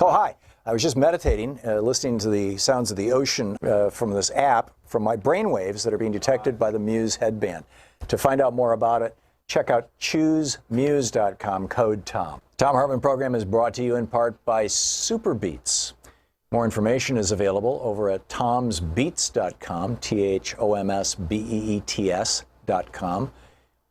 Oh, hi. I was just meditating, listening to the sounds of the ocean from this app from my brainwaves that are being detected by the Muse headband. To find out more about it, check out choosemuse.com, code TOM. Thom Hartmann Program is brought to you in part by Superbeats. More information is available over at thomsbeats.com, THOMSBEETS.com,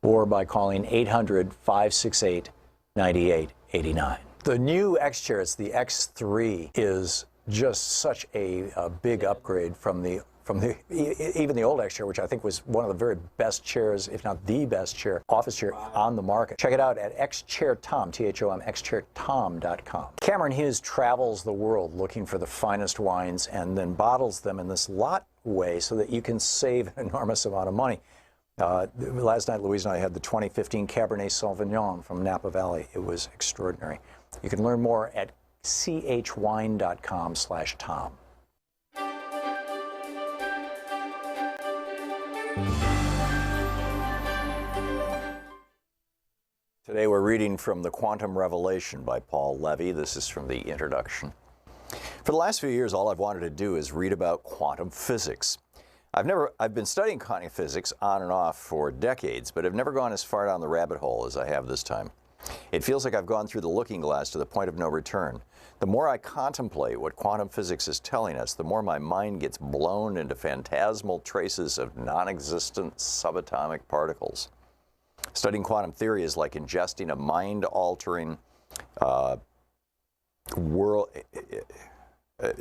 or by calling 800-568-9889. The new X chair, it's the X3, is just such a big upgrade from even the old X chair, which I think was one of the very best chairs, if not the best chair, office chair on the market. Check it out at xchairtom, THOM, xchairtom.com. Cameron Hughes travels the world looking for the finest wines and then bottles them in this lot way so that you can save an enormous amount of money. Last night, Louise and I had the 2015 Cabernet Sauvignon from Napa Valley. It was extraordinary. You can learn more at chwine.com/Tom. Today we're reading from The Quantum Revelation by Paul Levy. This is from the introduction. For the last few years, all I've wanted to do is read about quantum physics. I've been studying quantum physics on and off for decades, but I've never gone as far down the rabbit hole as I have this time. It feels like I've gone through the looking glass to the point of no return. The more I contemplate what quantum physics is telling us, the more my mind gets blown into phantasmal traces of non-existent subatomic particles. Studying quantum theory is like ingesting a mind-altering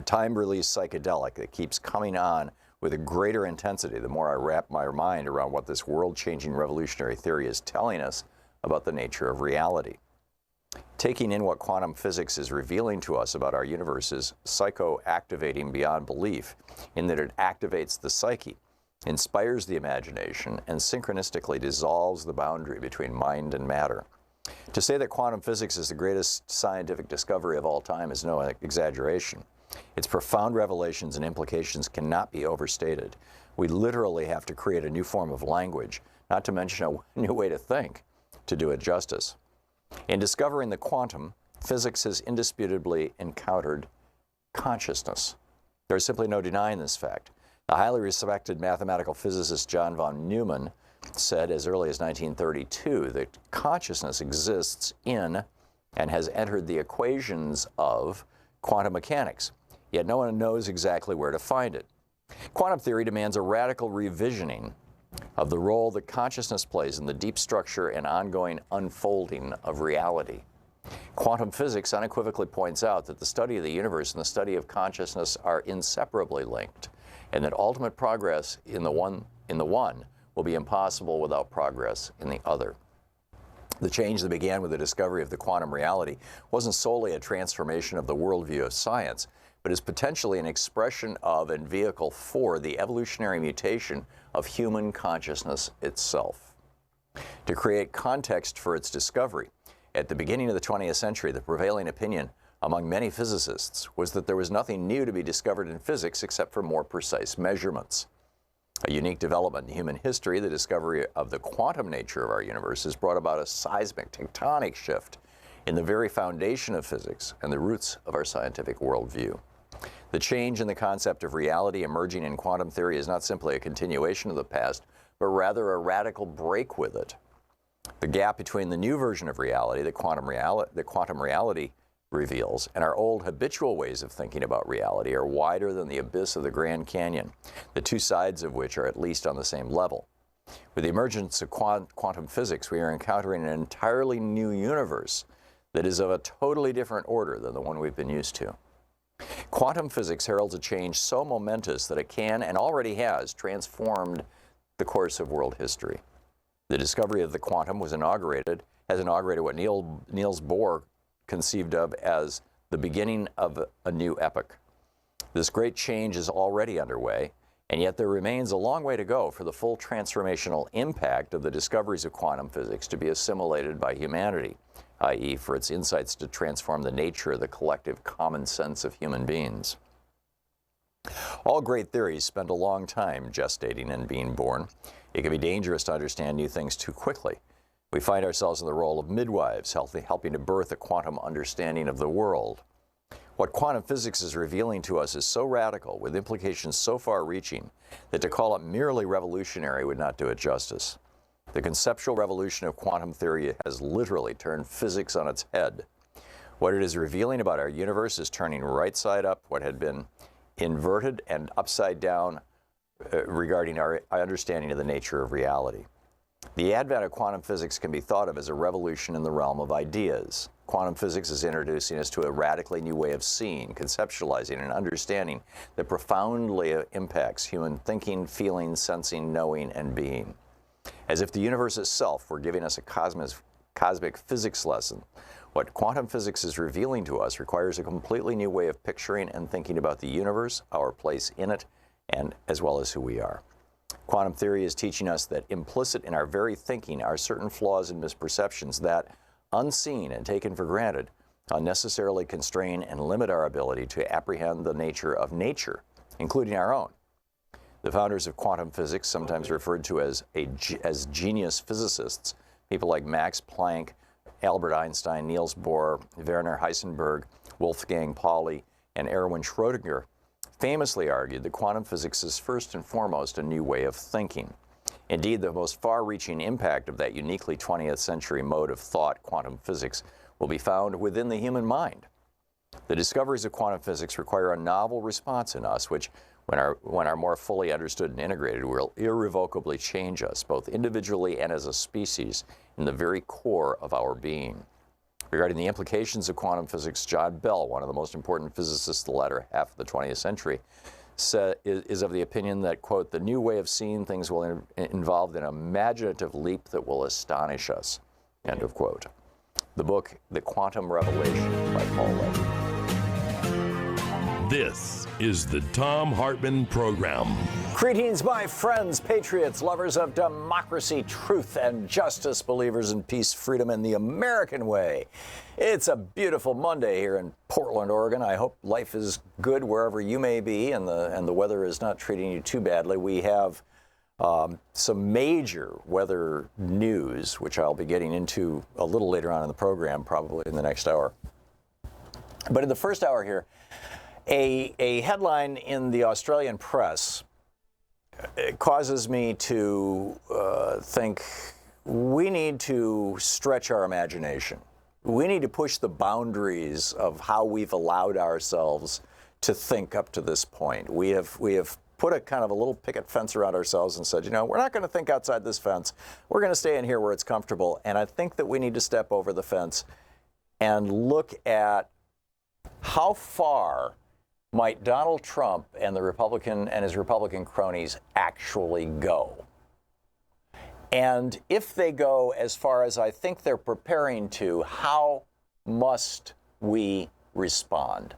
time-release psychedelic that keeps coming on with a greater intensity the more I wrap my mind around what this world-changing revolutionary theory is telling us about the nature of reality. Taking in what quantum physics is revealing to us about our universe is psycho-activating beyond belief, in that it activates the psyche, inspires the imagination, and synchronistically dissolves the boundary between mind and matter. To say that quantum physics is the greatest scientific discovery of all time is no exaggeration. Its profound revelations and implications cannot be overstated. We literally have to create a new form of language, not to mention a new way to think, to do it justice. In discovering the quantum, physics has indisputably encountered consciousness. There is simply no denying this fact. The highly respected mathematical physicist John von Neumann said as early as 1932 that consciousness exists in and has entered the equations of quantum mechanics, yet no one knows exactly where to find it. Quantum theory demands a radical revisioning of the role that consciousness plays in the deep structure and ongoing unfolding of reality. Quantum physics unequivocally points out that the study of the universe and the study of consciousness are inseparably linked, and that ultimate progress in the one will be impossible without progress in the other. The change that began with the discovery of the quantum reality wasn't solely a transformation of the worldview of science, but is potentially an expression of and vehicle for the evolutionary mutation of human consciousness itself. To create context for its discovery, at the beginning of the 20th century, the prevailing opinion among many physicists was that there was nothing new to be discovered in physics except for more precise measurements. A unique development in human history, the discovery of the quantum nature of our universe, has brought about a seismic, tectonic shift in the very foundation of physics and the roots of our scientific worldview. The change in the concept of reality emerging in quantum theory is not simply a continuation of the past, but rather a radical break with it. The gap between the new version of reality, the quantum reality reveals, and our old habitual ways of thinking about reality are wider than the abyss of the Grand Canyon, the two sides of which are at least on the same level. With the emergence of quantum physics, we are encountering an entirely new universe that is of a totally different order than the one we've been used to. Quantum physics heralds a change so momentous that it can, and already has, transformed the course of world history. The discovery of the quantum has inaugurated what Niels Bohr conceived of as the beginning of a new epoch. This great change is already underway, and yet there remains a long way to go for the full transformational impact of the discoveries of quantum physics to be assimilated by humanity, i.e., for its insights to transform the nature of the collective common sense of human beings. All great theories spend a long time gestating and being born. It can be dangerous to understand new things too quickly. We find ourselves in the role of midwives, helping to birth a quantum understanding of the world. What quantum physics is revealing to us is so radical, with implications so far-reaching, that to call it merely revolutionary would not do it justice. The conceptual revolution of quantum theory has literally turned physics on its head. What it is revealing about our universe is turning right side up what had been inverted and upside down regarding our understanding of the nature of reality. The advent of quantum physics can be thought of as a revolution in the realm of ideas. Quantum physics is introducing us to a radically new way of seeing, conceptualizing, and understanding that profoundly impacts human thinking, feeling, sensing, knowing, and being. As if the universe itself were giving us a cosmic physics lesson, what quantum physics is revealing to us requires a completely new way of picturing and thinking about the universe, our place in it, and as well as who we are. Quantum theory is teaching us that implicit in our very thinking are certain flaws and misperceptions that, unseen and taken for granted, unnecessarily constrain and limit our ability to apprehend the nature of nature, including our own. The founders of quantum physics, sometimes referred to as genius physicists, people like Max Planck, Albert Einstein, Niels Bohr, Werner Heisenberg, Wolfgang Pauli, and Erwin Schrödinger, famously argued that quantum physics is first and foremost a new way of thinking. Indeed, the most far-reaching impact of that uniquely 20th century mode of thought, quantum physics, will be found within the human mind. The discoveries of quantum physics require a novel response in us, which when our more fully understood and integrated will irrevocably change us, both individually and as a species, in the very core of our being. Regarding the implications of quantum physics, John Bell, one of the most important physicists of the latter half of the 20th century, is of the opinion that, quote, the new way of seeing things will involve an imaginative leap that will astonish us, end of quote. The book, The Quantum Revelation by Paul Levy. This is the Thom Hartmann Program. Greetings, my friends, patriots, lovers of democracy, truth, and justice, believers in peace, freedom, and the American way. It's a beautiful Monday here in Portland, Oregon. I hope life is good wherever you may be, and the weather is not treating you too badly. We have some major weather news, which I'll be getting into a little later on in the program, probably in the next hour. But in the first hour here, a headline in the Australian press causes me to think we need to stretch our imagination. We need to push the boundaries of how we've allowed ourselves to think up to this point. We have put a kind of a little picket fence around ourselves and said, you know, we're not going to think outside this fence. We're going to stay in here where it's comfortable. And I think that we need to step over the fence and look at how far might Donald Trump and his Republican cronies actually go? And if they go as far as I think they're preparing to, how must we respond?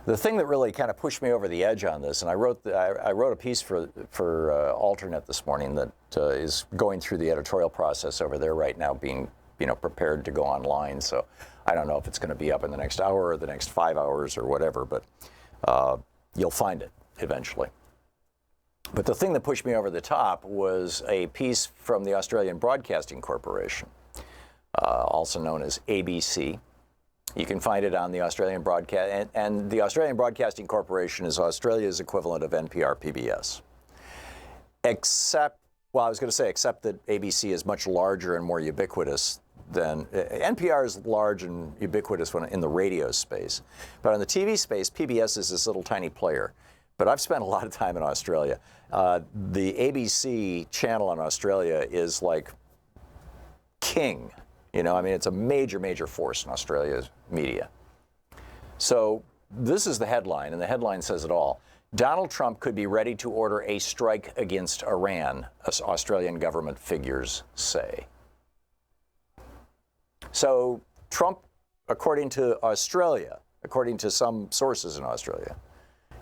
The thing that really kind of pushed me over the edge on this, and I wrote a piece for Alternate this morning that is going through the editorial process over there right now, being prepared to go online. So I don't know if it's going to be up in the next hour or the next 5 hours or whatever, but you'll find it eventually. But the thing that pushed me over the top was a piece from the Australian Broadcasting Corporation, also known as ABC. You can find it on the Australian Broadcast, and the Australian Broadcasting Corporation is Australia's equivalent of NPR PBS. Except that ABC is much larger and more ubiquitous than NPR is large and ubiquitous in the radio space. But in the TV space, PBS is this little tiny player. But I've spent a lot of time in Australia. The ABC channel in Australia is like king. It's a major, major force in Australia's media. So this is the headline, and the headline says it all. Donald Trump could be ready to order a strike against Iran, as Australian government figures say. So Trump, according to Australia, according to some sources in Australia,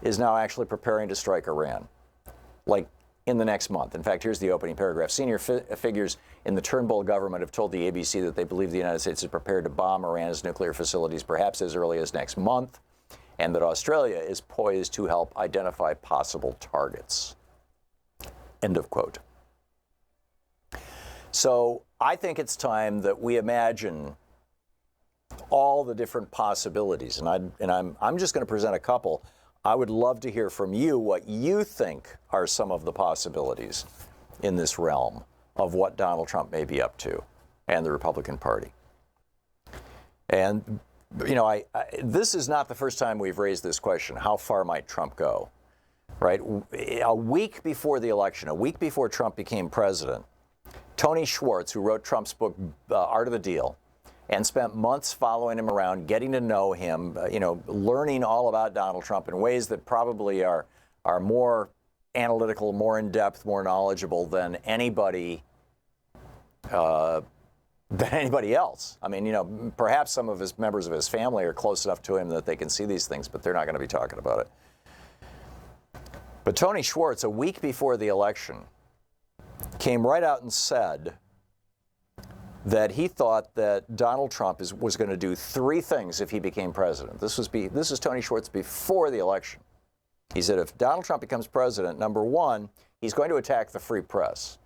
is now actually preparing to strike Iran, like in the next month. In fact, here's the opening paragraph. Senior figures in the Turnbull government have told the ABC that they believe the United States is prepared to bomb Iran's nuclear facilities perhaps as early as next month, and that Australia is poised to help identify possible targets. End of quote. So I think it's time that we imagine all the different possibilities, and I'm just going to present a couple. I would love to hear from you what you think are some of the possibilities in this realm of what Donald Trump may be up to and the Republican Party. And, this is not the first time we've raised this question. How far might Trump go? Right? A week before the election, a week before Trump became president, Tony Schwartz, who wrote Trump's book, Art of the Deal, and spent months following him around, getting to know him, learning all about Donald Trump in ways that probably are more analytical, more in-depth, more knowledgeable than anybody else. Perhaps some of his members of his family are close enough to him that they can see these things, but they're not going to be talking about it. But Tony Schwartz, a week before the election, came right out and said that he thought that Donald Trump was going to do three things if he became president. This is Tony Schwartz before the election. He said if Donald Trump becomes president, number one, he's going to attack the free press.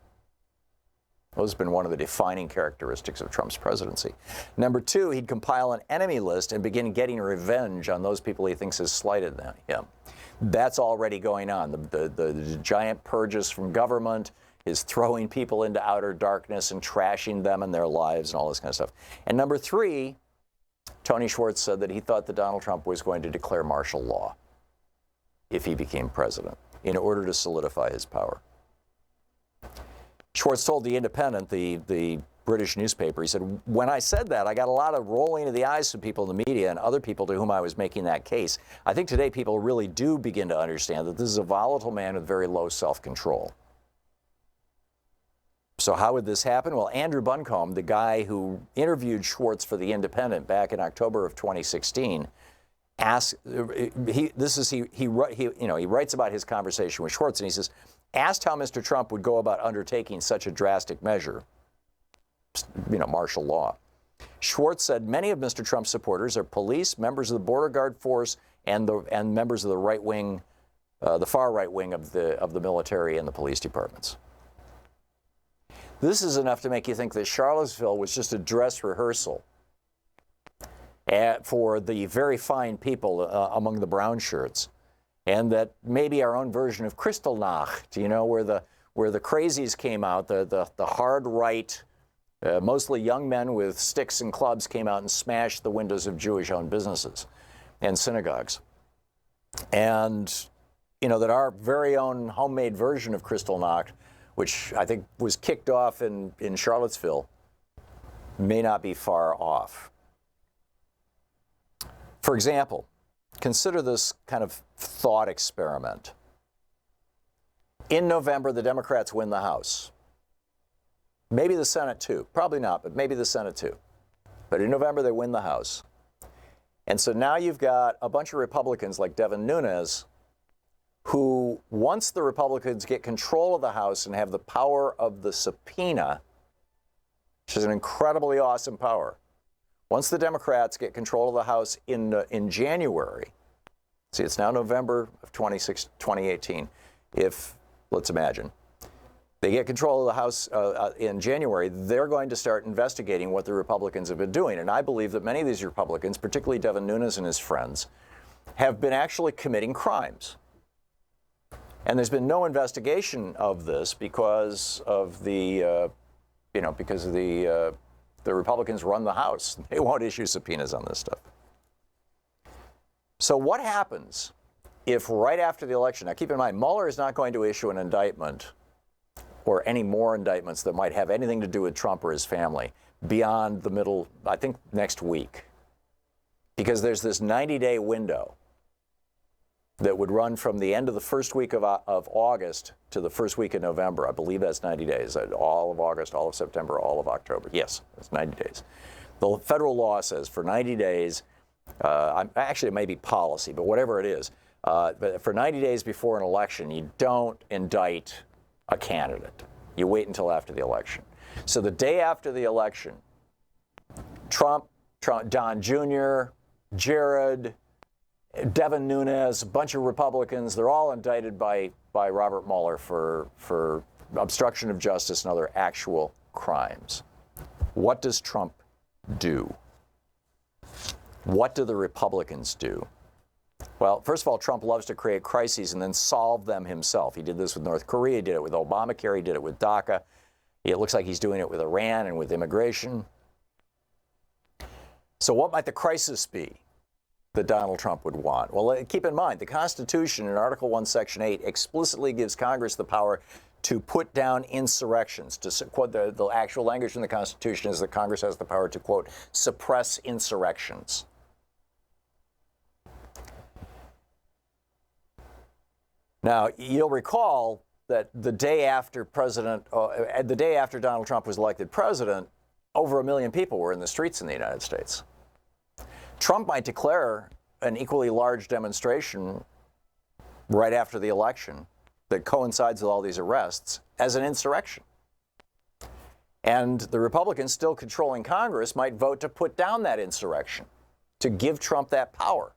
Those have been one of the defining characteristics of Trump's presidency. Number two, he'd compile an enemy list and begin getting revenge on those people he thinks has slighted him. That's already going on. The giant purges from government is throwing people into outer darkness and trashing them and their lives and all this kind of stuff. And number three, Tony Schwartz said that he thought that Donald Trump was going to declare martial law. if he became president in order to solidify his power. Schwartz told The Independent, the British newspaper, he said, when I said that, I got a lot of rolling of the eyes from people in the media and other people to whom I was making that case. I think today people really do begin to understand that this is a volatile man with very low self-control. So how would this happen? Well, Andrew Buncombe, the guy who interviewed Schwartz for The Independent back in October of 2016, he writes about his conversation with Schwartz, and he says, asked how Mr. Trump would go about undertaking such a drastic measure, martial law. Schwartz said many of Mr. Trump's supporters are police, members of the border guard force, and members of the right wing, the far right wing of the military and the police departments. This is enough to make you think that Charlottesville was just a dress rehearsal for the very fine people among the brown shirts, and that maybe our own version of Kristallnacht, where the crazies came out, the hard right, mostly young men with sticks and clubs came out and smashed the windows of Jewish-owned businesses and synagogues. And, that our very own homemade version of Kristallnacht, which I think was kicked off in Charlottesville, may not be far off. For example, consider this kind of thought experiment. In November, the Democrats win the House. Maybe the Senate too. Probably not, but maybe the Senate too. But in November, they win the House. And so now you've got a bunch of Republicans like Devin Nunes who, once the Republicans get control of the House and have the power of the subpoena, which is an incredibly awesome power, once the Democrats get control of the House in January, see, it's now November of 2018, let's imagine, they get control of the House in January, they're going to start investigating what the Republicans have been doing. And I believe that many of these Republicans, particularly Devin Nunes and his friends, have been actually committing crimes. And there's been no investigation of this because of the Republicans run the House. They won't issue subpoenas on this stuff. So what happens if right after the election, now keep in mind, Mueller is not going to issue an indictment or any more indictments that might have anything to do with Trump or his family beyond the middle, I think next week. Because there's this 90-day window that would run from the end of the first week of August to the first week of November. I believe that's 90 days. All of August, all of September, all of October. Yes, it's 90 days. The federal law says for 90 days, actually it may be policy, but whatever it is, but for 90 days before an election, you don't indict a candidate. You wait until after the election. So the day after the election, Trump, Don Jr., Jared, Devin Nunes, a bunch of Republicans, they're all indicted by Robert Mueller for obstruction of justice and other actual crimes. What does Trump do? What do the Republicans do? Well, first of all, Trump loves to create crises and then solve them himself. He did this with North Korea, he did it with Obamacare, he did it with DACA. It looks like he's doing it with Iran and with immigration. So what might the crisis be that Donald Trump would want? Well, keep in mind, the Constitution in Article 1, Section 8 explicitly gives Congress the power to put down insurrections. To quote the actual language in the Constitution is that Congress has the power to, quote, suppress insurrections. Now, you'll recall that the day after Donald Trump was elected president, over 1 million people were in the streets in the United States. Trump might declare an equally large demonstration right after the election that coincides with all these arrests as an insurrection. And the Republicans still controlling Congress might vote to put down that insurrection, to give Trump that power,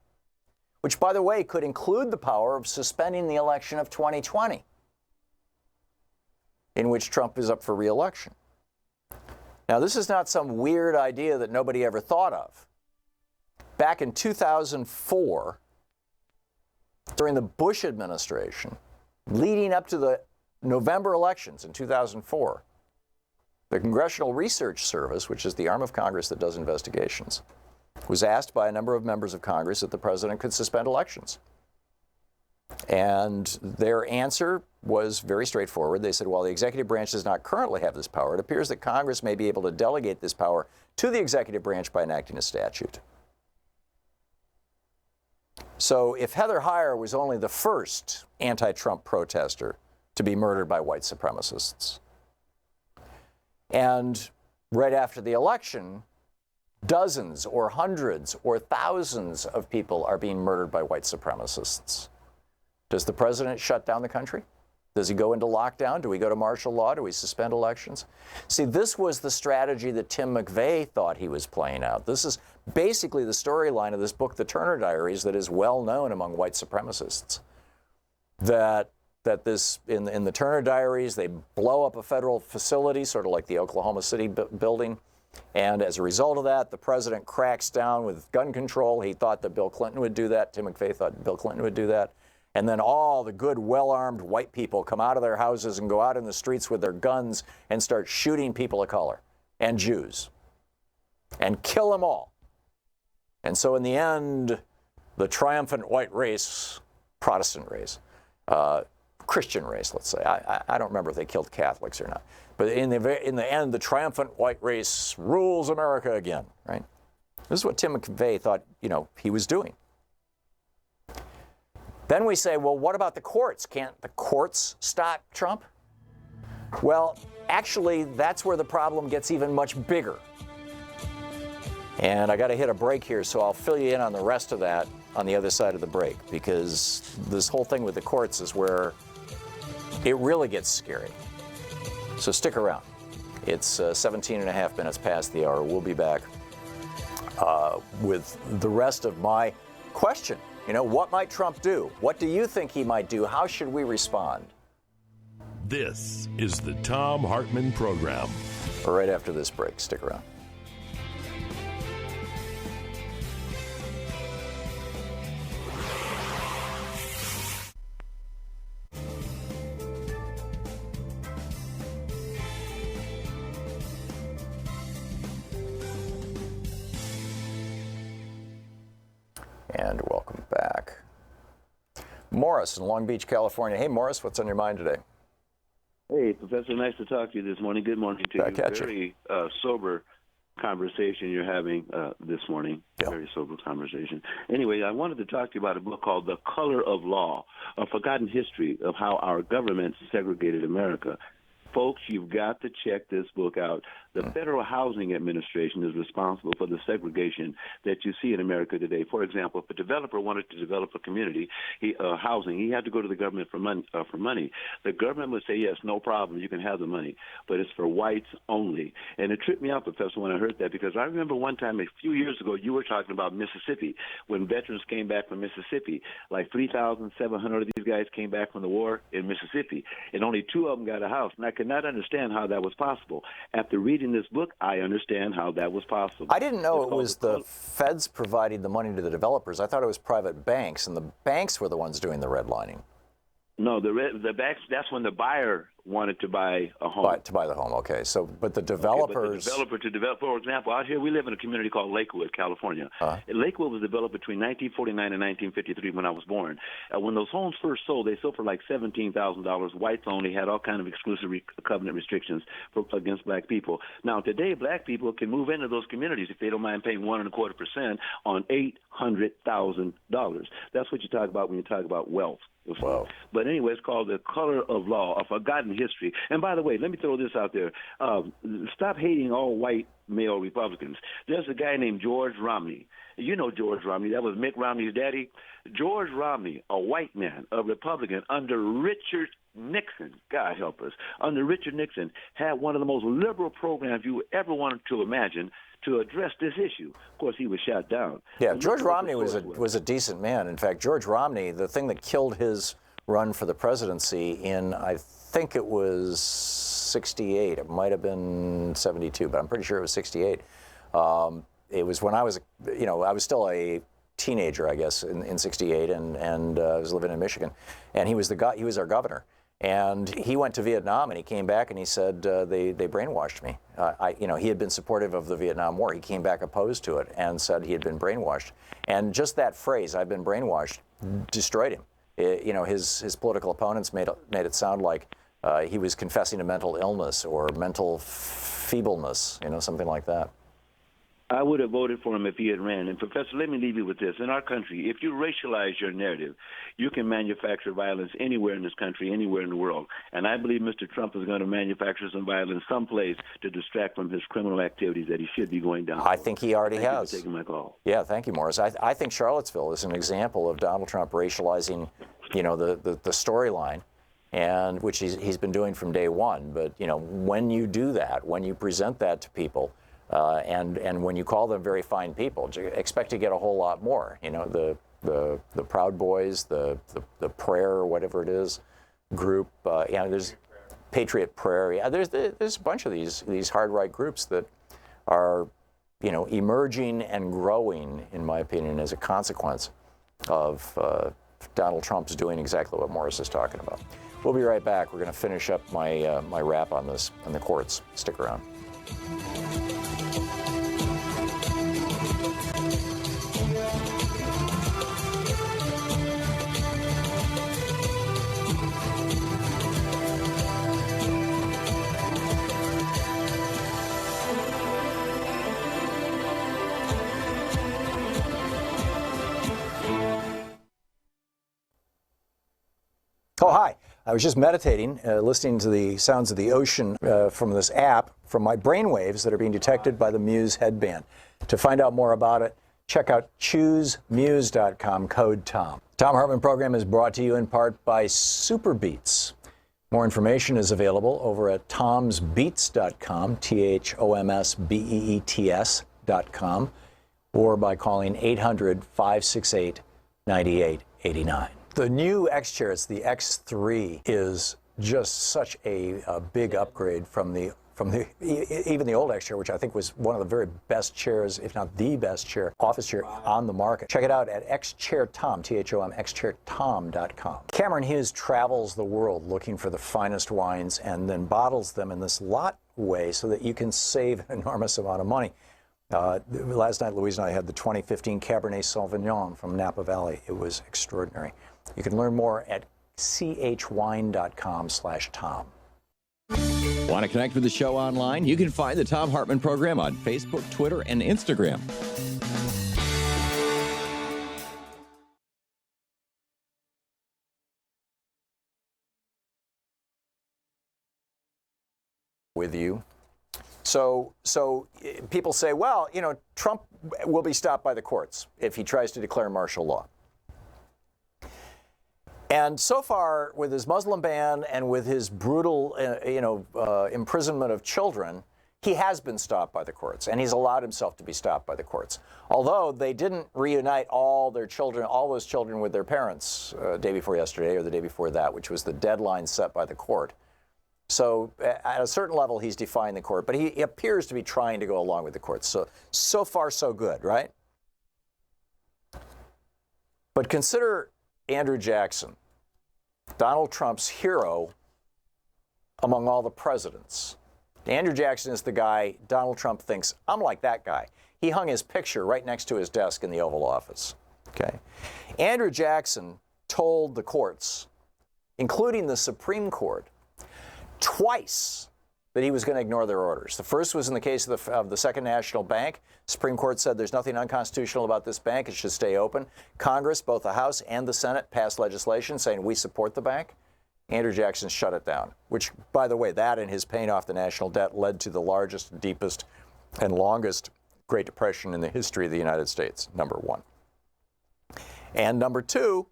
which, by the way, could include the power of suspending the election of 2020, in which Trump is up for re-election. Now, this is not some weird idea that nobody ever thought of. Back in 2004, during the Bush administration, leading up to the November elections in 2004, the Congressional Research Service, which is the arm of Congress that does investigations, was asked by a number of members of Congress if the president could suspend elections. And their answer was very straightforward. They said, while the executive branch does not currently have this power, it appears that Congress may be able to delegate this power to the executive branch by enacting a statute. So if Heather Heyer was only the first anti-Trump protester to be murdered by white supremacists, and right after the election, dozens or hundreds or thousands of people are being murdered by white supremacists, does the president shut down the country? Does he go into lockdown? Do we go to martial law? Do we suspend elections? See, this was the strategy that Tim McVeigh thought he was playing out. This is basically the storyline of this book, The Turner Diaries, that is well known among white supremacists. That this, in the Turner Diaries, they blow up a federal facility, sort of like the Oklahoma City building. And as a result of that, the president cracks down with gun control. He thought that Bill Clinton would do that. Tim McVeigh thought Bill Clinton would do that. And then all the good, well-armed white people come out of their houses and go out in the streets with their guns and start shooting people of color and Jews and kill them all. And so in the end, the triumphant white race, Protestant race, Christian race, let's say. I don't remember if they killed Catholics or not. But in the end, the triumphant white race rules America again, right? This is what Tim McVeigh thought, he was doing. Then we say, well, what about the courts? Can't the courts stop Trump? Well, actually, that's where the problem gets even much bigger. And I got to hit a break here, so I'll fill you in on the rest of that on the other side of the break, because this whole thing with the courts is where it really gets scary. So stick around. It's 17 and a half minutes past the hour. We'll be back with the rest of my question. What might Trump do? What do you think he might do? How should we respond? This is the Thom Hartmann Program. Right after this break. Stick around. And welcome back. Morris in Long Beach, California. Hey, Morris, what's on your mind today? Hey, Professor, nice to talk to you this morning. Good morning to you. Very sober conversation you're having this morning. Yep. Very sober conversation. Anyway, I wanted to talk to you about a book called The Color of Law, A Forgotten History of How Our Government Segregated America. Folks, you've got to check this book out. The Federal Housing Administration is responsible for the segregation that you see in America today. For example, if a developer wanted to develop a community housing, he had to go to the government for money. The government would say, yes, no problem, you can have the money, but it's for whites only. And it tripped me out, Professor, when I heard that, because I remember one time a few years ago you were talking about Mississippi, when veterans came back from Mississippi. Like 3,700 of these guys came back from the war in Mississippi, and only 2 of them got a house. And I could not understand how that was possible. After reading this book, I understand how that was possible. I didn't know it was the feds providing the money to the developers. I thought it was private banks, and the banks were the ones doing the redlining. No, the banks, that's when the buyer wanted to buy a home. To buy the home, okay. So, but the developers... Okay, but the developer to develop, for example, out here we live in a community called Lakewood, California. Lakewood was developed between 1949 and 1953 when I was born. When those homes first sold, they sold for like $17,000. Whites only, had all kind of exclusive covenant restrictions against black people. Now, today, black people can move into those communities if they don't mind paying 1.25% on $800,000. That's what you talk about when you talk about wealth. Wow. But anyway, it's called The Color of Law, A Forgotten History. And by the way, let me throw this out there. Stop hating all white male Republicans. There's a guy named George Romney. You know George Romney. That was Mitt Romney's daddy. George Romney, a white man, a Republican, under Richard Nixon, God help us, under Richard Nixon, had one of the most liberal programs you ever wanted to imagine to address this issue. Of course, he was shot down. Yeah, George Romney was a decent man. In fact, George Romney, the thing that killed his run for the presidency in, I think it was 68. It might have been 72, but I'm pretty sure it was 68. It was when I was, I was still a teenager, I guess, in 68, and I was living in Michigan. And he was our governor. And he went to Vietnam, and he came back, and he said they brainwashed me. He had been supportive of the Vietnam War. He came back opposed to it and said he had been brainwashed. And just that phrase, "I've been brainwashed," destroyed him. his political opponents made it sound like he was confessing to mental illness or mental feebleness, something like that. I would have voted for him if he had ran. And, Professor, let me leave you with this. In our country, if you racialize your narrative, you can manufacture violence anywhere in this country, anywhere in the world. And I believe Mr. Trump is going to manufacture some violence someplace to distract from his criminal activities that he should be going down. I think he already has. Thank you for taking my call. Yeah, thank you, Morris. I think Charlottesville is an example of Donald Trump racializing, the storyline, and which he's been doing from day one. But, when you do that, when you present that to people, and when you call them very fine people, expect to get a whole lot more. The Proud Boys, the Prayer, or whatever it is, group. There's Patriot Prayer. Yeah, there's a bunch of these hard right groups that are, emerging and growing, in my opinion, as a consequence of Donald Trump's doing exactly what Morris is talking about. We'll be right back. We're going to finish up my wrap on this on the courts. Stick around. Oh, hi. I was just meditating, listening to the sounds of the ocean from this app, from my brainwaves that are being detected by the Muse headband. To find out more about it, check out choosemuse.com, code TOM. The Thom Hartmann Program is brought to you in part by Superbeats. More information is available over at tomsbeets.com, THOMSBEETS.com, or by calling 800-568-9889. The new X chair, it's the X3, is just such a big upgrade from even the old X chair, which I think was one of the very best chairs, if not the best chair, office chair on the market. Check it out at xchairtom, THOM, xchairtom.com. Cameron Hughes travels the world looking for the finest wines and then bottles them in this lot way so that you can save an enormous amount of money. Last night, Louise and I had the 2015 Cabernet Sauvignon from Napa Valley. It was extraordinary. You can learn more at chwine.com/Tom. Want to connect with the show online? You can find the Thom Hartmann Program on Facebook, Twitter, and Instagram. With you. So people say, well, Trump will be stopped by the courts if he tries to declare martial law. And so far, with his Muslim ban and with his brutal, imprisonment of children, he has been stopped by the courts, and he's allowed himself to be stopped by the courts. Although they didn't reunite all those children with their parents day before yesterday or the day before that, which was the deadline set by the court. So at a certain level, he's defying the court, but he appears to be trying to go along with the courts. So far, so good, right? But consider Andrew Jackson, Donald Trump's hero among all the presidents. Andrew Jackson is the guy Donald Trump thinks, I'm like that guy. He hung his picture right next to his desk in the Oval Office. Okay. Andrew Jackson told the courts, including the Supreme Court, twice that he was going to ignore their orders. The first was in the case of the Second National Bank. Supreme Court said there's nothing unconstitutional about this bank. It should stay open. Congress, both the House and the Senate, passed legislation saying we support the bank. Andrew Jackson shut it down, which, by the way, that and his paying off the national debt led to the largest, deepest, and longest Great Depression in the history of the United States, number one. And number two,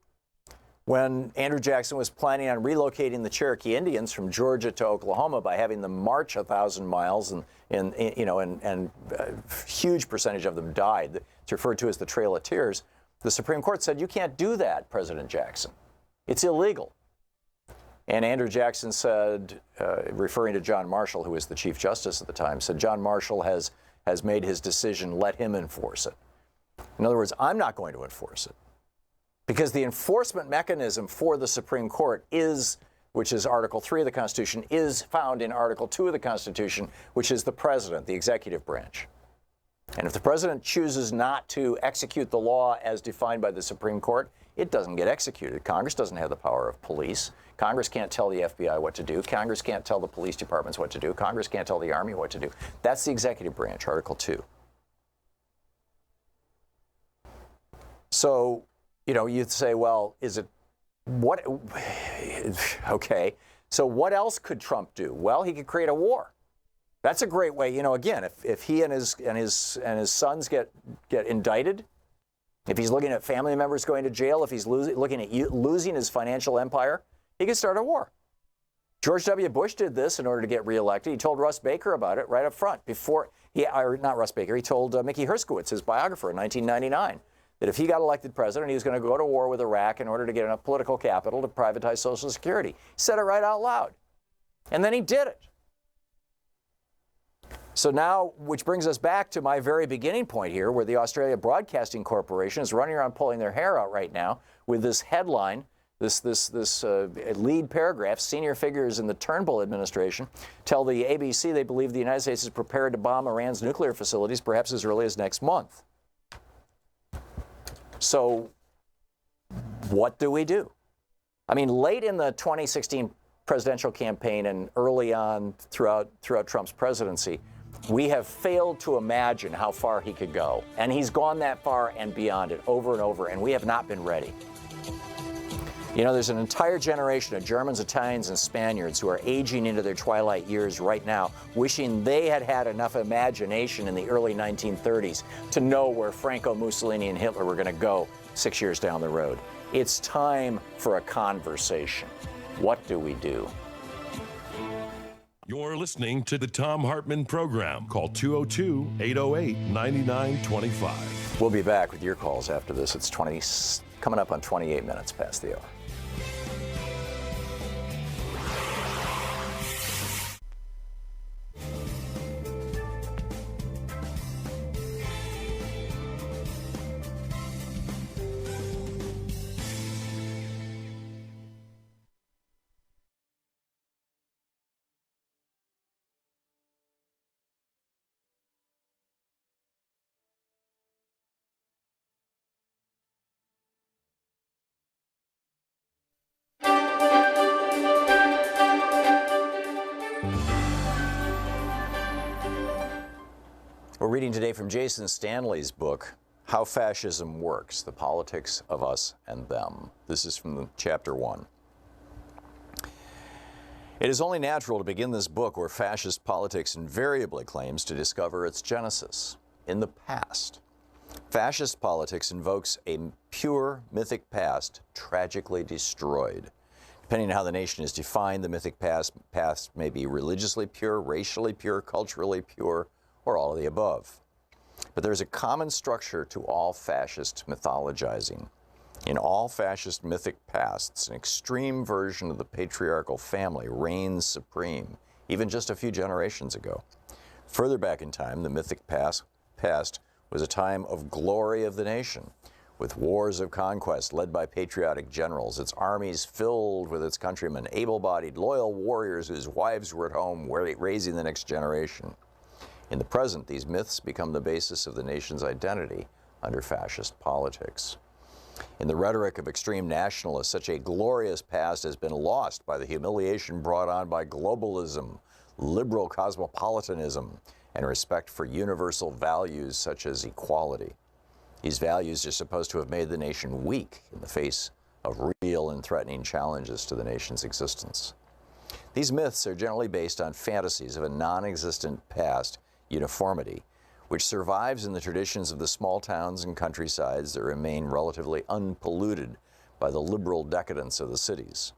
when Andrew Jackson was planning on relocating the Cherokee Indians from Georgia to Oklahoma by having them march 1,000 miles, and a huge percentage of them died. It's referred to as the Trail of Tears. The Supreme Court said, you can't do that, President Jackson. It's illegal. And Andrew Jackson said, referring to John Marshall, who was the Chief Justice at the time, said, John Marshall has made his decision, let him enforce it. In other words, I'm not going to enforce it. Because the enforcement mechanism for the Supreme Court which is Article 3 of the Constitution, is found in Article 2 of the Constitution, which is the president, the executive branch. And if the president chooses not to execute the law as defined by the Supreme Court, it doesn't get executed. Congress doesn't have the power of police. Congress can't tell the FBI what to do. Congress can't tell the police departments what to do. Congress can't tell the Army what to do. That's the executive branch, Article 2. So, you know, you'd say, well, is it what? Okay. So what else could Trump do? Well, he could create a war. That's a great way. You know, again, if he and his sons get indicted, if he's looking at family members going to jail, if he's looking at losing his financial empire, he could start a war. George W. Bush did this in order to get reelected. He told Russ Baker about it right up front before not Russ Baker. He told Mickey Herskowitz, his biographer, in 1999, that if he got elected president, he was going to go to war with Iraq in order to get enough political capital to privatize Social Security. He said it right out loud. And then he did it. So now, which brings us back to my very beginning point here, where the Australia Broadcasting Corporation is running around pulling their hair out right now with this headline, this lead paragraph: senior figures in the Turnbull administration tell the ABC they believe the United States is prepared to bomb Iran's nuclear facilities perhaps as early as next month. So what do we do? I mean, late in the 2016 presidential campaign and early on throughout Trump's presidency, we have failed to imagine how far he could go. And he's gone that far and beyond it over and over, and we have not been ready. You know, there's an entire generation of Germans, Italians, and Spaniards who are aging into their twilight years right now, wishing they had had enough imagination in the early 1930s to know where Franco, Mussolini, and Hitler were going to go 6 years down the road. It's time for a conversation. What do we do? You're listening to the Thom Hartmann Program. Call 202-808-9925. We'll be back with your calls after this. It's coming up on 28 minutes past the hour. We're reading today from Jason Stanley's book, How Fascism Works, The Politics of Us and Them. This is from chapter 1. It is only natural to begin this book where fascist politics invariably claims to discover its genesis, in the past. Fascist politics invokes a pure mythic past tragically destroyed. Depending on how the nation is defined, the mythic past may be religiously pure, racially pure, culturally pure, or all of the above. But there's a common structure to all fascist mythologizing. In all fascist mythic pasts, an extreme version of the patriarchal family reigns supreme, even just a few generations ago. Further back in time, the mythic past was a time of glory of the nation, with wars of conquest led by patriotic generals, its armies filled with its countrymen, able-bodied, loyal warriors whose wives were at home raising the next generation. In the present, these myths become the basis of the nation's identity under fascist politics. In the rhetoric of extreme nationalists, such a glorious past has been lost by the humiliation brought on by globalism, liberal cosmopolitanism, and respect for universal values such as equality. These values are supposed to have made the nation weak in the face of real and threatening challenges to the nation's existence. These myths are generally based on fantasies of a non-existent past uniformity, which survives in the traditions of the small towns and countrysides that remain relatively unpolluted by the liberal decadence of the cities.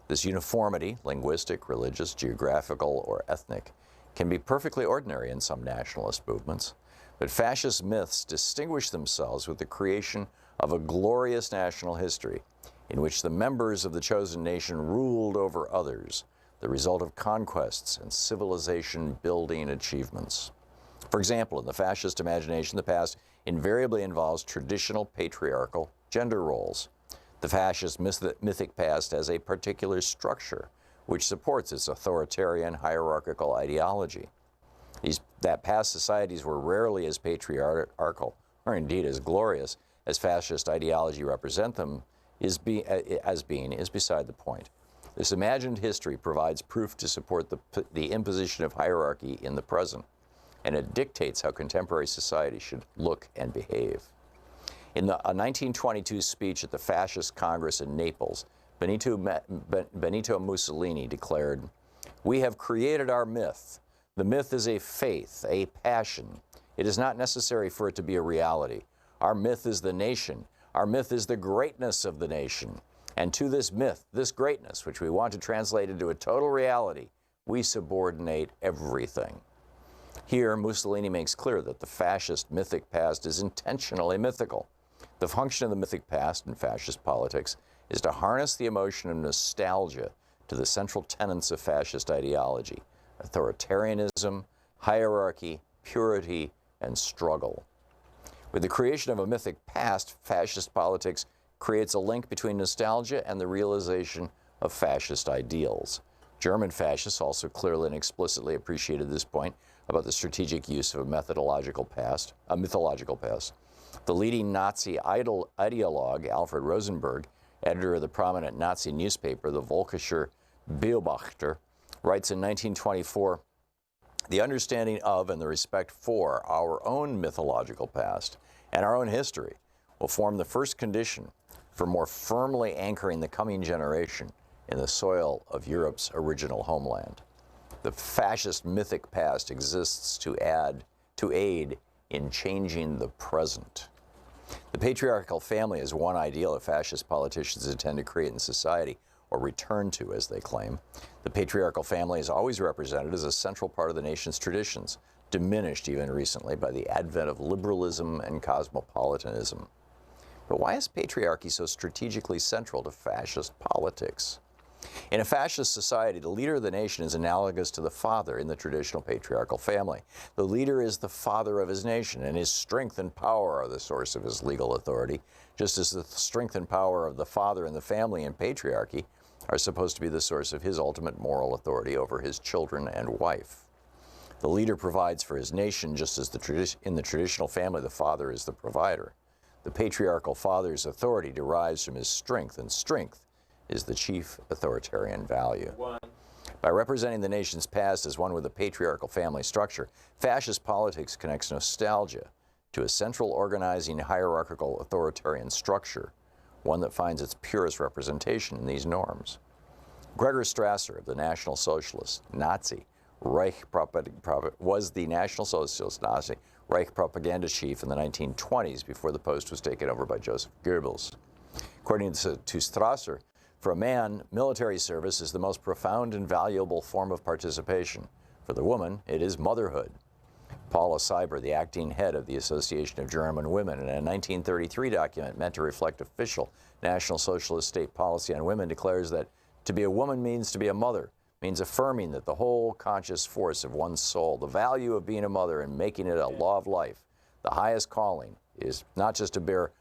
This uniformity, linguistic, religious, geographical, or ethnic, can be perfectly ordinary in some nationalist movements, but fascist myths distinguish themselves with the creation of a glorious national history in which the members of the chosen nation ruled over others, the result of conquests and civilization-building achievements. For example, in the fascist imagination, the past invariably involves traditional patriarchal gender roles. The fascist mythic past has a particular structure which supports its authoritarian hierarchical ideology. That past societies were rarely as patriarchal, or indeed as glorious, as fascist ideology represents them is beside the point. This imagined history provides proof to support the imposition of hierarchy in the present, and it dictates how contemporary society should look and behave. In a 1922 speech at the Fascist Congress in Naples, Benito Mussolini declared, "We have created our myth. The myth is a faith, a passion. It is not necessary for it to be a reality. Our myth is the nation. Our myth is the greatness of the nation. And to this myth, this greatness, which we want to translate into a total reality, we subordinate everything." Here, Mussolini makes clear that the fascist mythic past is intentionally mythical. The function of the mythic past in fascist politics is to harness the emotion of nostalgia to the central tenets of fascist ideology: authoritarianism, hierarchy, purity, and struggle. With the creation of a mythic past, fascist politics creates a link between nostalgia and the realization of fascist ideals. German fascists also clearly and explicitly appreciated this point about the strategic use of a mythological past. The leading Nazi ideologue, Alfred Rosenberg, editor of the prominent Nazi newspaper, the Völkischer Beobachter, writes in 1924, "The understanding of and the respect for our own mythological past and our own history will form the first condition for more firmly anchoring the coming generation in the soil of Europe's original homeland." The fascist mythic past exists to aid in changing the present. The patriarchal family is one ideal that fascist politicians intend to create in society, or return to, as they claim. The patriarchal family is always represented as a central part of the nation's traditions, diminished even recently by the advent of liberalism and cosmopolitanism. But why is patriarchy so strategically central to fascist politics? In a fascist society, the leader of the nation is analogous to the father in the traditional patriarchal family. The leader is the father of his nation, and his strength and power are the source of his legal authority, just as the strength and power of the father in the family in patriarchy are supposed to be the source of his ultimate moral authority over his children and wife. The leader provides for his nation, just as in the traditional family the father is the provider. The patriarchal father's authority derives from his strength, and strength is the chief authoritarian value. By representing the nation's past as one with a patriarchal family structure, fascist politics connects nostalgia to a central organizing hierarchical authoritarian structure, one that finds its purest representation in these norms. Gregor Strasser of the National Socialist Nazi was the National Socialist Nazi Reich propaganda chief in the 1920s before the post was taken over by Joseph Goebbels. According to Strasser, for a man, military service is the most profound and valuable form of participation. For the woman, it is motherhood. Paula Seiber, the acting head of the Association of German Women, in a 1933 document meant to reflect official National Socialist state policy on women, declares that to be a woman means to be a mother, means affirming that the whole conscious force of one's soul, the value of being a mother and making it a law of life, the highest calling is not just to bear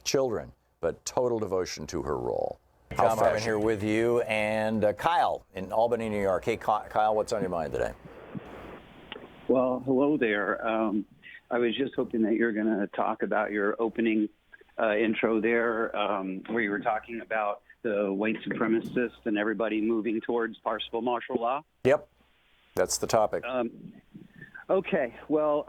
children, but total devotion to her role. Thom Hartmann here with you, and Kyle in Albany, New York. Hey, Kyle, what's on your mind today? Well, hello there. I was just hoping that you're going to talk about your opening intro there, where you were talking about the white supremacists and everybody moving towards possible martial law. Yep, that's the topic. Okay, well,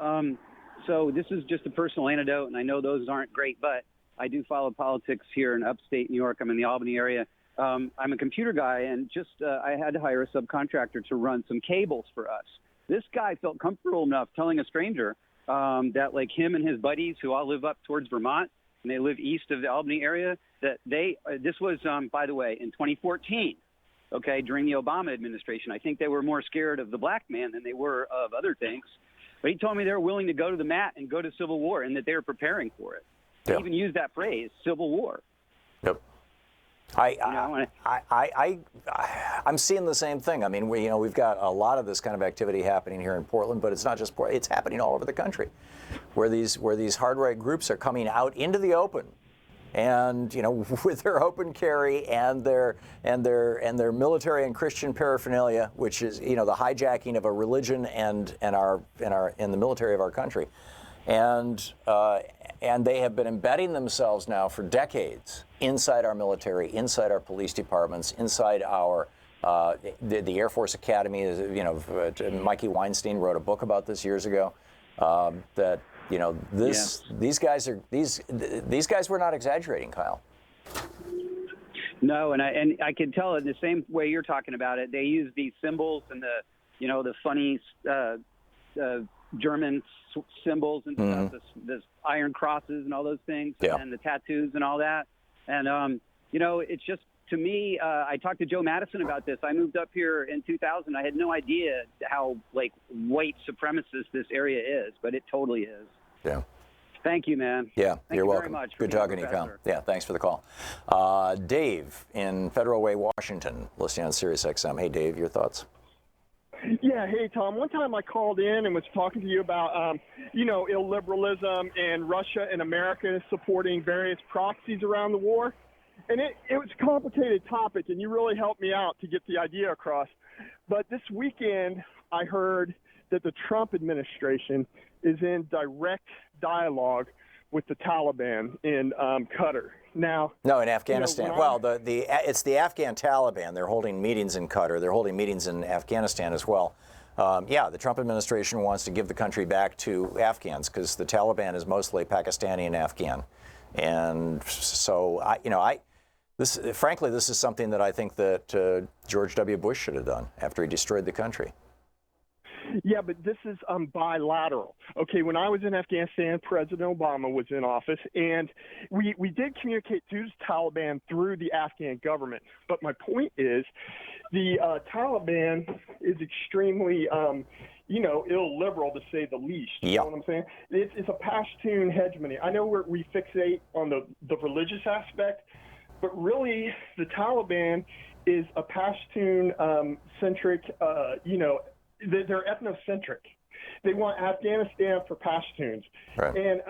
so this is just a personal anecdote, and I know those aren't great, but I do follow politics here in upstate New York. I'm in the Albany area. I'm a computer guy, and I had to hire a subcontractor to run some cables for us. This guy felt comfortable enough telling a stranger that, like, him and his buddies who all live up towards Vermont, and they live east of the Albany area, that this was, by the way, in 2014, okay, during the Obama administration. I think they were more scared of the black man than they were of other things. But he told me they were willing to go to the mat and go to civil war, and that they were preparing for it. They even used that phrase, civil war. Yep. I'm seeing the same thing. I mean, we've got a lot of this kind of activity happening here in Portland, but it's not just Portland. It's happening all over the country, where these hard right groups are coming out into the open, and with their open carry and their military and Christian paraphernalia, which is the hijacking of a religion and the military of our country. and they have been embedding themselves now for decades inside our military, inside our police departments, inside our the Air Force Academy. You know, Mikey Weinstein wrote a book about this years ago. That you know, these guys were not exaggerating, Kyle. No, and I can tell it in the same way you're talking about it. They use these symbols and the funny German symbols and stuff, this iron crosses and all those things, and the tattoos and all that. And it's just, to me, I talked to Joe Madison about this. I moved up here in 2000. I had no idea how white supremacist this area is, but it totally is. Yeah. Thank you, man. Yeah, Thank you're you welcome. Very much Good talking to you, Kyle. Yeah, thanks for the call. Dave in Federal Way, Washington, listening on Sirius XM. Hey, Dave, your thoughts? Yeah, hey, Tom. One time I called in and was talking to you about, illiberalism and Russia and America supporting various proxies around the war. And it was a complicated topic, and you really helped me out to get the idea across. But this weekend, I heard that the Trump administration is in direct dialogue with the Taliban in Qatar. Now, no, in Afghanistan. It's the Afghan Taliban. They're holding meetings in Qatar. They're holding meetings in Afghanistan as well. The Trump administration wants to give the country back to Afghans because the Taliban is mostly Pakistani and Afghan. And so, frankly, this is something that I think that George W. Bush should have done after he destroyed the country. Yeah, but this is bilateral. Okay, when I was in Afghanistan, President Obama was in office, and we did communicate to the Taliban through the Afghan government. But my point is, the Taliban is extremely, illiberal to say the least. You know what I'm saying? It's a Pashtun hegemony. I know we fixate on the religious aspect, but really the Taliban is a Pashtun-centric, they're ethnocentric. They want Afghanistan for Pashtuns. Right. And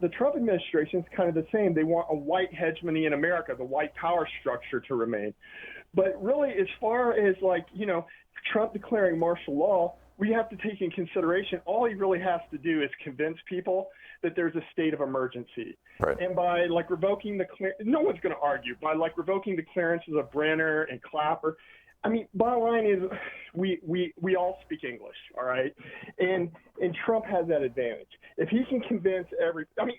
the Trump administration is kind of the same. They want a white hegemony in America, the white power structure to remain. But really, as far as Trump declaring martial law, we have to take in consideration all he really has to do is convince people that there's a state of emergency. Right. And by revoking no one's going to argue, by revoking the clearances of Brenner and Clapper, I mean, bottom line is we all speak English, all right? And Trump has that advantage. If he can convince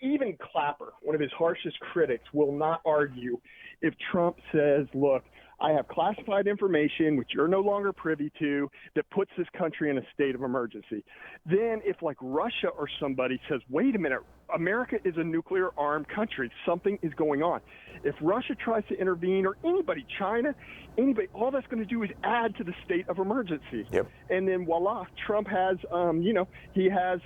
even Clapper, one of his harshest critics, will not argue if Trump says, look, I have classified information, which you're no longer privy to, that puts this country in a state of emergency. Then if Russia or somebody says, wait a minute, America is a nuclear-armed country. Something is going on. If Russia tries to intervene, or anybody, China, anybody, all that's going to do is add to the state of emergency. Yep. And then voila, Trump has, he has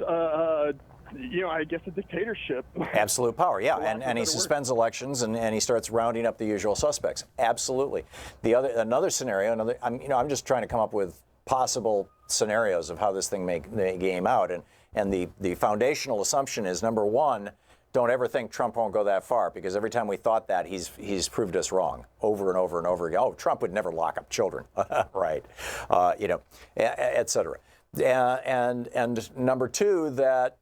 I guess a dictatorship. Absolute power, yeah. And he suspends elections and he starts rounding up the usual suspects. Absolutely. Another scenario, I'm just trying to come up with possible scenarios of how this thing may game out. And the foundational assumption is, number one, don't ever think Trump won't go that far, because every time we thought that, he's proved us wrong over and over and over again. Oh, Trump would never lock up children, right? Et cetera. And number two, that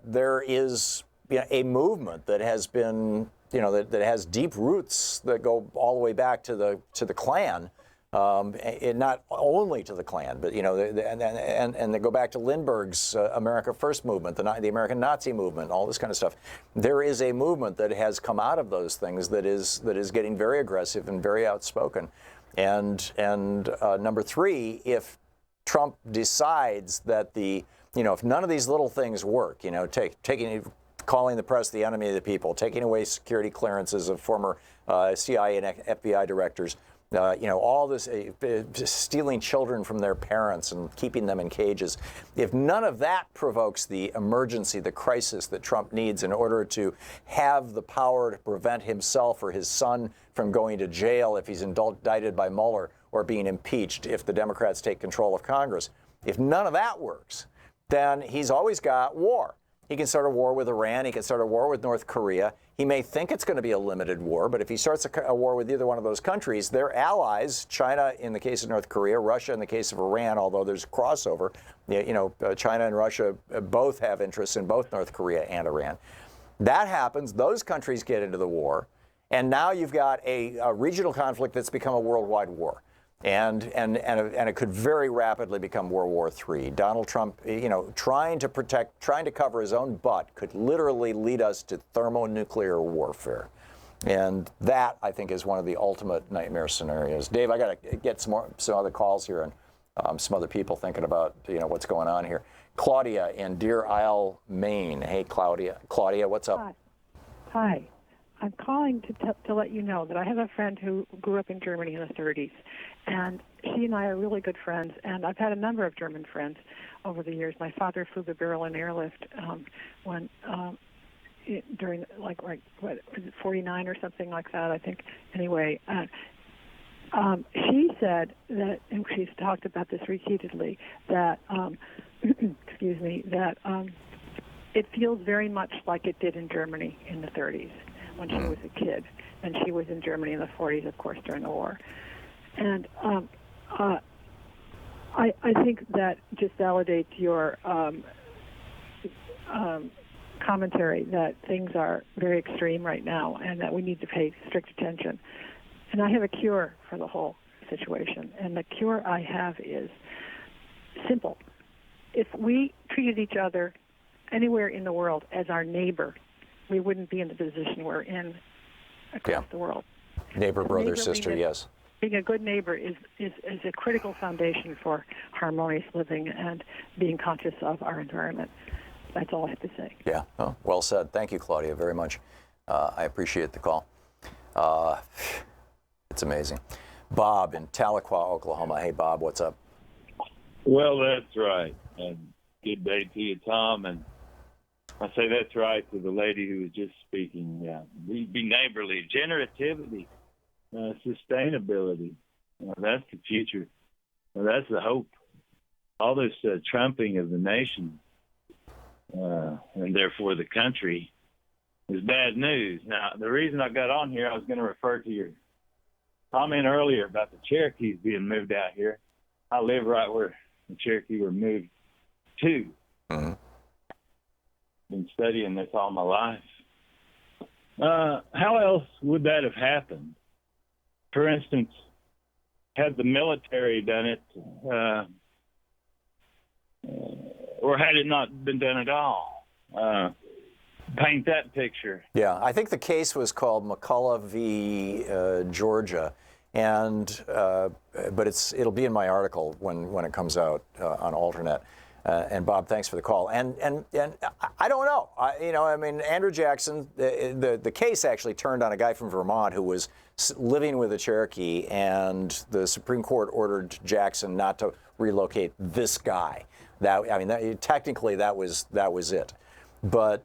there is a movement that has been, that has deep roots that go all the way back to the Klan, and not only to the Klan, but and they go back to Lindbergh's America First movement, the American Nazi movement, all this kind of stuff. There is a movement that has come out of those things that is getting very aggressive and very outspoken. And number three, if Trump decides that if none of these little things work, calling the press the enemy of the people, taking away security clearances of former CIA and FBI directors, all this, stealing children from their parents and keeping them in cages. If none of that provokes the emergency, the crisis that Trump needs in order to have the power to prevent himself or his son from going to jail if he's indicted by Mueller or being impeached if the Democrats take control of Congress, if none of that works, then he's always got war. He can start a war with Iran. He can start a war with North Korea. He may think it's going to be a limited war, but if he starts a war with either one of those countries, they're allies. China in the case of North Korea, Russia in the case of Iran, although there's a crossover. China and Russia both have interests in both North Korea and Iran. That happens. Those countries get into the war. And now you've got a regional conflict that's become a worldwide war. And it could very rapidly become World War III. Donald Trump, trying to cover his own butt could literally lead us to thermonuclear warfare. And that, I think, is one of the ultimate nightmare scenarios. Dave, I got to get some other calls here and some other people thinking about, what's going on here. Claudia in Deer Isle, Maine. Hey, Claudia. Claudia, what's up? Hi. I'm calling to let you know that I have a friend who grew up in Germany in the 30s, and she and I are really good friends, and I've had a number of German friends over the years. My father flew the Berlin airlift during, what was it, 49 or something like that, I think. Anyway, she said that, and she's talked about this repeatedly, that, excuse me, that it feels very much like it did in Germany in the 30s. When she was a kid, and she was in Germany in the 40s, of course, during the war. And I think that just validates your commentary that things are very extreme right now and that we need to pay strict attention. And I have a cure for the whole situation. And the cure I have is simple. If we treated each other anywhere in the world as our neighbor, we wouldn't be in the position we're in across the world. Neighbor, brother, sister, yes. Being a good neighbor is a critical foundation for harmonious living and being conscious of our environment. That's all I have to say. Yeah, well said. Thank you, Claudia, very much. I appreciate the call. It's amazing. Bob in Tahlequah, Oklahoma. Hey, Bob, what's up? Well, that's right. And good day to you, Tom. And I say that's right to the lady who was just speaking. Be neighborly, generativity, sustainability. That's the future. That's the hope. All this trumping of the nation and therefore the country is bad news. Now, the reason I got on here, I was going to refer to your comment earlier about the Cherokees being moved out here. I live right where the Cherokee were moved to. Mm-hmm. Been studying this all my life. How else would that have happened? For instance, had the military done it, or had it not been done at all? Paint that picture. Yeah, I think the case was called McCullough v. Georgia, and but it'll be in my article when it comes out on Alternet. And Bob, thanks for the call. And I don't know. Andrew Jackson, the case actually turned on a guy from Vermont who was living with a Cherokee, and the Supreme Court ordered Jackson not to relocate this guy. Technically that was it. But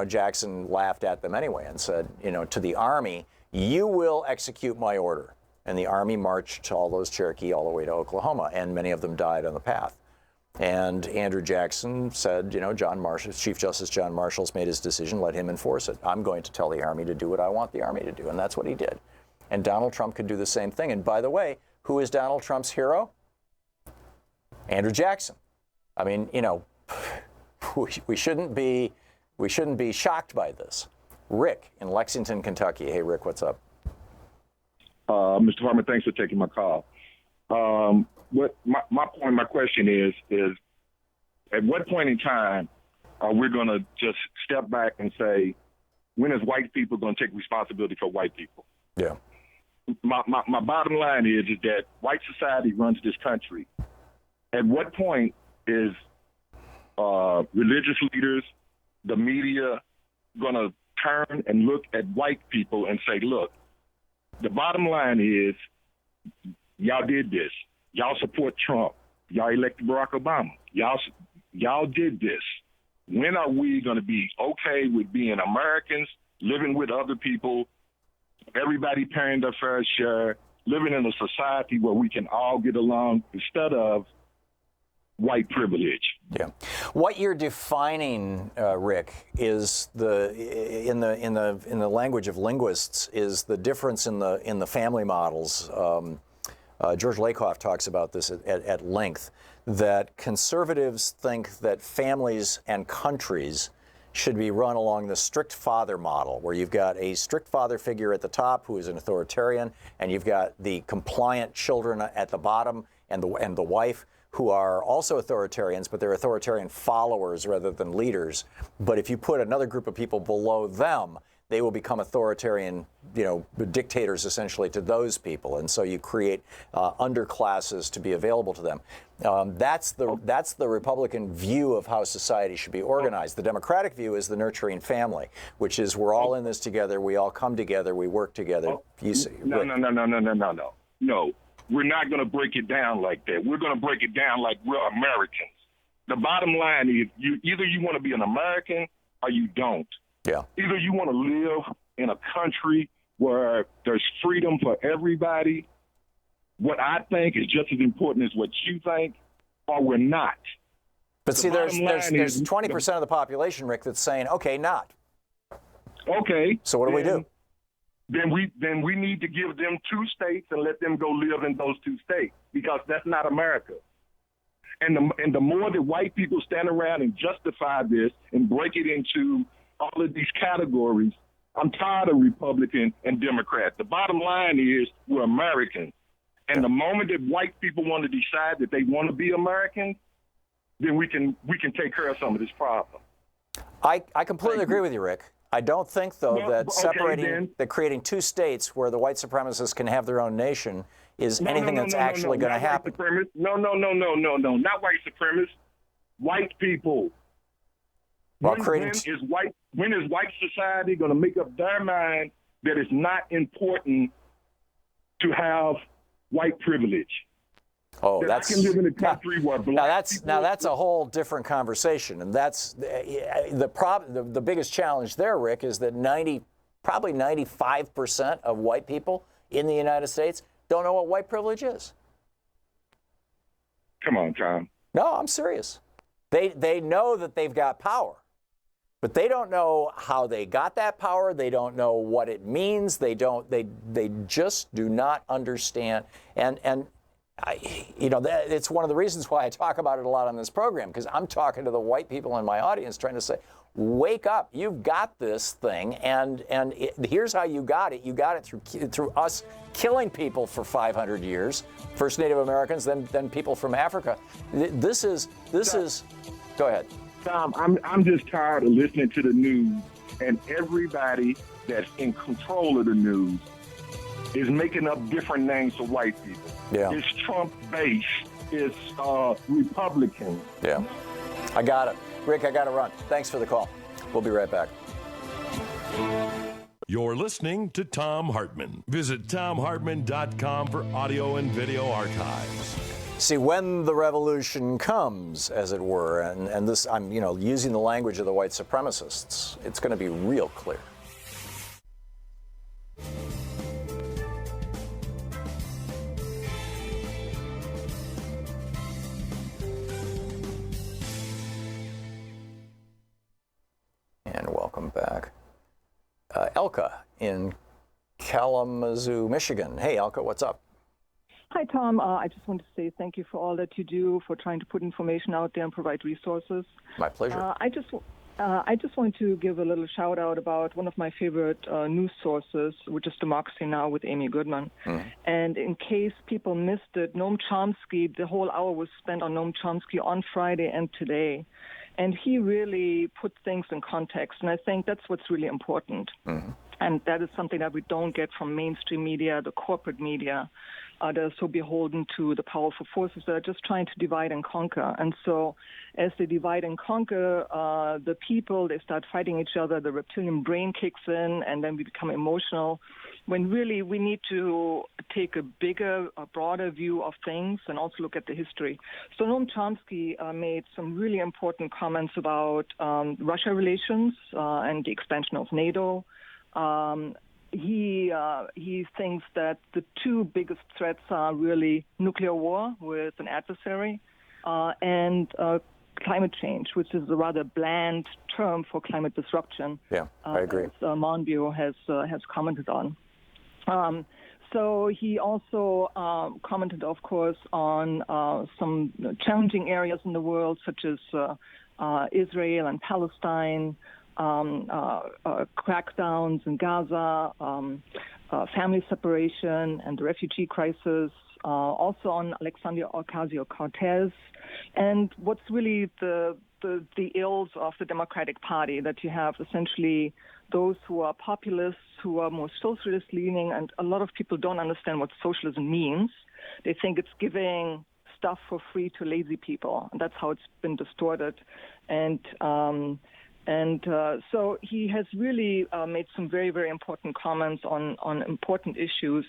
Jackson laughed at them anyway and said, to the Army, you will execute my order. And the Army marched all those Cherokee all the way to Oklahoma, and many of them died on the path. And Andrew Jackson said, Chief Justice John Marshall's made his decision, let him enforce it. I'm going to tell the Army to do what I want the Army to do, and that's what he did. And Donald Trump could do the same thing. And by the way, who is Donald Trump's hero? Andrew Jackson. We shouldn't be shocked by this. Rick in Lexington, Kentucky. Hey, Rick, what's up? Mr. Hartman, thanks for taking my call. What my question is at what point in time are we going to just step back and say, when is white people going to take responsibility for white people? Yeah. My bottom line is that white society runs this country. At what point is religious leaders, the media, going to turn and look at white people and say, look, the bottom line is y'all did this. Y'all support Trump. Y'all elected Barack Obama. Y'all did this. When are we going to be okay with being Americans, living with other people, everybody paying their fair share, living in a society where we can all get along instead of white privilege? Yeah. What you're defining, Rick, is in the language of linguists is the difference in the family models. George Lakoff talks about this at length. That conservatives think that families and countries should be run along the strict father model, where you've got a strict father figure at the top who is an authoritarian, and you've got the compliant children at the bottom, and the wife, who are also authoritarians, but they're authoritarian followers rather than leaders. But if you put another group of people below them, they will become authoritarian, dictators essentially to those people, and so you create underclasses to be available to them. That's the Republican view of how society should be organized. The Democratic view is the nurturing family, which is we're all in this together, we all come together, we work together. No. We're not going to break it down like that. We're going to break it down like we're Americans. The bottom line is either you want to be an American or you don't. Yeah. Either you want to live in a country where there's freedom for everybody, what I think is just as important as what you think, or we're not. But see, there's 20% of the population, Rick, that's saying, okay, not. Okay. So what do we do? Then we need to give them 2 states and let them go live in those 2 states, because that's not America. And the more that white people stand around and justify this and break it into all of these categories, I'm tired of Republican and Democrat. The bottom line is we're Americans. And the moment that white people want to decide that they want to be Americans, then we can take care of some of this problem. I completely agree with you, Rick. I don't think, though, that creating 2 states where the white supremacists can have their own nation is anything that's actually going to happen. No, not white supremacists. White people. Well, when is white society going to make up their mind that it's not important to have white privilege? Oh, I can live in a country where that's a whole different conversation, and that's the problem. The biggest challenge there, Rick, is that probably 95% of white people in the United States don't know what white privilege is. Come on, Tom. No, I'm serious. They know that they've got power, but they don't know how they got that power. They don't know what it means. They just do not understand. And it's one of the reasons why I talk about it a lot on this program, because I'm talking to the white people in my audience trying to say, wake up, you've got this thing, and here's how you got it. You got it through us killing people for 500 years, first Native Americans, then people from Africa. This is. Go ahead. Tom, I'm just tired of listening to the news, and everybody that's in control of the news is making up different names for white people. Yeah. It's Trump base. It's Republican. Yeah. I got it. Rick, I got to run. Thanks for the call. We'll be right back. You're listening to Thom Hartmann. Visit thomhartmann.com for audio and video archives. See, when the revolution comes, as it were, and this, I'm using the language of the white supremacists, it's going to be real clear. And welcome back. Elka in Kalamazoo, Michigan. Hey, Elka, what's up? Hi, Tom. I just want to say thank you for all that you do, for trying to put information out there and provide resources. My pleasure. I just want to give a little shout out about one of my favorite news sources, which is Democracy Now! With Amy Goodman. Mm-hmm. And in case people missed it, Noam Chomsky, the whole hour was spent on Noam Chomsky on Friday and today. And he really put things in context, and I think that's what's really important. Mm-hmm. And that is something that we don't get from mainstream media, the corporate media. They're so beholden to the powerful forces that are just trying to divide and conquer. And so as they divide and conquer the people, they start fighting each other, the reptilian brain kicks in, and then we become emotional, when really we need to take a bigger, a broader view of things and also look at the history. So Noam Chomsky made some really important comments about Russia relations and the expansion of NATO. He thinks that the 2 biggest threats are really nuclear war with an adversary and climate change, which is a rather bland term for climate disruption. Yeah, I agree. As Monbiot has commented on. So he also commented, of course, on some challenging areas in the world, such as Israel and Palestine, crackdowns in Gaza, family separation and the refugee crisis, also on Alexandria Ocasio-Cortez, and what's really the ills of the Democratic Party, that you have essentially those who are populists, who are more socialist leaning, and a lot of people don't understand what socialism means. They think it's giving stuff for free to lazy people, and that's how it's been distorted. And so he has really made some very, very important comments on important issues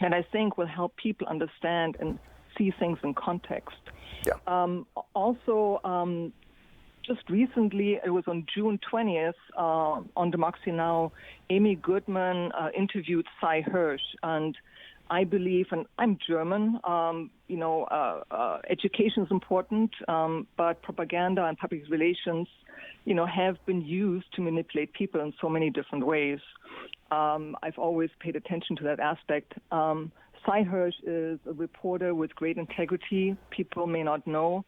that I think will help people understand and see things in context. Yeah. Also, just recently, it was on June 20th, on Democracy Now!, Amy Goodman interviewed Cy Hirsch, and I believe, and I'm German, education is important, but propaganda and public relations, have been used to manipulate people in so many different ways. I've always paid attention to that aspect. Cy Hirsch is a reporter with great integrity. People may not know.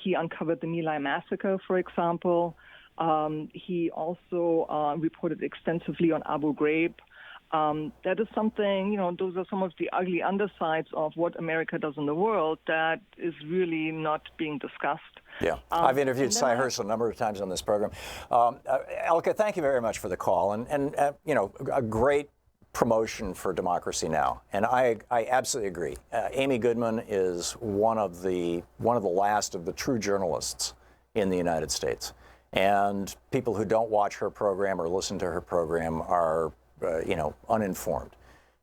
He uncovered the My Lai massacre, for example. He also reported extensively on Abu Ghraib. That is something, those are some of the ugly undersides of what America does in the world that is really not being discussed. Yeah, I've interviewed Cy Hirsch a number of times on this program. Elke, thank you very much for the call, and a great promotion for Democracy Now! And I absolutely agree. Amy Goodman is one of the last of the true journalists in the United States, and people who don't watch her program or listen to her program are uninformed.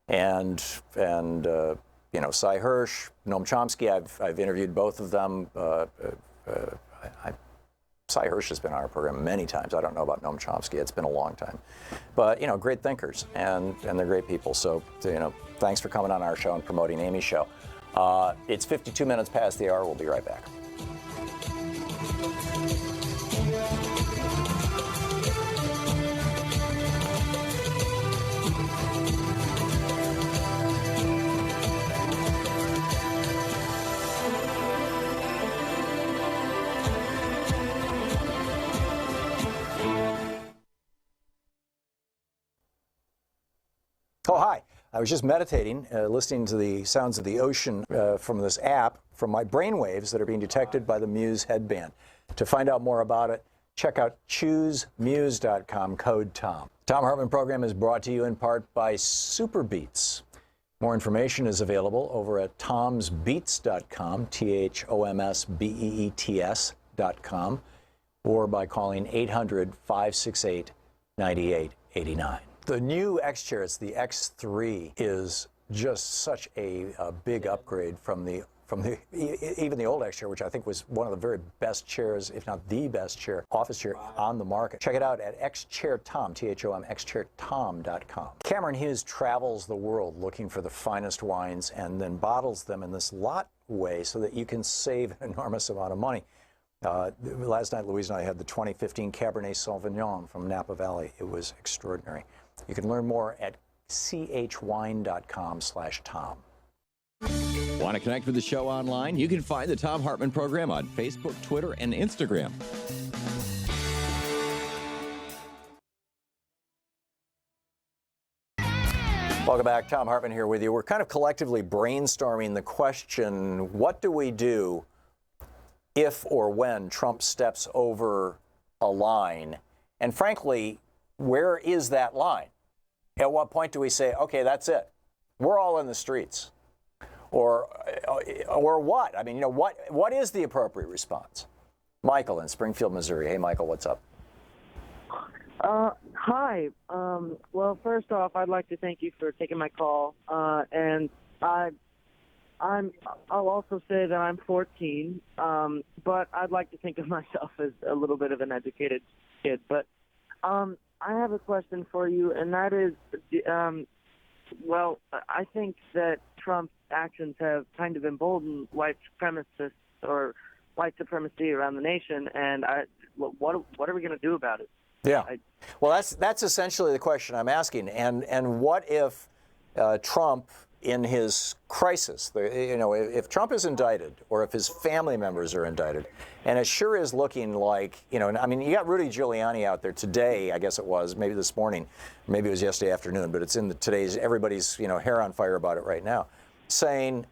And Cy Hirsch, Noam Chomsky, I've interviewed both of them. Cy Hirsch has been on our program many times. I don't know about Noam Chomsky. It's been a long time. But, great thinkers, and they're great people. So, thanks for coming on our show and promoting Amy's show. It's 52 minutes past the hour. We'll be right back. Oh, hi. I was just meditating, listening to the sounds of the ocean from this app, from my brainwaves that are being detected by the Muse headband. To find out more about it, check out choosemuse.com, code TOM. Thom Hartmann Program is brought to you in part by Superbeats. More information is available over at tomsbeats.com, THOMSBEETS.com, or by calling 800-568-9889. The new X chair, it's the X3, is just such a big upgrade from even the old X chair, which I think was one of the very best chairs, if not the best chair, office chair on the market. Check it out at xchairtom, THOM, xchairtom.com. Cameron Hughes travels the world looking for the finest wines and then bottles them in this lot way so that you can save an enormous amount of money. Last night, Louise and I had the 2015 Cabernet Sauvignon from Napa Valley. It was extraordinary. You can learn more at chwine.com/Tom. Want to connect with the show online? You can find the Thom Hartmann Program on Facebook, Twitter, and Instagram. Welcome back. Thom Hartmann here with you. We're kind of collectively brainstorming the question, what do we do if or when Trump steps over a line? And frankly, where is that line? At what point do we say, okay, that's it, we're all in the streets? Or what? I mean, what is the appropriate response? Michael in Springfield, Missouri. Hey, Michael, what's up? Hi. Well, first off, I'd like to thank you for taking my call. And I'll also say that I'm 14, but I'd like to think of myself as a little bit of an educated kid. But I have a question for you, and that is, I think that Trump's actions have kind of emboldened white supremacists or white supremacy around the nation, and what are we going to do about it? Yeah. Well, that's essentially the question I'm asking. And what if Trump, in his crisis, if Trump is indicted or if his family members are indicted, and it sure is looking like, I mean, you got Rudy Giuliani out there today, I guess it was, maybe this morning, maybe it was yesterday afternoon, but it's in today's, everybody's, hair on fire about it right now, saying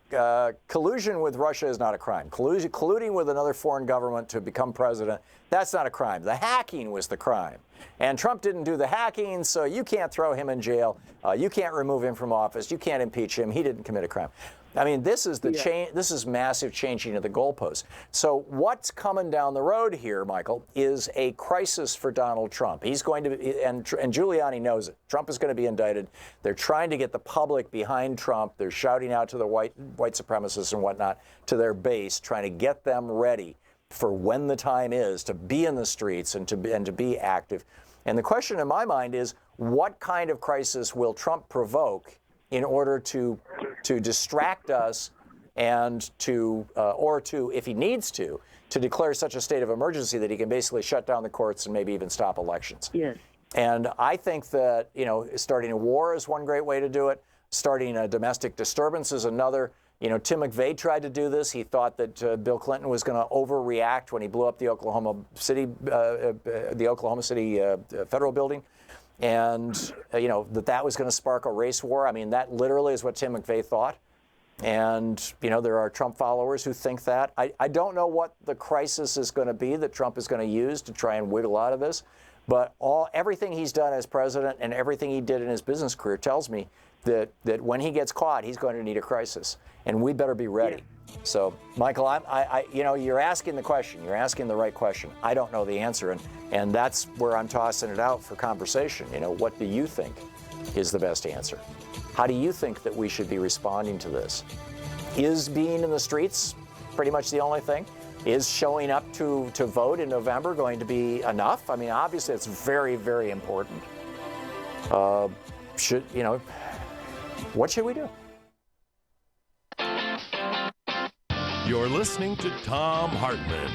collusion with Russia is not a crime. Colluding with another foreign government to become president, that's not a crime. The hacking was the crime. And Trump didn't do the hacking, so you can't throw him in jail. You can't remove him from office. You can't impeach him. He didn't commit a crime. I mean, this is this is massive changing of the goalposts. So what's coming down the road here, Michael, is a crisis for Donald Trump. He's going to, and Giuliani knows it. Trump is going to be indicted. They're trying to get the public behind Trump. They're shouting out to the white supremacists and whatnot, to their base, trying to get them ready for when the time is to be in the streets and to be active. And the question in my mind is, what kind of crisis will Trump provoke in order to distract us and or if he needs to declare such a state of emergency that he can basically shut down the courts and maybe even stop elections? Yes. And I think that, starting a war is one great way to do it. Starting a domestic disturbance is another. Tim McVeigh tried to do this. He thought that Bill Clinton was going to overreact when he blew up the Oklahoma City federal building, and that was going to spark a race war. I mean, that literally is what Tim McVeigh thought. And there are Trump followers who think that. I don't know what the crisis is going to be that Trump is going to use to try and wiggle out of this, but everything he's done as president and everything he did in his business career tells me that when he gets caught, he's going to need a crisis, and we better be ready. Yeah. So, Michael, you're asking the question. You're asking the right question. I don't know the answer, and that's where I'm tossing it out for conversation. What do you think is the best answer? How do you think that we should be responding to this? Is being in the streets pretty much the only thing? Is showing up to vote in November going to be enough? I mean, obviously, it's very, very important. What should we do? You're listening to Thom Hartmann.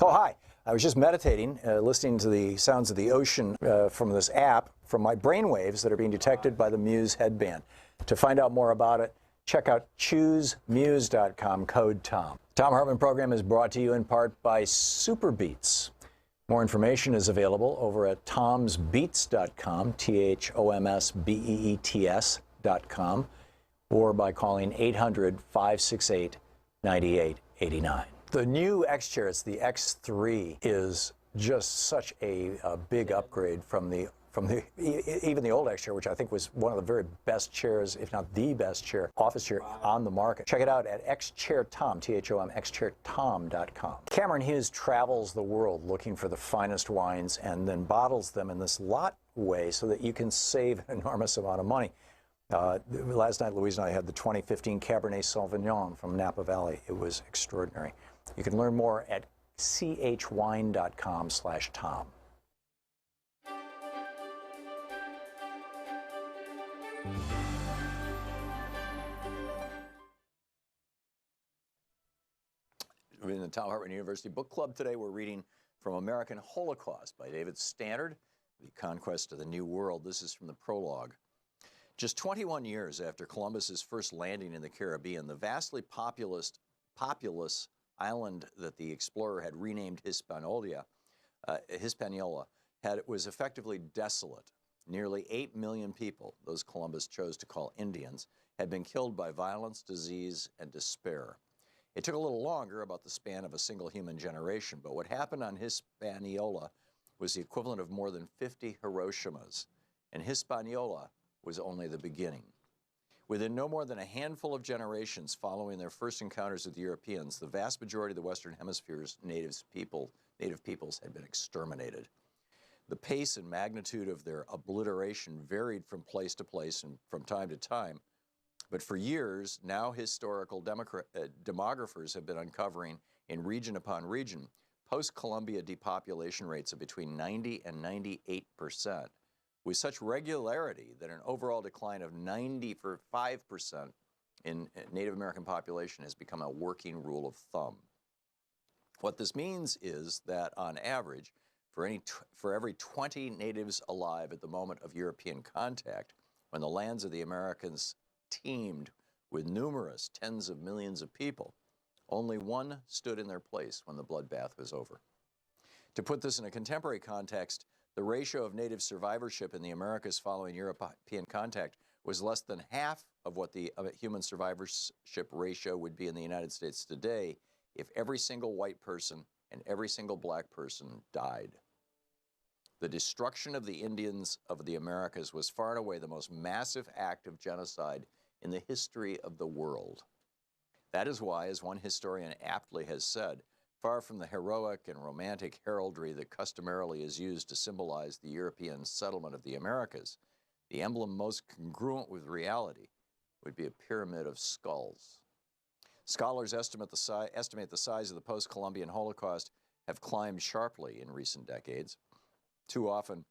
Oh, hi. I was just meditating, listening to the sounds of the ocean from this app, from my brainwaves that are being detected by the Muse headband. To find out more about it, check out choosemuse.com, code TOM. Thom Hartmann Program is brought to you in part by Superbeats. More information is available over at tomsbeats.com, THOMSBEETS.com, or by calling 800-568-9889. The new X chair, it's the X3, is just such a big upgrade from even the old X chair, which I think was one of the very best chairs, if not the best chair, office chair on the market. Check it out at xchairtom, T-H-O-M, xchairtom.com. Cameron Hughes travels the world looking for the finest wines and then bottles them in this lot way so that you can save an enormous amount of money. Last night, Louise and I had the 2015 Cabernet Sauvignon from Napa Valley. It was extraordinary. You can learn more at chwine.com/Tom. In the Thom Hartmann University Book Club today, we're reading From American Holocaust by David Stannard, The Conquest of the New World. This is from the prologue. Just 21 years after Columbus's first landing in the Caribbean, the vastly populous island that the explorer had renamed Hispaniola was effectively desolate. Nearly 8 million people, those Columbus chose to call Indians, had been killed by violence, disease, and despair. It took a little longer, about the span of a single human generation, but what happened on Hispaniola was the equivalent of more than 50 Hiroshimas, and Hispaniola was only the beginning. Within no more than a handful of generations following their first encounters with Europeans, the vast majority of the Western Hemisphere's native peoples had been exterminated. The pace and magnitude of their obliteration varied from place to place and from time to time, but for years, now historical demographers have been uncovering in region upon region post-Columbia depopulation rates of between 90 and 98%, with such regularity that an overall decline of 95% in Native American population has become a working rule of thumb. What this means is that, on average, for every 20 natives alive at the moment of European contact, when the lands of the Americans teemed with numerous tens of millions of people, only one stood in their place when the bloodbath was over. To put this in a contemporary context, the ratio of native survivorship in the Americas following European contact was less than half of what the human survivorship ratio would be in the United States today if every single white person and every single black person died. The destruction of the Indians of the Americas was far and away the most massive act of genocide in the history of the world. That is why, as one historian aptly has said, far from the heroic and romantic heraldry that customarily is used to symbolize the European settlement of the Americas, the emblem most congruent with reality would be a pyramid of skulls. Scholars estimate the size of the post-Columbian Holocaust have climbed sharply in recent decades. Too often,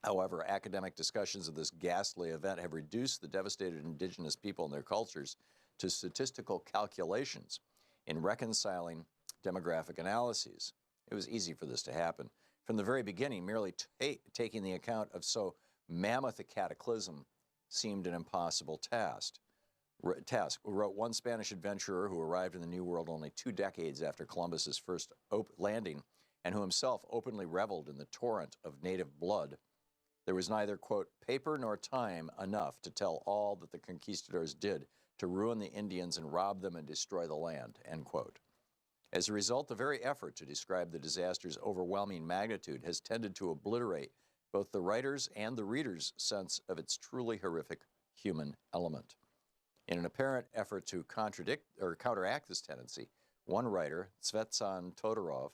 however, academic discussions of this ghastly event have reduced the devastated indigenous people and their cultures to statistical calculations in reconciling demographic analyses. It was easy for this to happen. From the very beginning, merely taking the account of so mammoth a cataclysm seemed an impossible task. Wrote one Spanish adventurer who arrived in the New World only 2 decades after Columbus's first landing, and who himself openly reveled in the torrent of native blood. There was neither, quote, paper nor time enough to tell all that the conquistadors did to ruin the Indians and rob them and destroy the land, end quote. As a result, the very effort to describe the disaster's overwhelming magnitude has tended to obliterate both the writer's and the reader's sense of its truly horrific human element. In an apparent effort to counteract this tendency, one writer, Tsvetsan Todorov,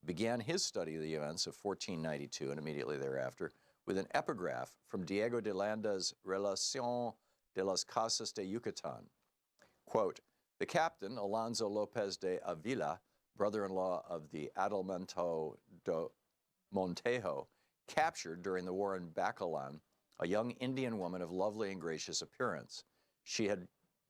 began his study of the events of 1492 and immediately thereafter with an epigraph from Diego de Landa's Relación de las Casas de Yucatán. Quote, the captain, Alonso Lopez de Avila, brother-in-law of the Adelmento de Montejo, captured during the war in Bacalan a young Indian woman of lovely and gracious appearance. She had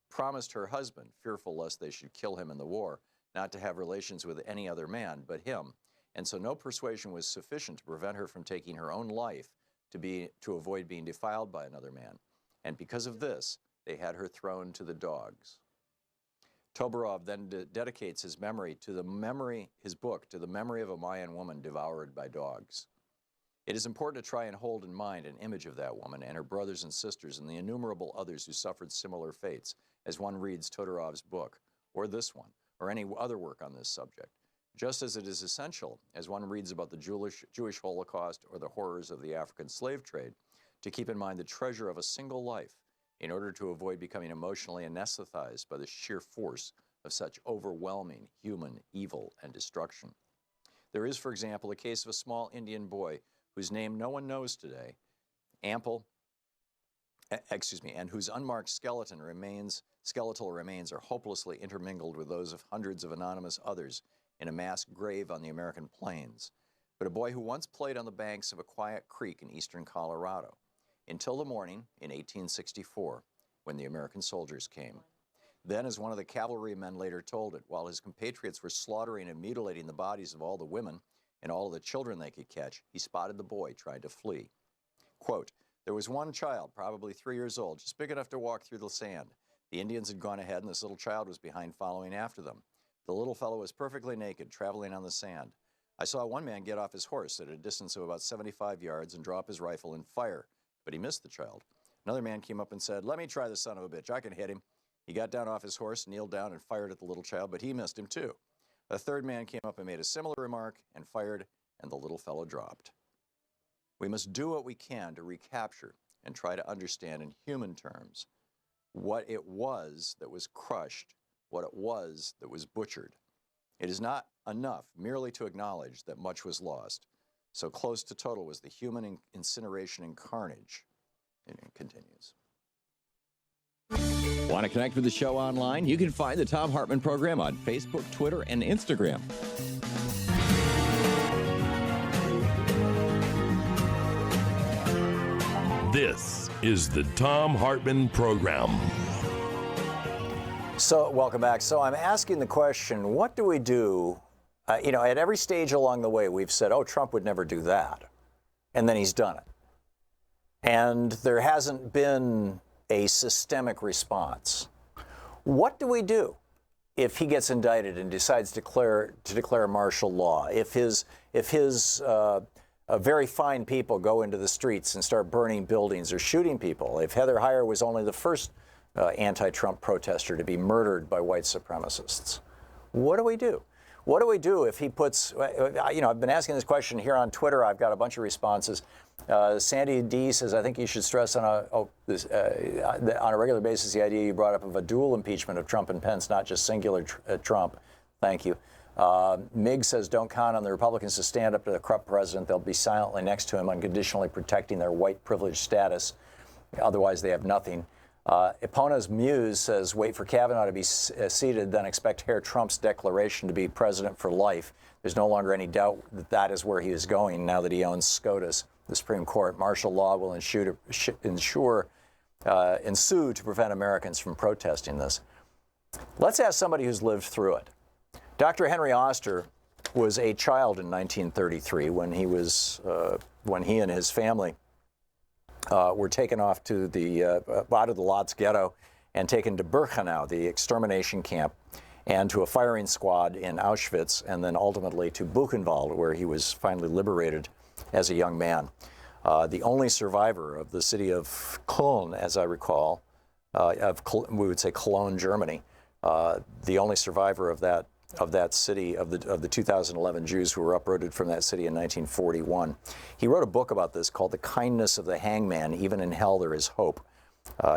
promised her husband, fearful lest they should kill him in the war, not to have relations with any other man but him, and so no persuasion was sufficient to prevent her from taking her own life to avoid being defiled by another man. And because of this, they had her thrown to the dogs. Toborov then dedicates his book to the memory of a Mayan woman devoured by dogs. It is important to try and hold in mind an image of that woman and her brothers and sisters and the innumerable others who suffered similar fates as one reads Todorov's book, or this one, or any other work on this subject, just as it is essential, as one reads about the Jewish Holocaust or the horrors of the African slave trade, to keep in mind the treasure of a single life in order to avoid becoming emotionally anesthetized by the sheer force of such overwhelming human evil and destruction. There is, for example, a case of a small Indian boy whose name no one knows today, and whose unmarked skeletal remains are hopelessly intermingled with those of hundreds of anonymous others in a mass grave on the American plains, but a boy who once played on the banks of a quiet creek in eastern Colorado, until the morning in 1864, when the American soldiers came. Then, as one of the cavalrymen later told it, while his compatriots were slaughtering and mutilating the bodies of all the women and all of the children they could catch, he spotted the boy trying to flee. Quote, There was one child, probably 3 years old, just big enough to walk through the sand. The Indians had gone ahead, and this little child was behind, following after them. The little fellow was perfectly naked, traveling on the sand. I saw one man get off his horse at a distance of about 75 yards and drop his rifle and fire, but he missed the child. Another man came up and said, "Let me try the son of a bitch. I can hit him." He got down off his horse, kneeled down, and fired at the little child, but he missed him too. A third man came up and made a similar remark and fired, and the little fellow dropped. We must do what we can to recapture and try to understand in human terms what it was that was crushed, what it was that was butchered. It is not enough merely to acknowledge that much was lost. So close to total was the human incineration and carnage. And it continues. Want to connect with the show online? You can find the Thom Hartmann Program on Facebook, Twitter, and Instagram. This is the Thom Hartmann Program. So, welcome back. So I'm asking the question, what do we do? At every stage along the way, we've said, oh, Trump would never do that. And then he's done it. And there hasn't been a systemic response. What do we do if he gets indicted and decides to declare martial law? If his very fine people go into the streets and start burning buildings or shooting people? If Heather Heyer was only the first anti-Trump protester to be murdered by white supremacists? What do we do? What do we do if he puts, I've been asking this question here on Twitter. I've got a bunch of responses. Sandy D says, I think you should stress on a regular basis the idea you brought up of a dual impeachment of Trump and Pence, not just singular Trump. Thank you. Mig says, don't count on the Republicans to stand up to the corrupt president. They'll be silently next to him, unconditionally protecting their white privilege status. Otherwise, they have nothing. Epona's Muse says, wait for Kavanaugh to be seated, then expect Herr Trump's declaration to be president for life. There's no longer any doubt that that is where he is going now that he owns SCOTUS, the Supreme Court. Martial law will ensue to prevent Americans from protesting this. Let's ask somebody who's lived through it. Dr. Henry Oster was a child in 1933 when he and his family were taken off to out of the Lodz ghetto and taken to Birkenau, the extermination camp, and to a firing squad in Auschwitz, and then ultimately to Buchenwald, where he was finally liberated as a young man. The only survivor of the city of Cologne, as I recall, we would say Cologne, Germany, the only survivor of that city, of the 2011 Jews who were uprooted from that city in 1941. He wrote a book about this called The Kindness of the Hangman. Even in Hell There Is Hope.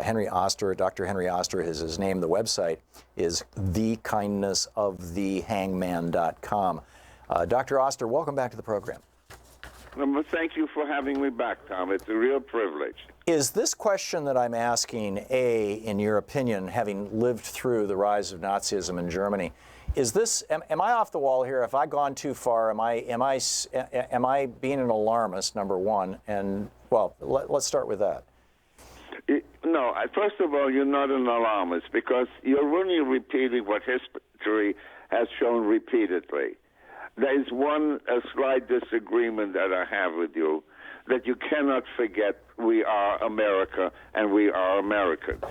Henry Oster, Dr. Henry Oster is his name. The website is thekindnessofthehangman.com. Dr. Oster, welcome back to the program. Well, thank you for having me back, Tom. It's a real privilege. Is this question that I'm asking, in your opinion, having lived through the rise of Nazism in Germany, am I off the wall here? Have I gone too far? Am I being an alarmist, number one? And, well, let's start with that. No, first of all, you're not an alarmist because you're only repeating what history has shown repeatedly. There is a slight disagreement that I have with you, that you cannot forget we are America and we are Americans.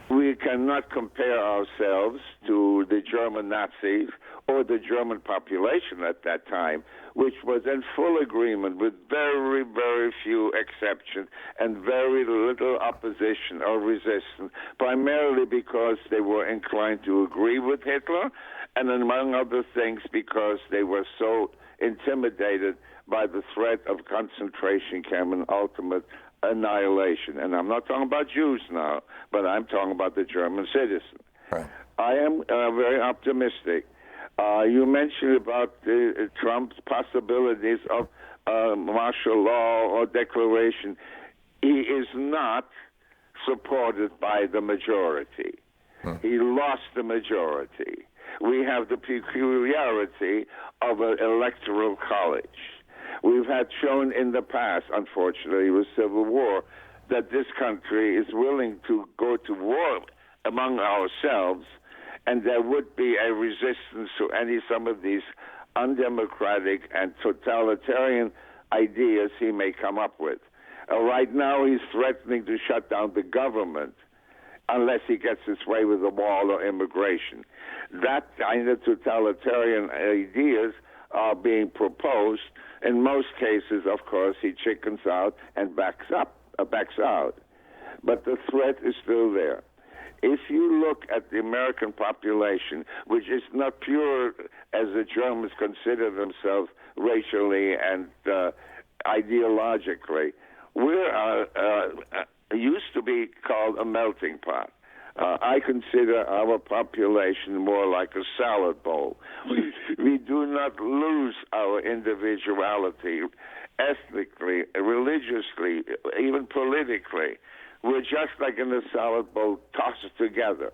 We cannot compare ourselves to the German Nazis or the German population at that time, which was in full agreement with very, very few exceptions and very little opposition or resistance, primarily because they were inclined to agree with Hitler, and among other things because they were so intimidated by the threat of concentration camp and ultimate annihilation. And I'm not talking about Jews now, but I'm talking about the German citizen. Right. I am very optimistic. You mentioned about Trump's possibilities of martial law or declaration. He is not supported by the majority. He lost the majority. We have the peculiarity of an electoral college. We've had shown in the past, unfortunately, with Civil War, that this country is willing to go to war among ourselves, and there would be a resistance to some of these undemocratic and totalitarian ideas he may come up with. Right now, he's threatening to shut down the government unless he gets his way with the wall or immigration. That kind of totalitarian ideas are being proposed. In most cases, of course, he chickens out and backs out. But the threat is still there. If you look at the American population, which is not pure as the Germans consider themselves racially and ideologically, we used to be called a melting pot. I consider our population more like a salad bowl. We do not lose our individuality ethnically, religiously, even politically. We're just like in a salad bowl, tossed together.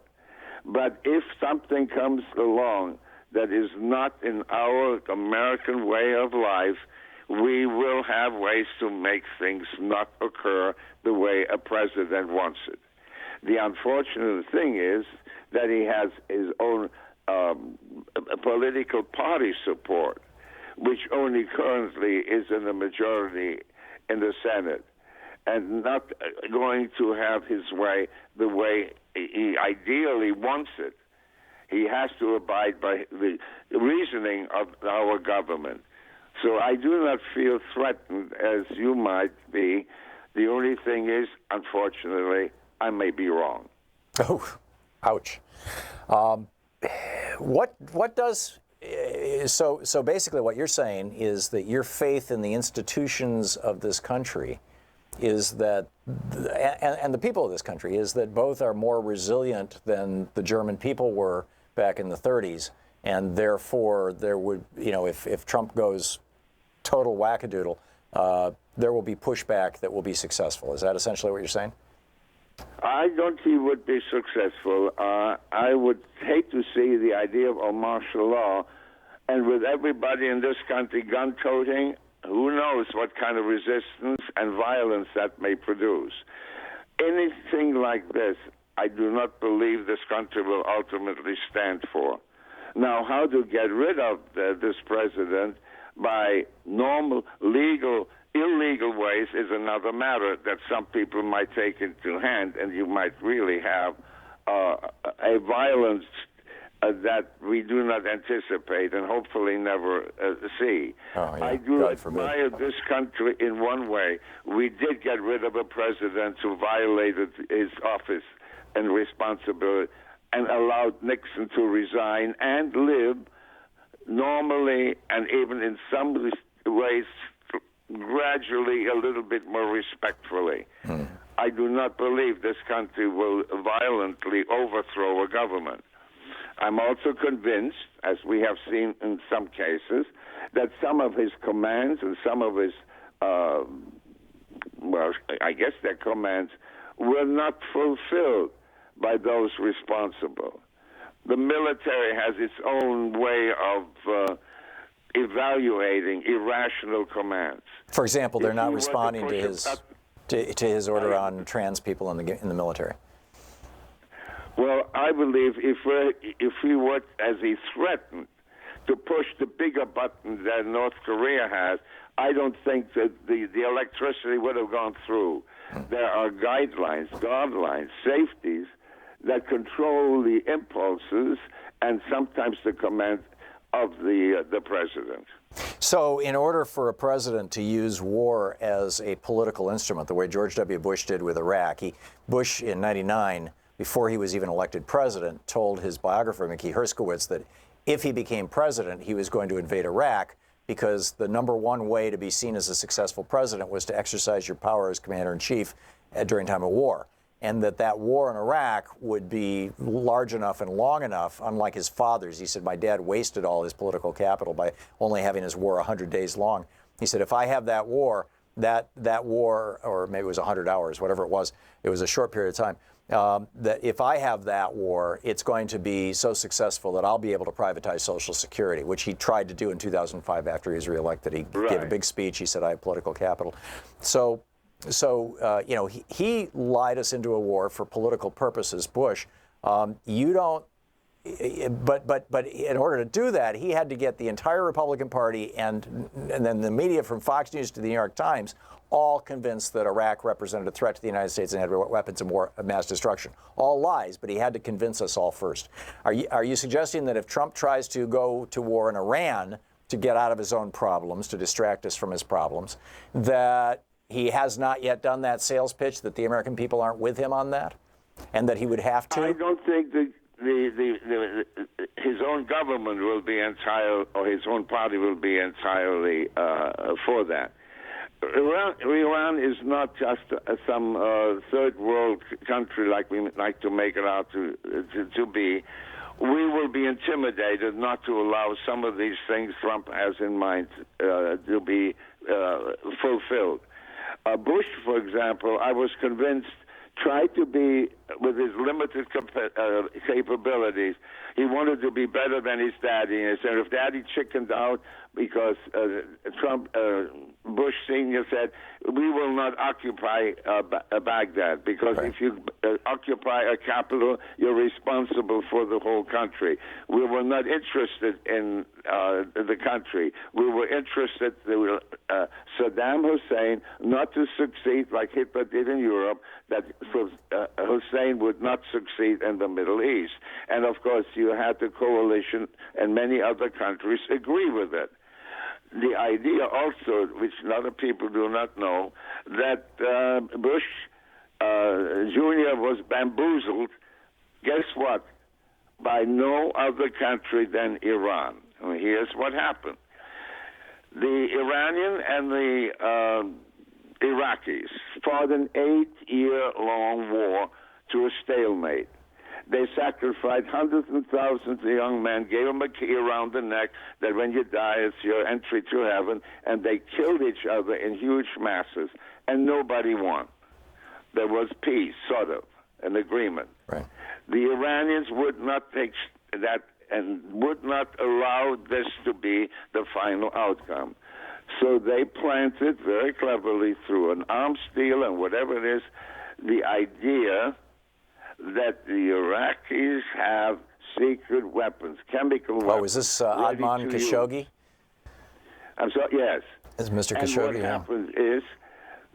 But if something comes along that is not in our American way of life, we will have ways to make things not occur the way a president wants it. The unfortunate thing is that he has his own political party support, which only currently is in the majority in the Senate, and not going to have his way the way he ideally wants it. He has to abide by the reasoning of our government. So I do not feel threatened as you might be. The only thing is, unfortunately, I may be wrong. Oh, ouch. What does so basically what you're saying is that your faith in the institutions of this country is that, and the people of this country, is that both are more resilient than the German people were back in the 30s, and therefore there would, if Trump goes total wackadoodle, there will be pushback that will be successful. Is that essentially what you're saying? I don't think he would be successful. I would hate to see the idea of a martial law, and with everybody in this country gun-toting, who knows what kind of resistance and violence that may produce. Anything like this, I do not believe this country will ultimately stand for. Now, how to get rid of this president by normal, legal, illegal ways is another matter that some people might take into hand, and you might really have a violence that we do not anticipate and hopefully never see. Oh, yeah. I do admire this country in one way. We did get rid of a president who violated his office and responsibility and allowed Nixon to resign and live normally and even in some ways gradually a little bit more respectfully. I do not believe this country will violently overthrow a government. I'm also convinced, as we have seen in some cases, that some of his commands and some of his, I guess their commands were not fulfilled by those responsible. The military has its own way of evaluating irrational commands. For example, they're not responding to his order on trans people in the military. Well, I believe if he were, as he threatened, to push the bigger button that North Korea has, I don't think that the electricity would have gone through. There are guidelines, safeties that control the impulses and sometimes the command of the president. So in order for a president to use war as a political instrument, the way George W. Bush did with Iraq, Bush in 99, before he was even elected president, told his biographer, Mickey Herskowitz, that if he became president, he was going to invade Iraq because the number one way to be seen as a successful president was to exercise your power as commander-in-chief during time of war. And that war in Iraq would be large enough and long enough, unlike his father's. He said, my dad wasted all his political capital by only having his war 100 days long. He said, if I have that war, that war, or maybe it was 100 hours, whatever it was a short period of time, that if I have that war, it's going to be so successful that I'll be able to privatize Social Security, which he tried to do in 2005 after he was reelected. He gave a big speech. He said, I have political capital. So he lied us into a war for political purposes, Bush. But in order to do that, he had to get the entire Republican Party and then the media from Fox News to the New York Times all convinced that Iraq represented a threat to the United States and had weapons of mass destruction. All lies, but he had to convince us all first. Are you suggesting that if Trump tries to go to war in Iran to get out of his own problems, to distract us from his problems, that he has not yet done that sales pitch, that the American people aren't with him on that, and that he would have to? I don't think that his own government will be or his own party will be entirely for that. Iran is not just some third world country like we like to make it out to be. We will be intimidated not to allow some of these things Trump has in mind to be fulfilled. Bush, for example, I was convinced, tried to be, with his limited capabilities, he wanted to be better than his daddy. And he said, if daddy chickened out because Bush Sr. said, we will not occupy Baghdad, because if you occupy a capital, you're responsible for the whole country. We were not interested in the country. We were interested in Saddam Hussein not to succeed like Hitler did in Europe, that Hussein would not succeed in the Middle East. And, of course, you had the coalition and many other countries agree with it. The idea also, which a lot of people do not know, that Bush Jr. was bamboozled, guess what, by no other country than Iran. I mean, here's what happened. The Iranian and the Iraqis fought an 8-year-long war to a stalemate. They sacrificed hundreds and thousands of young men, gave them a key around the neck that when you die, it's your entry to heaven, and they killed each other in huge masses, and nobody won. There was peace, sort of, an agreement. Right. The Iranians would not take that and would not allow this to be the final outcome. So they planted very cleverly through an arms deal and whatever it is, the idea that the Iraqis have secret weapons, chemical weapons. Oh, is this Adnan Khashoggi? I'm sorry, yes. Is Mr. And Khashoggi? what happened is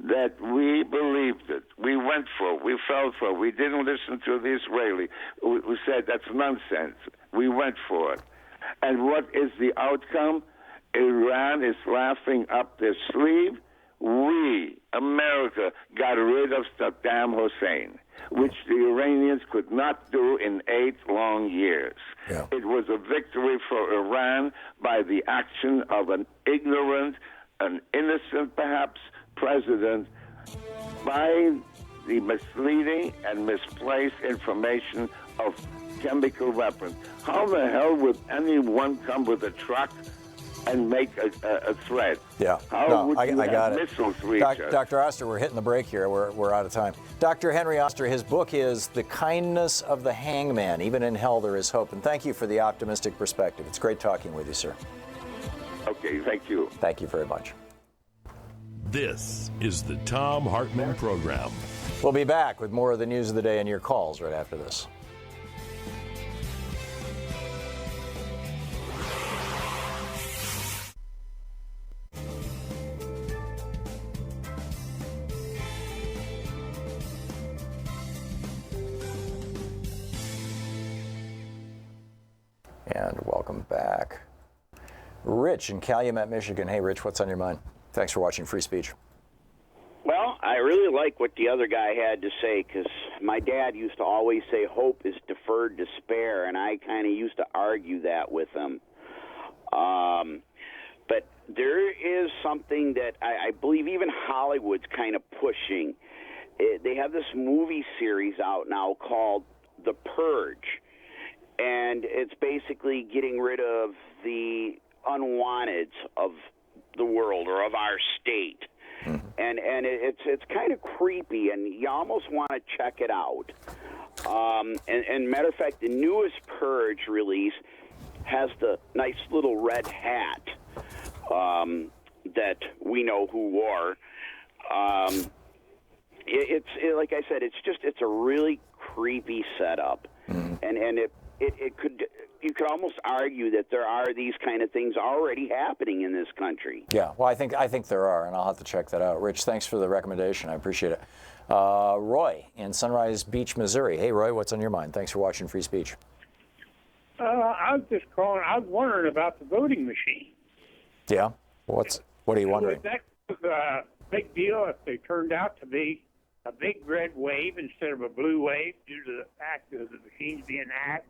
that we believed it. We went for it. We fell for it. We didn't listen to the Israeli who said that's nonsense. We went for it. And what is the outcome? Iran is laughing up their sleeve. We, America, got rid of Saddam Hussein, which the Iranians could not do in 8 long years. Yeah. It was a victory for Iran by the action of an ignorant, an innocent perhaps, president, by the misleading and misplaced information of chemical weapons. How the hell would anyone come with a truck and make a threat? Yeah. How would you I have got it. missiles reach us? Dr. Oster, we're hitting the break here. We're out of time. Dr. Henry Oster, his book is The Kindness of the Hangman. Even in hell there is hope. And thank you for the optimistic perspective. It's great talking with you, sir. Okay, thank you. Thank you very much. This is the Thom Hartmann Program. We'll be back with more of the news of the day and your calls right after this. And welcome back. Rich in Calumet, Michigan. Hey, Rich, what's on your mind? Thanks for watching Free Speech. Well, I really like what the other guy had to say, because my dad used to always say hope is deferred despair, and I kind of used to argue that with him. But there is something that I believe even Hollywood's kind of pushing. They have this movie series out now called The Purge. And it's basically getting rid of the unwanteds of the world or of our state. Mm-hmm. And it's kind of creepy, and you almost want to check it out. And matter of fact, the newest Purge release has the nice little red hat that we know who wore. It's like I said, it's a really creepy setup. Mm-hmm. And it could you could almost argue that there are these kind of things already happening in this country. Yeah, well, I think there are, and I'll have to check that out. Rich, thanks for the recommendation. I appreciate it. Roy in Sunrise Beach, Missouri. Hey, Roy, what's on your mind? Thanks for watching Free Speech. I was just calling. I was wondering about the voting machine. Yeah? What are you wondering? That was a big deal if they turned out to be a big red wave instead of a blue wave due to the fact of the machines being hacked.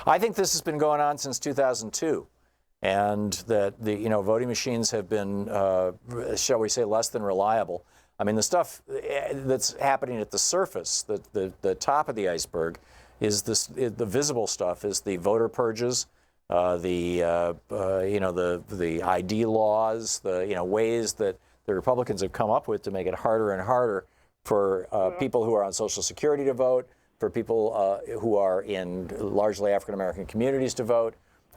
I think this has been going on since 2002, and that the voting machines have been, shall we say, less than reliable. I mean, the stuff that's happening at the surface, the top of the iceberg, is the visible stuff is the voter purges, the ID laws, the ways that the Republicans have come up with to make it harder and harder for people who are on Social Security to vote, for people who are in largely African American communities to vote,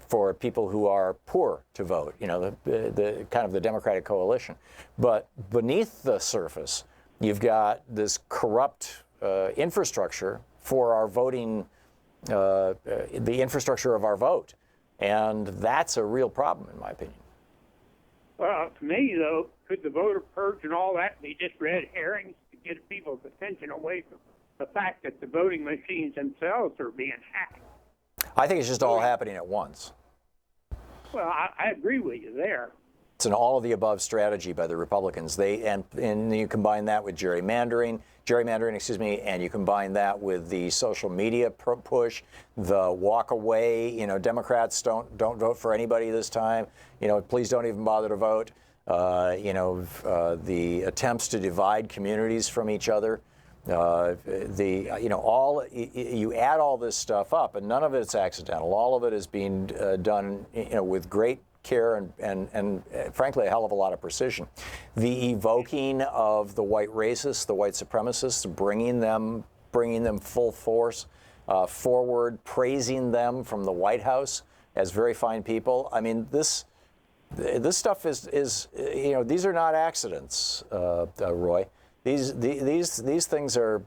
for people who are poor to vote. The kind of the Democratic coalition. But beneath the surface, you've got this corrupt infrastructure for our voting, the infrastructure of our vote, and that's a real problem, in my opinion. Well, to me, though, could the voter purge and all that be just red herrings to get people's attention away from the fact that the voting machines themselves are being hacked? I think it's just all happening at once. Well, I agree with you there. It's an all-of-the-above strategy by the Republicans. And you combine that with gerrymandering, and you combine that with the social media push, the walk away. Democrats don't vote for anybody this time. Please don't even bother to vote. The attempts to divide communities from each other. You add all this stuff up, and none of it's accidental. All of it is being done, with great care and frankly a hell of a lot of precision. The evoking of the white racists, the white supremacists, bringing them full force forward, praising them from the White House as very fine people. I mean, this stuff is these are not accidents, Roy. These things are.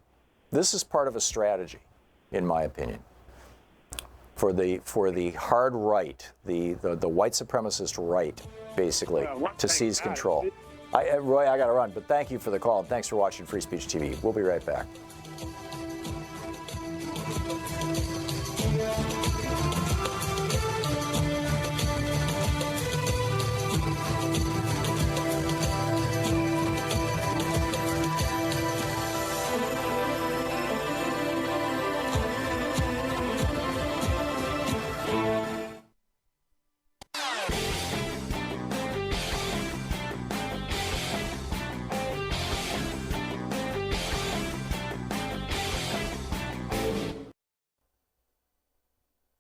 This is part of a strategy, in my opinion, for the hard right, the white supremacist right, basically, to seize control. Roy, I got to run, but thank you for the call, and thanks for watching Free Speech TV. We'll be right back.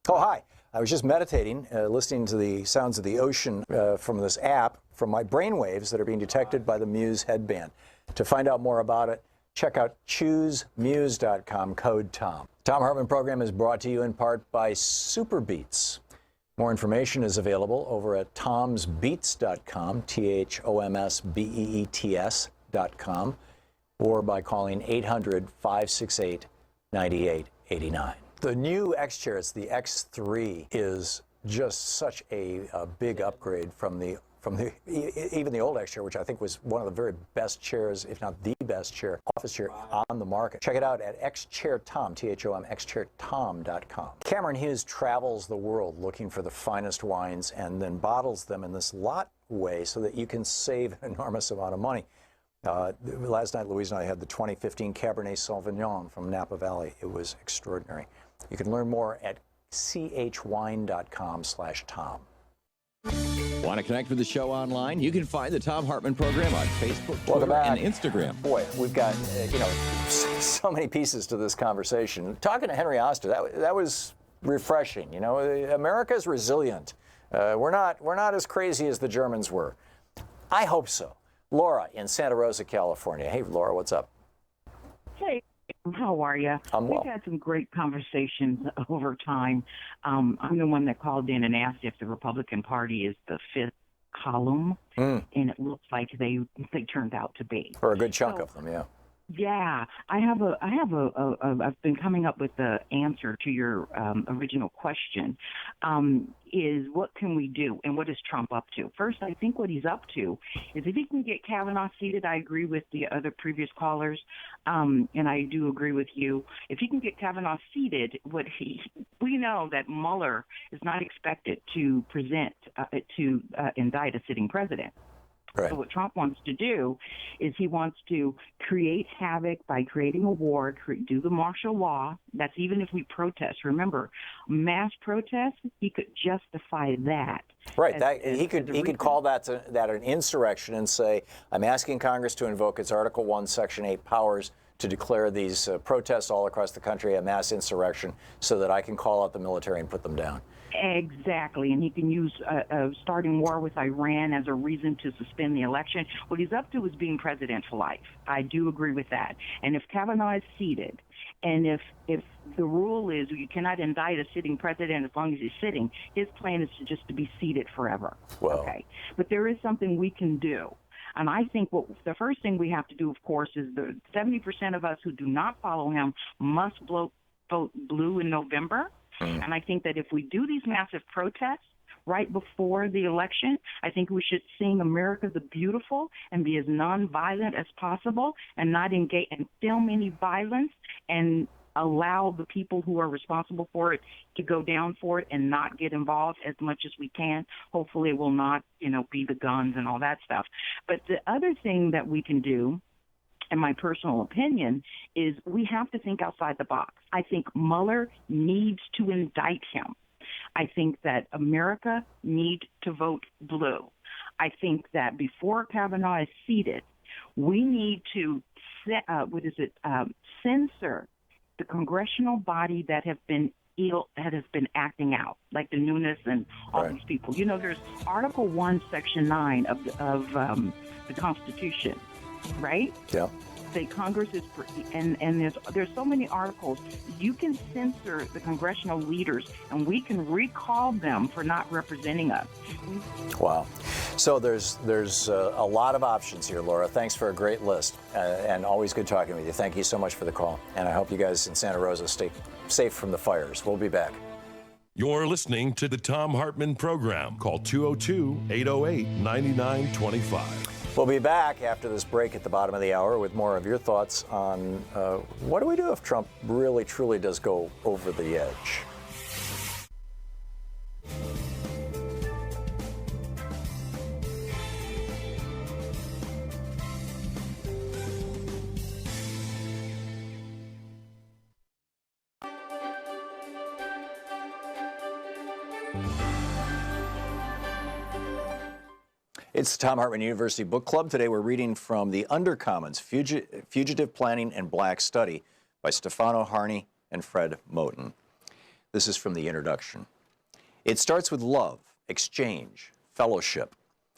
Oh, hi. I was just meditating, listening to the sounds of the ocean from this app, from my brainwaves that are being detected by the Muse headband. To find out more about it, check out choosemuse.com, code TOM. Thom Hartmann Program is brought to you in part by Superbeats. More information is available over at tomsbeets.com, THOMSBEETS.com, or by calling 800-568-9889. The new X chair, it's the X3, is just such a big upgrade from even the old X chair, which I think was one of the very best chairs, if not the best chair, office chair on the market. Check it out at xchairtom, THOM, xchairtom.com. Cameron Hughes travels the world looking for the finest wines and then bottles them in this lot way so that you can save an enormous amount of money. Last night, Louise and I had the 2015 Cabernet Sauvignon from Napa Valley. It was extraordinary. You can learn more at chwine.com/Tom. Want to connect with the show online? You can find the Thom Hartmann Program on Facebook, Welcome Twitter, back. and Instagram. Boy, we've got so many pieces to this conversation. Talking to Henry Oster, that was refreshing. America's resilient. We're not as crazy as the Germans were. I hope so. Laura in Santa Rosa, California. Hey, Laura, what's up? Hey, how are you? I'm well. We've had some great conversations over time. I'm the one that called in and asked if the Republican Party is the fifth column, and it looks like they turned out to be. For a good chunk of them, yeah. Yeah, I've been coming up with the answer to your original question. Is what can we do, and what is Trump up to? First, I think what he's up to is if he can get Kavanaugh seated. I agree with the other previous callers, and I do agree with you. If he can get Kavanaugh seated, we know that Mueller is not expected to indict a sitting president. Right. So what Trump wants to do is he wants to create havoc by creating a war, do the martial law. That's even if we protest. Remember, mass protests, he could justify that. Right. He could call that an insurrection and say, I'm asking Congress to invoke its Article 1, Section 8 powers to declare these protests all across the country a mass insurrection so that I can call out the military and put them down. Exactly, and he can use starting war with Iran as a reason to suspend the election. What he's up to is being president for life. I do agree with that. And if Kavanaugh is seated, and if the rule is you cannot indict a sitting president as long as he's sitting, his plan is to be seated forever. Well. Okay, but there is something we can do. And I think the first thing we have to do, of course, is the 70% of us who do not follow him must vote blue in November. And I think that if we do these massive protests right before the election, I think we should sing America the Beautiful and be as nonviolent as possible and not engage and film any violence and allow the people who are responsible for it to go down for it and not get involved as much as we can. Hopefully it will not, be the guns and all that stuff. But the other thing that we can do, in my personal opinion, is we have to think outside the box. I think Mueller needs to indict him. I think that America needs to vote blue. I think that before Kavanaugh is seated, we need to censor the congressional body that has been acting out, like the Nunes and all these people. There's Article 1, Section 9 of the Constitution. Right? Yeah. Say Congress is, and there's so many articles. You can censor the congressional leaders, and we can recall them for not representing us. Wow. So there's a lot of options here, Laura. Thanks for a great list, and always good talking with you. Thank you so much for the call, and I hope you guys in Santa Rosa stay safe from the fires. We'll be back. You're listening to the Thom Hartmann Program. Call 202-808-9925. We'll be back after this break at the bottom of the hour with more of your thoughts on what do we do if Trump really, truly does go over the edge. It's the Thom Hartmann University Book Club. Today we're reading from The Undercommons, Fugitive Planning and Black Study by Stefano Harney and Fred Moten. This is from the introduction. It starts with love, exchange, fellowship.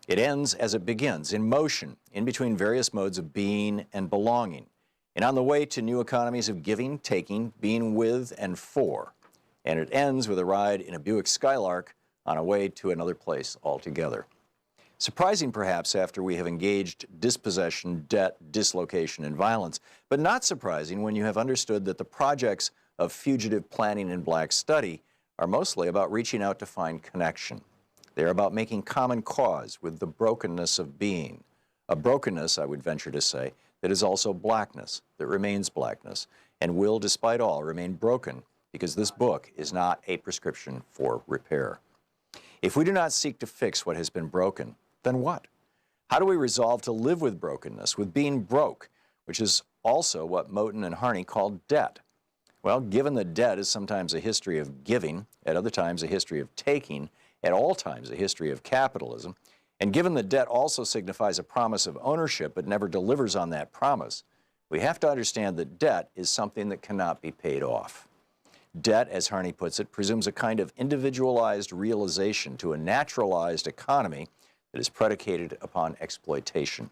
It ends as it begins, in motion, in between various modes of being and belonging, and on the way to new economies of giving, taking, being with and for. And it ends with a ride in a Buick Skylark on a way to another place altogether. Surprising, perhaps, after we have engaged dispossession, debt, dislocation, and violence, but not surprising when you have understood that the projects of fugitive planning and black study are mostly about reaching out to find connection. They are about making common cause with the brokenness of being, a brokenness, I would venture to say, that is also blackness, that remains blackness, and will, despite all, remain broken, because this book is not a prescription for repair. If we do not seek to fix what has been broken, then what? How do we resolve to live with brokenness, with being broke, which is also what Moten and Harney called debt? Well, given that debt is sometimes a history of giving, at other times a history of taking, at all times a history of capitalism, and given that debt also signifies a promise of ownership but never delivers on that promise, we have to understand that debt is something that cannot be paid off. Debt, as Harney puts it, presumes a kind of individualized realization to a naturalized economy that is predicated upon exploitation.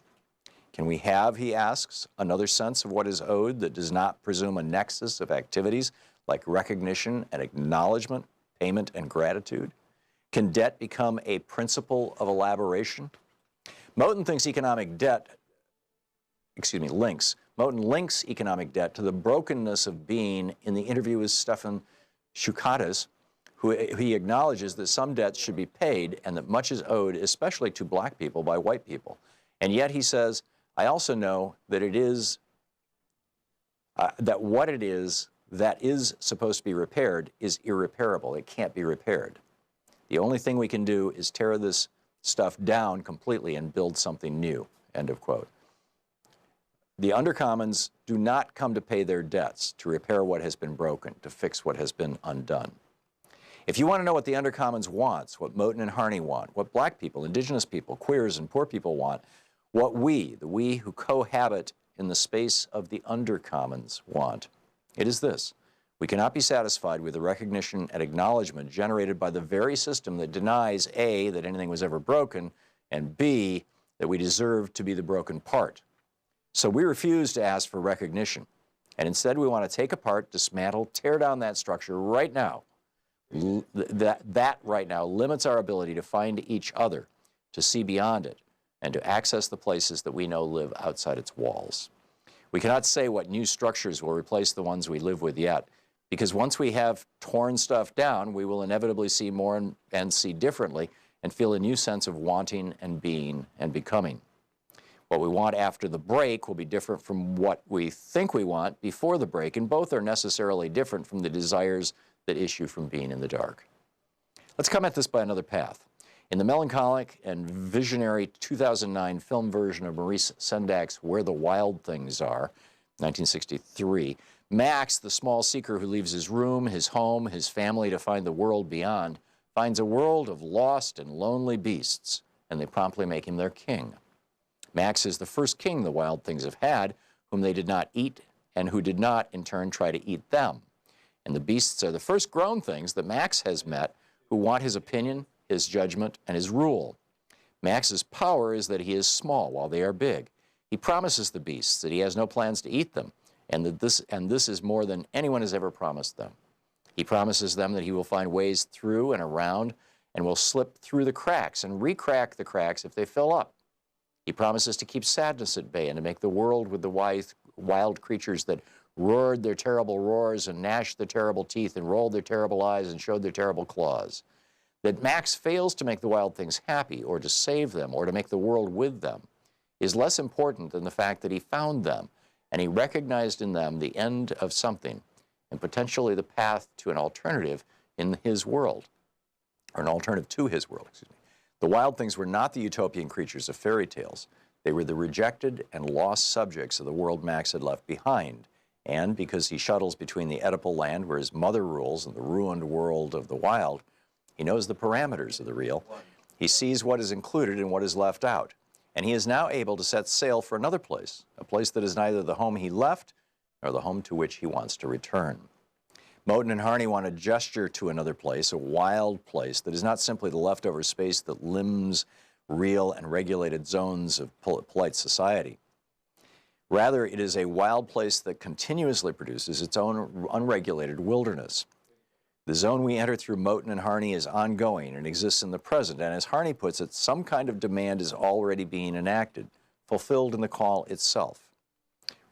Can we have, he asks, another sense of what is owed that does not presume a nexus of activities like recognition and acknowledgement, payment and gratitude? Can debt become a principle of elaboration? Moten thinks links Moten links economic debt to the brokenness of being in the interview with Stefan Shukatis, who he acknowledges that some debts should be paid and that much is owed, especially to black people, by white people. And yet he says, I also know that it is, that what it is that is supposed to be repaired is irreparable. It can't be repaired. The only thing we can do is tear this stuff down completely and build something new, end of quote. The undercommons do not come to pay their debts, to repair what has been broken, to fix what has been undone. If you want to know what the undercommons wants, what Moten and Harney want, what black people, indigenous people, queers, and poor people want, what we, the we who cohabit in the space of the undercommons want, it is this. We cannot be satisfied with the recognition and acknowledgement generated by the very system that denies A, that anything was ever broken, and B, that we deserve to be the broken part. So we refuse to ask for recognition, and instead we want to take apart, dismantle, tear down that structure right now. That right now limits our ability to find each other, to see beyond it, and to access the places that we know live outside its walls. We cannot say what new structures will replace the ones we live with yet, because once we have torn stuff down, we will inevitably see more and see differently and feel a new sense of wanting and being and becoming. What we want after the break will be different from what we think we want before the break, and both are necessarily different from the desires that issue from being in the dark. Let's come at this by another path. In the melancholic and visionary 2009 film version of Maurice Sendak's Where the Wild Things Are, 1963, Max, the small seeker who leaves his room, his home, his family to find the world beyond, finds a world of lost and lonely beasts, and they promptly make him their king. Max is the first king the wild things have had, whom they did not eat, and who did not, in turn, try to eat them. And the beasts are the first grown things that Max has met, who want his opinion, his judgment, and his rule. Max's power is that he is small while they are big. He promises the beasts that he has no plans to eat them, and that this is more than anyone has ever promised them. He promises them that he will find ways through and around and will slip through the cracks and re-crack the cracks if they fill up. He promises to keep sadness at bay and to make the world with the wild creatures that roared their terrible roars and gnashed their terrible teeth and rolled their terrible eyes and showed their terrible claws. That Max fails to make the wild things happy or to save them or to make the world with them is less important than the fact that he found them and he recognized in them the end of something and potentially the path to an alternative in his world, or an alternative to his world, excuse me. The wild things were not the utopian creatures of fairy tales. They were the rejected and lost subjects of the world Max had left behind. And because he shuttles between the Oedipal land where his mother rules and the ruined world of the wild, he knows the parameters of the real. He sees what is included and what is left out. And he is now able to set sail for another place, a place that is neither the home he left nor the home to which he wants to return. Moten and Harney want to gesture to another place, a wild place that is not simply the leftover space that limbs real and regulated zones of polite society. Rather, it is a wild place that continuously produces its own unregulated wilderness. The zone we enter through Moten and Harney is ongoing and exists in the present, and as Harney puts it, some kind of demand is already being enacted, fulfilled in the call itself.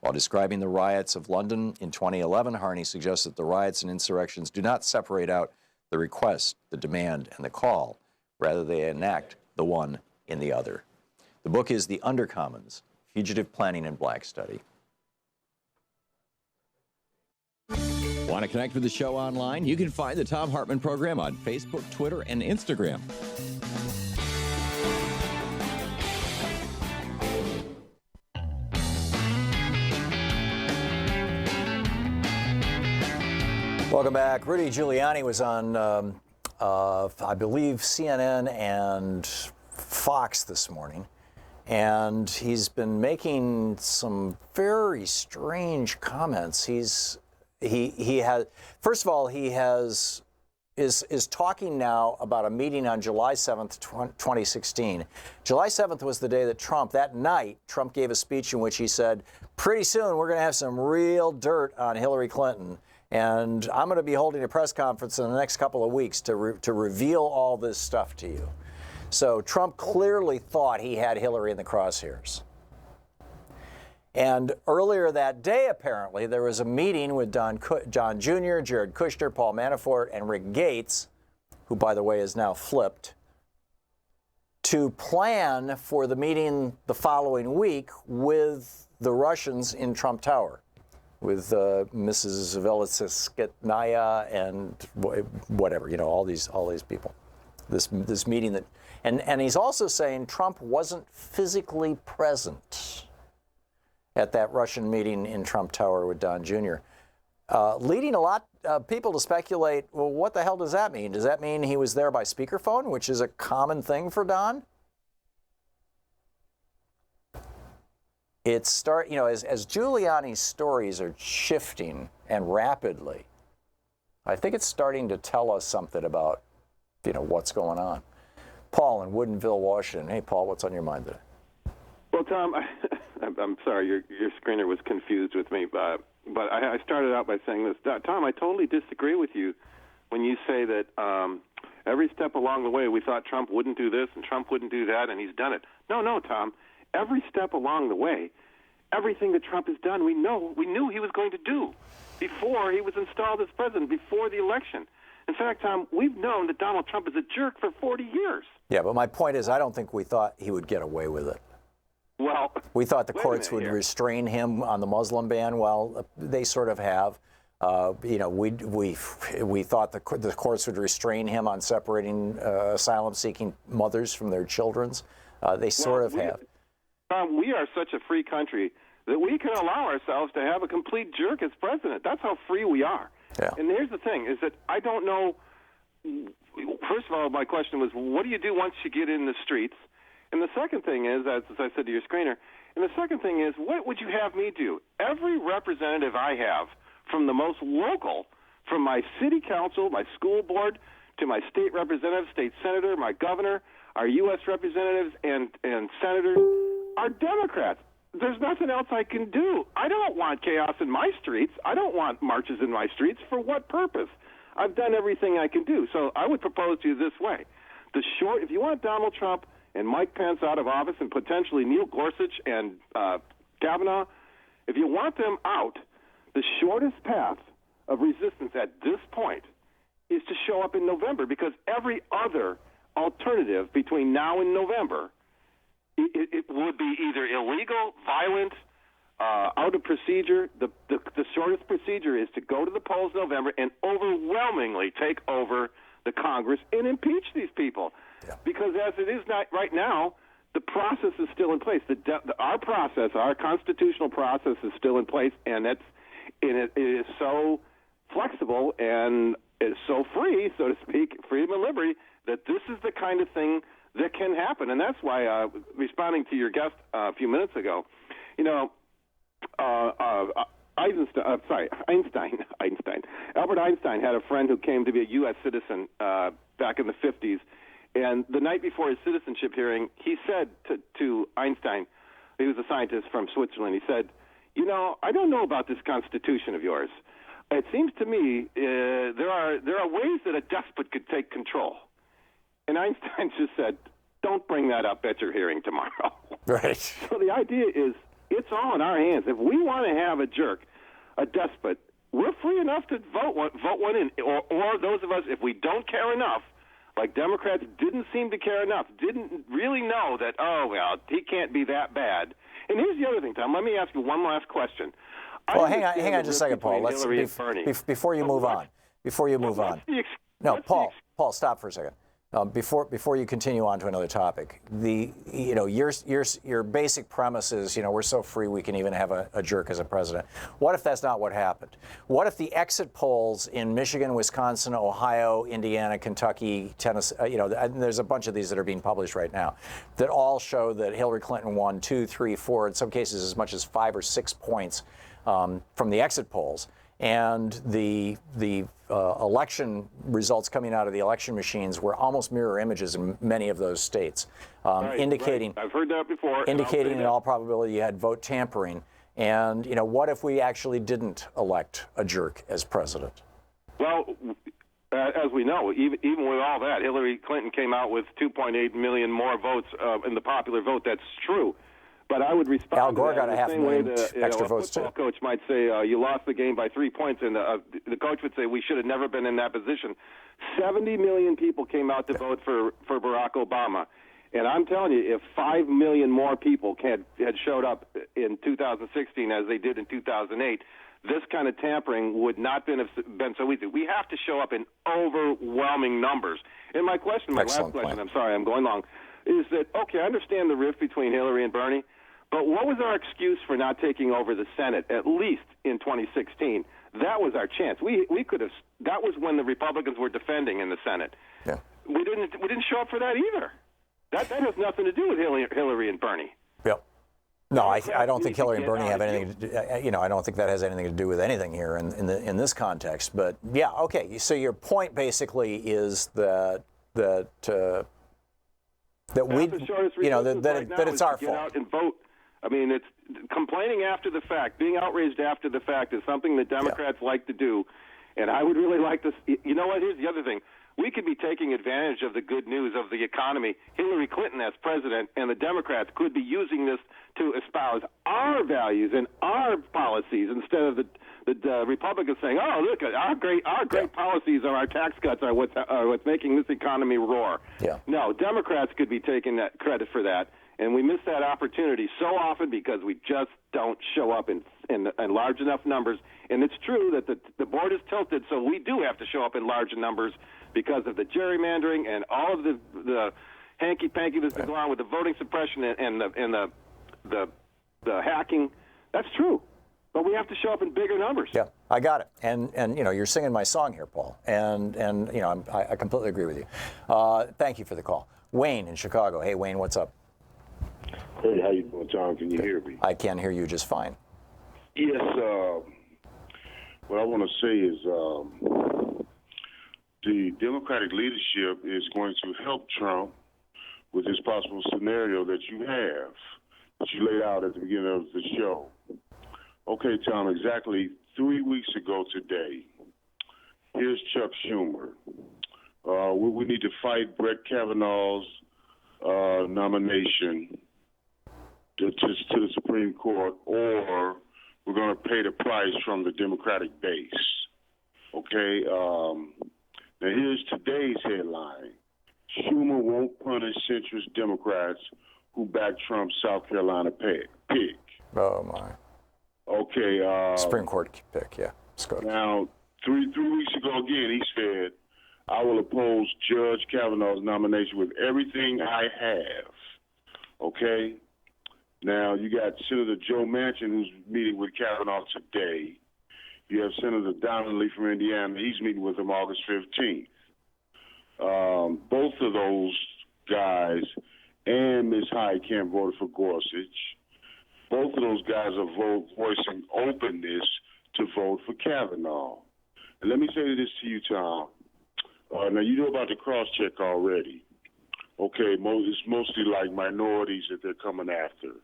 While describing the riots of London in 2011, Harney suggests that the riots and insurrections do not separate out the request, the demand, and the call. Rather, they enact the one in the other. The book is The Undercommons, Fugitive Planning and Black Study. Want to connect with the show online? You can find the Thom Hartmann Program on Facebook, Twitter, and Instagram. Welcome back. Rudy Giuliani was on, I believe, CNN and Fox this morning, and he's been making some very strange comments. He has, first of all, he is talking now about a meeting on July 7th, 2016. July 7th was the day that that night, Trump gave a speech in which he said, pretty soon we're going to have some real dirt on Hillary Clinton. And I'm going to be holding a press conference in the next couple of weeks to reveal all this stuff to you. So Trump clearly thought he had Hillary in the crosshairs. And earlier that day, apparently, there was a meeting with John Jr., Jared Kushner, Paul Manafort, and Rick Gates, who, by the way, is now flipped, to plan for the meeting the following week with the Russians in Trump Tower, with Mrs. Velisitskaya and whatever, you know, all these people. This meeting that, and he's also saying Trump wasn't physically present at that Russian meeting in Trump Tower with Don Jr., leading a lot of people to speculate, well, what the hell does that mean? Does that mean he was there by speakerphone, which is a common thing for Don? As Giuliani's stories are shifting and rapidly, I think it's starting to tell us something about, you know, what's going on. Paul in Woodinville, Washington. Hey, Paul, what's on your mind today? Well, Tom, I'm sorry, your screener was confused with me, but I started out by saying this. Tom, I totally disagree with you when you say that every step along the way we thought Trump wouldn't do this and Trump wouldn't do that, and he's done it. No, Tom. Every step along the way, everything that Trump has done, we knew he was going to do before he was installed as president, before the election. In fact, Tom, we've known that Donald Trump is a jerk for 40 years. Yeah, but my point is I don't think we thought he would get away with it. Well, we thought the courts would restrain him on the Muslim ban. Well, they sort of have. We thought the courts would restrain him on separating asylum-seeking mothers from their children's. They sort of have. Tom, we are such a free country that we can allow ourselves to have a complete jerk as president. That's how free we are. Yeah. And here's the thing, is that I don't know. First of all, my question was, what do you do once you get in the streets? And the second thing is, as I said to your screener, and the second thing is, what would you have me do? Every representative I have, from the most local, from my city council, my school board, to my state representative, state senator, my governor, our U.S. representatives and senators, are Democrats. There's nothing else I can do. I don't want chaos in my streets. I don't want marches in my streets. For what purpose? I've done everything I can do. So I would propose to you this way. If you want Donald Trump and Mike Pence out of office and potentially Neil Gorsuch and Kavanaugh, if you want them out, the shortest path of resistance at this point is to show up in November, because every other alternative between now and November, it would be either illegal, violent, out of procedure. The shortest procedure is to go to the polls in November and overwhelmingly take over the Congress and impeach these people. Yeah. Because as it is not right now, the process is still in place. Our process, our constitutional process, is still in place, and it is so flexible and is so free, so to speak, freedom and liberty, that this is the kind of thing that can happen. And that's why, responding to your guest a few minutes ago, Einstein. Albert Einstein had a friend who came to be a U.S. citizen back in the 50s, and the night before his citizenship hearing, he said to Einstein, he was a scientist from Switzerland, he said, I don't know about this Constitution of yours. It seems to me there are ways that a despot could take control. And Einstein just said, don't bring that up at your hearing tomorrow. Right. So the idea is, it's all in our hands. If we want to have a jerk, a despot, we're free enough to vote one in. Or those of us, if we don't care enough, like Democrats didn't seem to care enough, didn't really know that, he can't be that bad. And here's the other thing, Tom. Let me ask you one last question. Well, hang on just a second, Paul. Before you move on. No, Paul, stop for a second. Before you continue on to another topic, your basic premise is, we're so free we can even have a jerk as a president. What if that's not what happened? What if the exit polls in Michigan, Wisconsin, Ohio, Indiana, Kentucky, Tennessee, there's a bunch of these that are being published right now, that all show that Hillary Clinton won 2, 3, 4, in some cases as much as 5 or 6 points from the exit polls. And the election results coming out of the election machines were almost mirror images in many of those states, indicating. Right. I've heard that before. Indicating in all probability you had vote tampering. And what if we actually didn't elect a jerk as president? Well, as we know, even with all that, Hillary Clinton came out with 2.8 million more votes in the popular vote. That's true. But I would respond Al Gore to that got a in half the same way million that extra a votes football too. coach might say, you lost the game by 3 points, and the coach would say, we should have never been in that position. 70 million people came out to vote for Barack Obama. And I'm telling you, if 5 million more people had showed up in 2016 as they did in 2008, this kind of tampering would not been so easy. We have to show up in overwhelming numbers. And my question, last question, I'm sorry, I'm going long, is that, okay, I understand the rift between Hillary and Bernie, but what was our excuse for not taking over the Senate, at least in 2016? That was our chance. We could have. That was when the Republicans were defending in the Senate. Yeah. We didn't show up for that either. That has nothing to do with Hillary and Bernie. Yep. No, I don't think Hillary and Bernie have anything to do, I don't think that has anything to do with anything here in this context. But yeah, okay. So your point basically is that we, that it's our fault. Get out and vote. I mean, it's complaining after the fact, being outraged after the fact is something that Democrats like to do. And I would really like to. You know what? Here's the other thing. We could be taking advantage of the good news of the economy. Hillary Clinton as president and the Democrats could be using this to espouse our values and our policies instead of the Republicans saying, "Oh, look, our great policies or our tax cuts are what's making this economy roar." Yeah. No, Democrats could be taking that credit for that, and we miss that opportunity so often because we just don't show up in large enough numbers. And it's true that the board is tilted, so we do have to show up in large numbers because of the gerrymandering and all of the hanky-panky that's been going on with the voting suppression and the hacking. That's true. But we have to show up in bigger numbers. Yeah, I got it. And you're singing my song here, Paul. And I completely agree with you. Thank you for the call. Wayne in Chicago. Hey, Wayne, what's up? Hey, how you doing, Tom? Can you hear me? I can hear you just fine. Yes, what I want to say is the Democratic leadership is going to help Trump with this possible scenario that you laid out at the beginning of the show. Okay, Tom, exactly 3 weeks ago today, here's Chuck Schumer. We need to fight Brett Kavanaugh's nomination to the Supreme Court, or we're going to pay the price from the Democratic base. Okay? Now, here's today's headline. Schumer won't punish centrist Democrats who back Trump's South Carolina pick. Oh, my. Okay. Supreme Court pick, yeah. Scott. Now, three weeks ago, again, he said, I will oppose Judge Kavanaugh's nomination with everything I have. Okay? Now, you got Senator Joe Manchin, who's meeting with Kavanaugh today. You have Senator Donnelly from Indiana. He's meeting with him August 15th. Both of those guys and Ms. Heitkamp voted for Gorsuch. Both of those guys are voicing openness to vote for Kavanaugh. And let me say this to you, Tom. Now, you know about the cross-check already. Okay, it's mostly like minorities that they're coming after.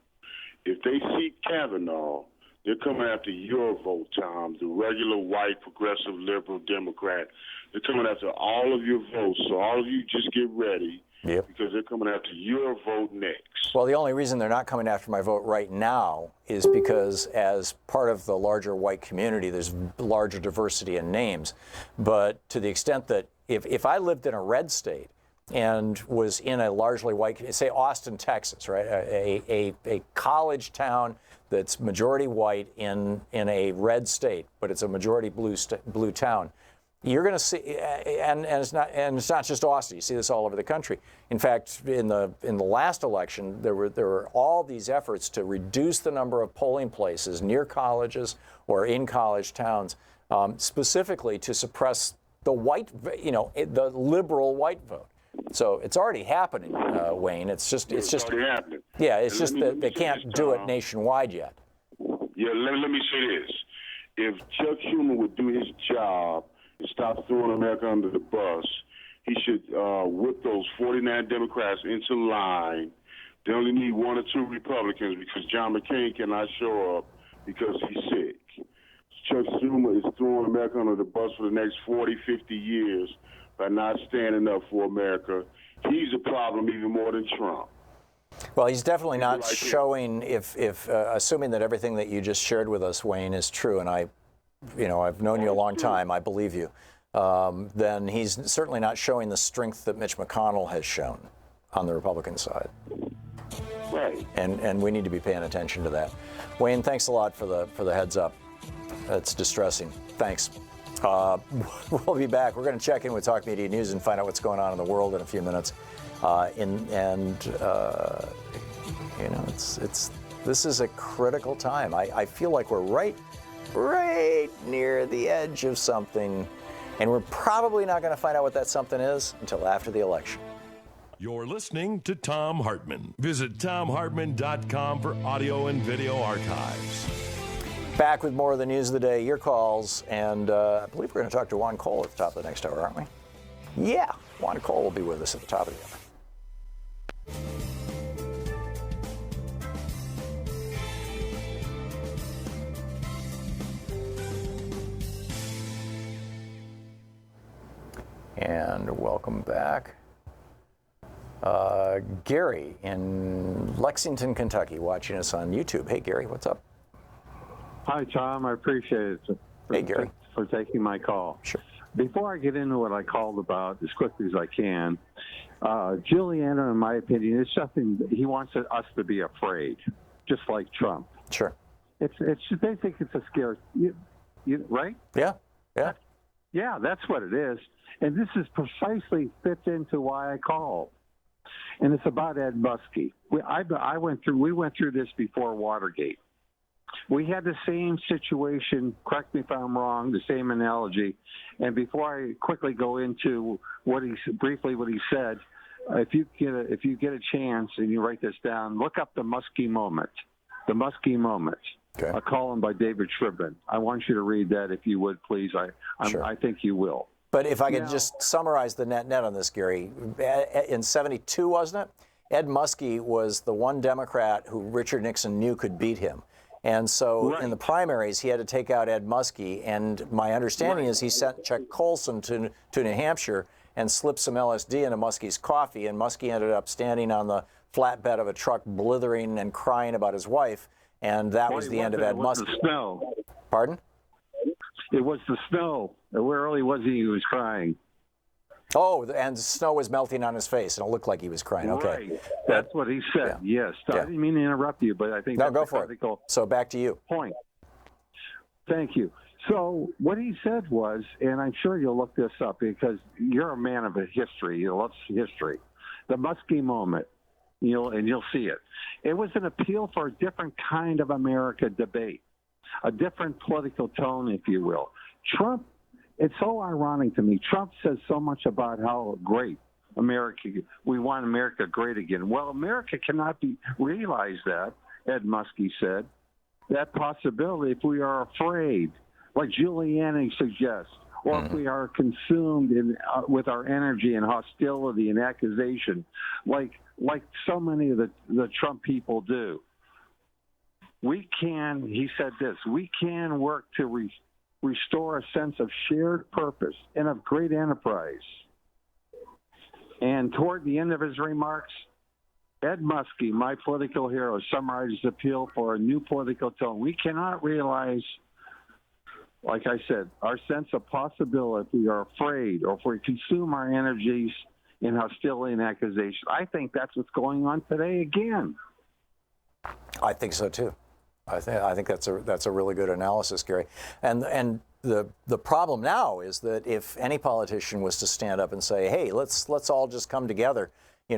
If they seek Kavanaugh, they're coming after your vote, Tom, the regular white, progressive, liberal Democrat. They're coming after all of your votes. So all of you just get ready because they're coming after your vote next. Well, the only reason they're not coming after my vote right now is because as part of the larger white community, there's larger diversity in names. But to the extent that if I lived in a red state and was in a largely white, say Austin, Texas, right, a college town that's majority white in a red state, but it's a majority blue town, you're going to see, and it's not just Austin. You see this all over the country. In fact, in the last election, there were all these efforts to reduce the number of polling places near colleges or in college towns, specifically to suppress the the liberal white vote. So it's already happening, Wayne. It's just already happening. Yeah, it's just that they can't do it nationwide yet. Yeah, let me say this. If Chuck Schumer would do his job and stop throwing America under the bus, he should whip those 49 Democrats into line. They only need one or two Republicans because John McCain cannot show up because he's sick. Chuck Schumer is throwing America under the bus for the next 40, 50 years by not standing up for America. He's a problem even more than Trump. Well, he's definitely not showing, if assuming that everything that you just shared with us, Wayne, is true, and I've known you a long time, I believe you, then he's certainly not showing the strength that Mitch McConnell has shown on the Republican side. Right. And we need to be paying attention to that. Wayne, thanks a lot for the heads up. That's distressing. Thanks. We'll be back. We're going to check in with Talk Media News and find out what's going on in the world in a few minutes. This is a critical time. I feel like we're right near the edge of something, and we're probably not going to find out what that something is until after the election. You're listening to Thom Hartmann. Visit thomhartmann.com for audio and video archives. Back with more of the news of the day, your calls, and I believe we're going to talk to Juan Cole at the top of the next hour, aren't we? Yeah, Juan Cole will be with us at the top of the hour. And welcome back. Gary in Lexington, Kentucky, watching us on YouTube. Hey, Gary, what's up? Hi, Tom. I appreciate it for taking my call. Sure. Before I get into what I called about as quickly as I can, Giuliani, in my opinion, is something he wants us to be afraid, just like Trump. Sure. They think it's a scare, right? Yeah. Yeah, that's what it is. And this is precisely fits into why I called. And it's about Ed Muskie. We went through this before Watergate. We had the same situation, correct me if I'm wrong, the same analogy. And before I quickly go into what he said, if you get a chance and you write this down, look up the Muskie moment. The Muskie moment. Okay. A column by David Shribman. I want you to read that if you would, please. Sure. I think you will. But if I could just summarize the net on this, Gary, in 72, wasn't it? Ed Muskie was the one Democrat who Richard Nixon knew could beat him. And so in the primaries, he had to take out Ed Muskie. And my understanding is he sent Chuck Colson to New Hampshire and slipped some LSD into Muskie's coffee. And Muskie ended up standing on the flatbed of a truck, blithering and crying about his wife. And that was the end of Ed Muskie. The snow. Pardon? It was the snow. Where early was he? He was crying. Oh, and the snow was melting on his face, and it looked like he was crying. Okay. Right. That's what he said, yes. I didn't mean to interrupt you, but I think that's go for it. So back to you. Point. Thank you. So what he said was, and I'm sure you'll look this up because you're a man of history. You love history. The Muskie moment, and you'll see it. It was an appeal for a different kind of America debate, a different political tone, if you will. Trump, it's so ironic to me. Trump says so much about how great we want America great again. Well, America cannot realize that, Ed Muskie said, that possibility if we are afraid, like Giuliani suggests, or if we are consumed with our energy and hostility and accusation, like so many of the Trump people do. He said this, we can work to restore a sense of shared purpose and of great enterprise. And toward the end of his remarks, Ed Muskie, my political hero, summarized his appeal for a new political tone. We cannot realize, like I said, our sense of possibility if we are afraid or if we consume our energies in hostility and accusation. I think that's what's going on today again. I think so too. I think that's a really good analysis, Gary. And the problem now is that if any politician was to stand up and say, "Hey, let's all just come together,"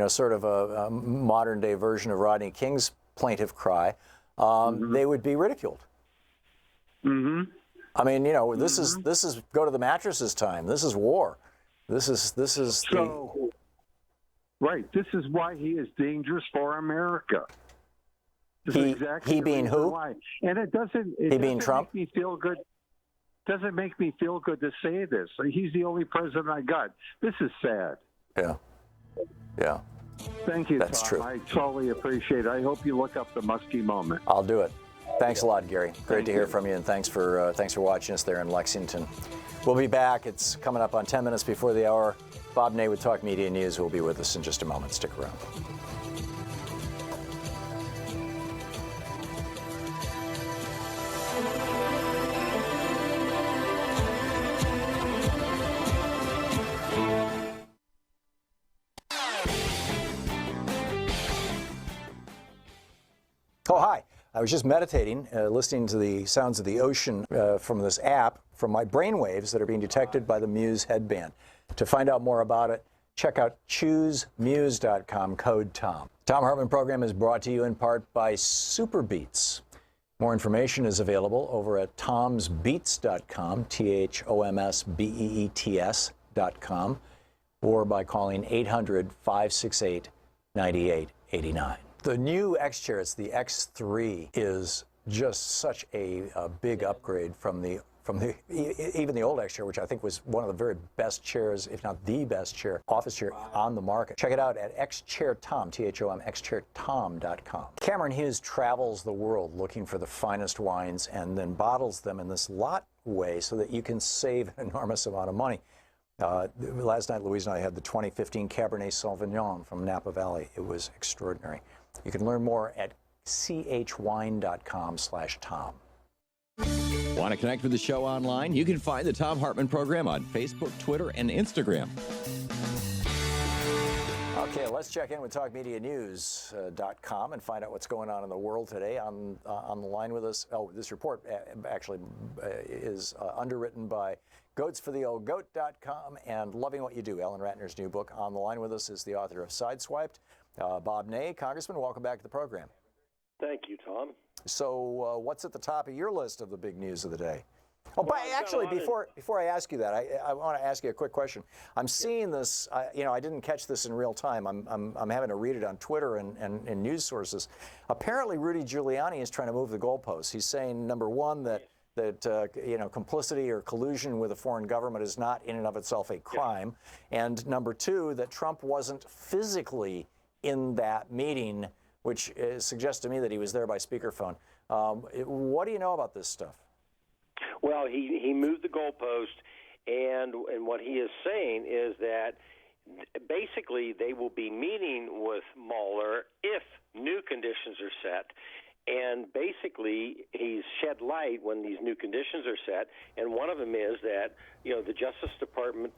sort of a modern day version of Rodney King's plaintive cry, they would be ridiculed. Mm-hmm. I mean, this is go to the mattresses time. This is war. This is right. This is why he is dangerous for America. He being who? Why. And it doesn't Trump? make me feel good. Doesn't make me feel good to say this. He's the only president I got. This is sad. Yeah. Thank you, That's Tom. true. I totally appreciate it. I hope you look up the Muskie moment. I'll do it. Thanks a lot, Gary. Great to hear from you, and thanks for watching us there in Lexington. We'll be back. It's coming up on 10 minutes before the hour. Bob Ney with Talk Media News will be with us in just a moment. Stick around. Oh, hi. I was just meditating, listening to the sounds of the ocean from this app from my brainwaves that are being detected by the Muse headband. To find out more about it, check out choosemuse.com, code TOM. Thom Hartmann Program is brought to you in part by Super Beats. More information is available over at tomsbeets.com, THOMSBEETS.com, or by calling 800-568-9889. The new X chair, it's the X3, is just such a big upgrade from even the old X chair, which I think was one of the very best chairs, if not the best chair, office chair on the market. Check it out at xchairtom, T-H-O-M, xchairtom.com. Cameron Hughes travels the world looking for the finest wines and then bottles them in this lot way so that you can save an enormous amount of money. Last night, Louise and I had the 2015 Cabernet Sauvignon from Napa Valley. It was extraordinary. You can learn more at chwine.com/Tom. Want to connect with the show online? You can find the Thom Hartmann Program on Facebook, Twitter, and Instagram. Okay, let's check in with TalkMediaNews.com and find out what's going on in the world today. On the line with us, this report actually is underwritten by GoatsForTheOldGoat.com and Loving What You Do, Ellen Ratner's new book. On the line with us is the author of Sideswiped, Bob Ney. Congressman, welcome back to the program. Thank you, Tom. So what's at the top of your list of the big news of the day? Oh, but actually, before I ask you that, I want to ask you a quick question. I'm seeing this. I didn't catch this in real time. I'm having to read it on Twitter and news sources. Apparently, Rudy Giuliani is trying to move the goalposts. He's saying, number one, that complicity or collusion with a foreign government is not in and of itself a crime, and number two, that Trump wasn't physically in that meeting, which suggests to me that he was there by speakerphone. What do you know about this stuff? Well, he moved the goalpost, and what he is saying is that basically they will be meeting with Mueller if new conditions are set. And basically, he's shed light when these new conditions are set, and one of them is that, the Justice Department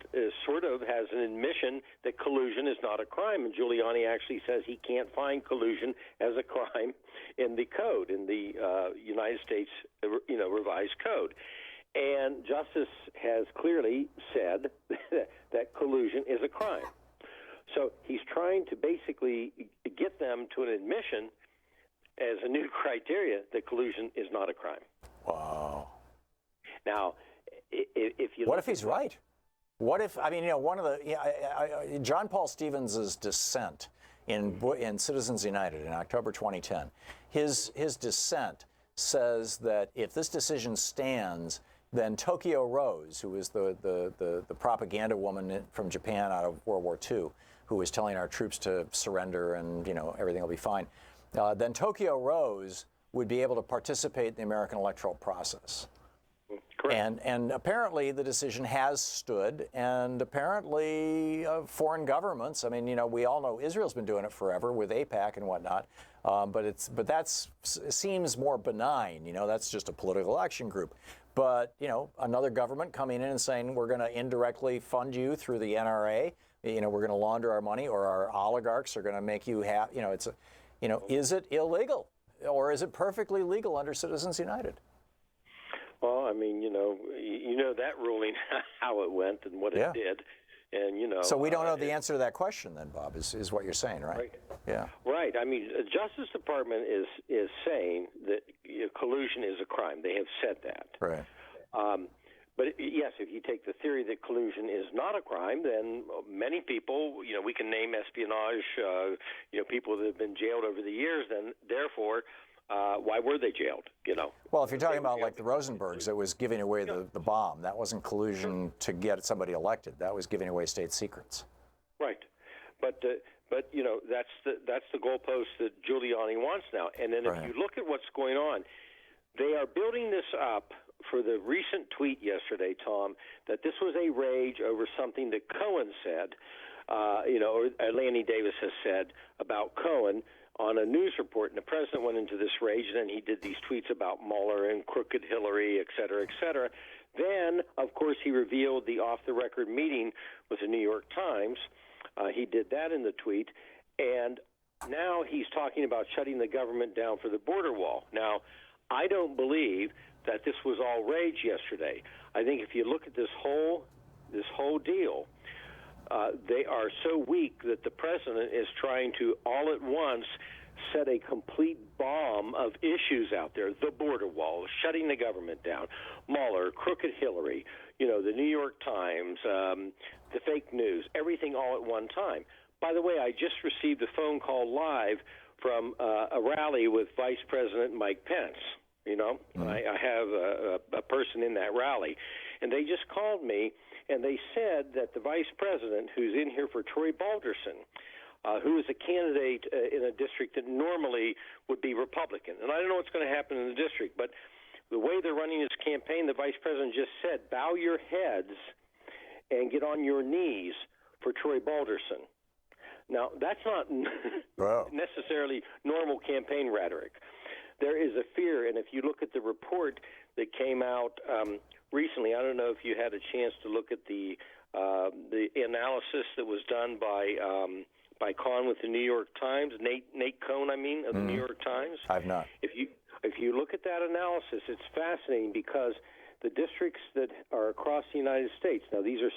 sort of has an admission that collusion is not a crime, and Giuliani actually says he can't find collusion as a crime in the code, in the United States, revised code. And Justice has clearly said that collusion is a crime. So he's trying to basically get them to an admission as a new criteria that collusion is not a crime. Wow. Now, if you what if he's right? What if one of the John Paul Stevens' dissent in Citizens United in October 2010, his dissent says that if this decision stands, then Tokyo Rose, who is the propaganda woman from Japan out of World War II, who was telling our troops to surrender and everything will be fine. Then Tokyo Rose would be able to participate in the American electoral process. Correct. And apparently the decision has stood, and apparently foreign governments, we all know Israel's been doing it forever with AIPAC and whatnot, but that seems more benign, that's just a political action group. But, another government coming in and saying, we're going to indirectly fund you through the NRA, we're going to launder our money, or our oligarchs are going to make you have, is it illegal, or is it perfectly legal under Citizens United? Well, that ruling, how it went and what it did, and So we don't know the answer to that question, then, Bob, is what you're saying, right? Yeah. Right. The Justice Department is saying that collusion is a crime. They have said that. Right. But yes, if you take the theory that collusion is not a crime, then many people, we can name espionage, people that have been jailed over the years. Then, therefore, why were they jailed? Well, if you're talking about like the Rosenbergs, it was giving away the bomb. That wasn't collusion to get somebody elected. That was giving away state secrets. Right. But that's the goalpost that Giuliani wants now. And then if you look at what's going on, they are building this up for the recent tweet yesterday, Tom, that this was a rage over something that Cohen said, or Lanny Davis has said about Cohen on a news report. And the president went into this rage, and then he did these tweets about Mueller and crooked Hillary, et cetera, et cetera. Then, of course, he revealed the off-the-record meeting with the New York Times. He did that in the tweet. And Now he's talking about shutting the government down for the border wall. Now, I don't believe that this was all rage yesterday. I think if you look at this whole deal, they are so weak that the president is trying to all at once set a complete bomb of issues out there: the border wall, shutting the government down, Mueller, crooked Hillary, the New York Times, the fake news, everything all at one time. By the way, I just received a phone call live from a rally with Vice President Mike Pence. I have a person in that rally, and they just called me, and they said that the vice president, who's in here for Troy Balderson, who is a candidate in a district that normally would be Republican, and I don't know what's going to happen in the district, but the way they're running this campaign, the vice president just said, bow your heads and get on your knees for Troy Balderson. Now, that's not necessarily normal campaign rhetoric. There is a fear, and if you look at the report that came out recently, I don't know if you had a chance to look at the analysis that was done by Cohn with the New York Times, Nate Cohn, of the New York Times. I've not. If you look at that analysis, it's fascinating because the districts that are across the United States, now these are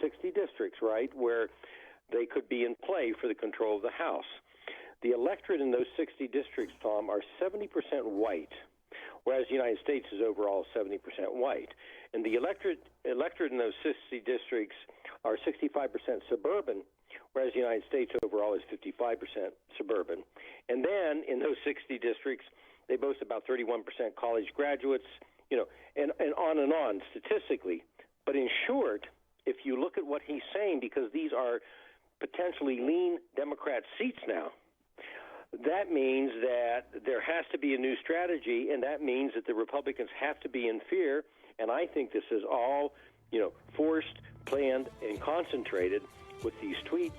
60 districts, right, where they could be in play for the control of the House. The electorate in those 60 districts, Tom, are 70% white, whereas the United States is overall 70% white. And the electorate in those 60 districts are 65% suburban, whereas the United States overall is 55% suburban. And then in those 60 districts, they boast about 31% college graduates, and on statistically. But in short, if you look at what he's saying, because these are potentially lean Democrat seats now, that means that there has to be a new strategy, and that means that the Republicans have to be in fear. And I think this is all, forced, planned, and concentrated with these tweets,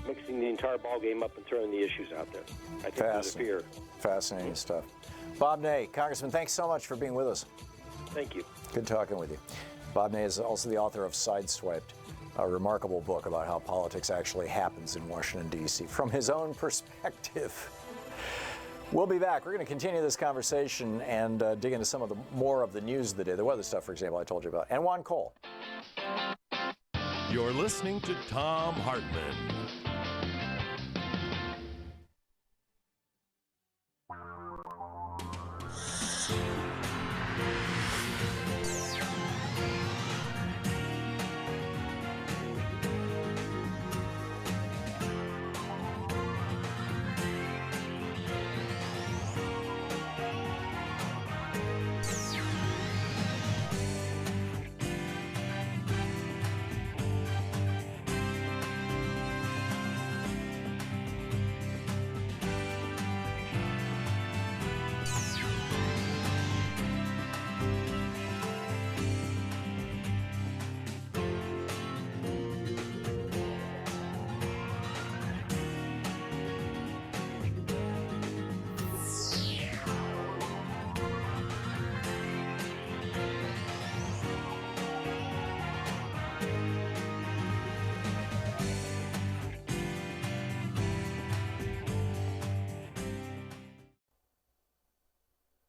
mixing the entire ballgame up and throwing the issues out there. I think there's a fear. Fascinating stuff. Bob Ney, Congressman, thanks so much for being with us. Thank you. Good talking with you. Bob Ney is also the author of Sideswiped, a remarkable book about how politics actually happens in Washington, D.C. from his own perspective. We'll be back. We're going to continue this conversation and dig into some of the more of the news of the day, the weather stuff, for example, I told you about, and Juan Cole. You're listening to Thom Hartmann.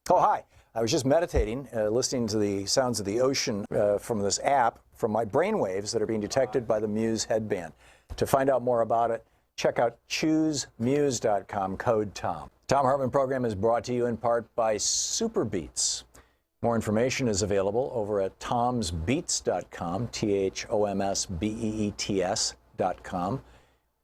Oh, hi. I was just meditating, listening to the sounds of the ocean from this app, from my brainwaves that are being detected by the Muse headband. To find out more about it, check out choosemuse.com, code TOM. Thom Hartmann Program is brought to you in part by Superbeats. More information is available over at tomsbeets.com, THOMSBEETS.com,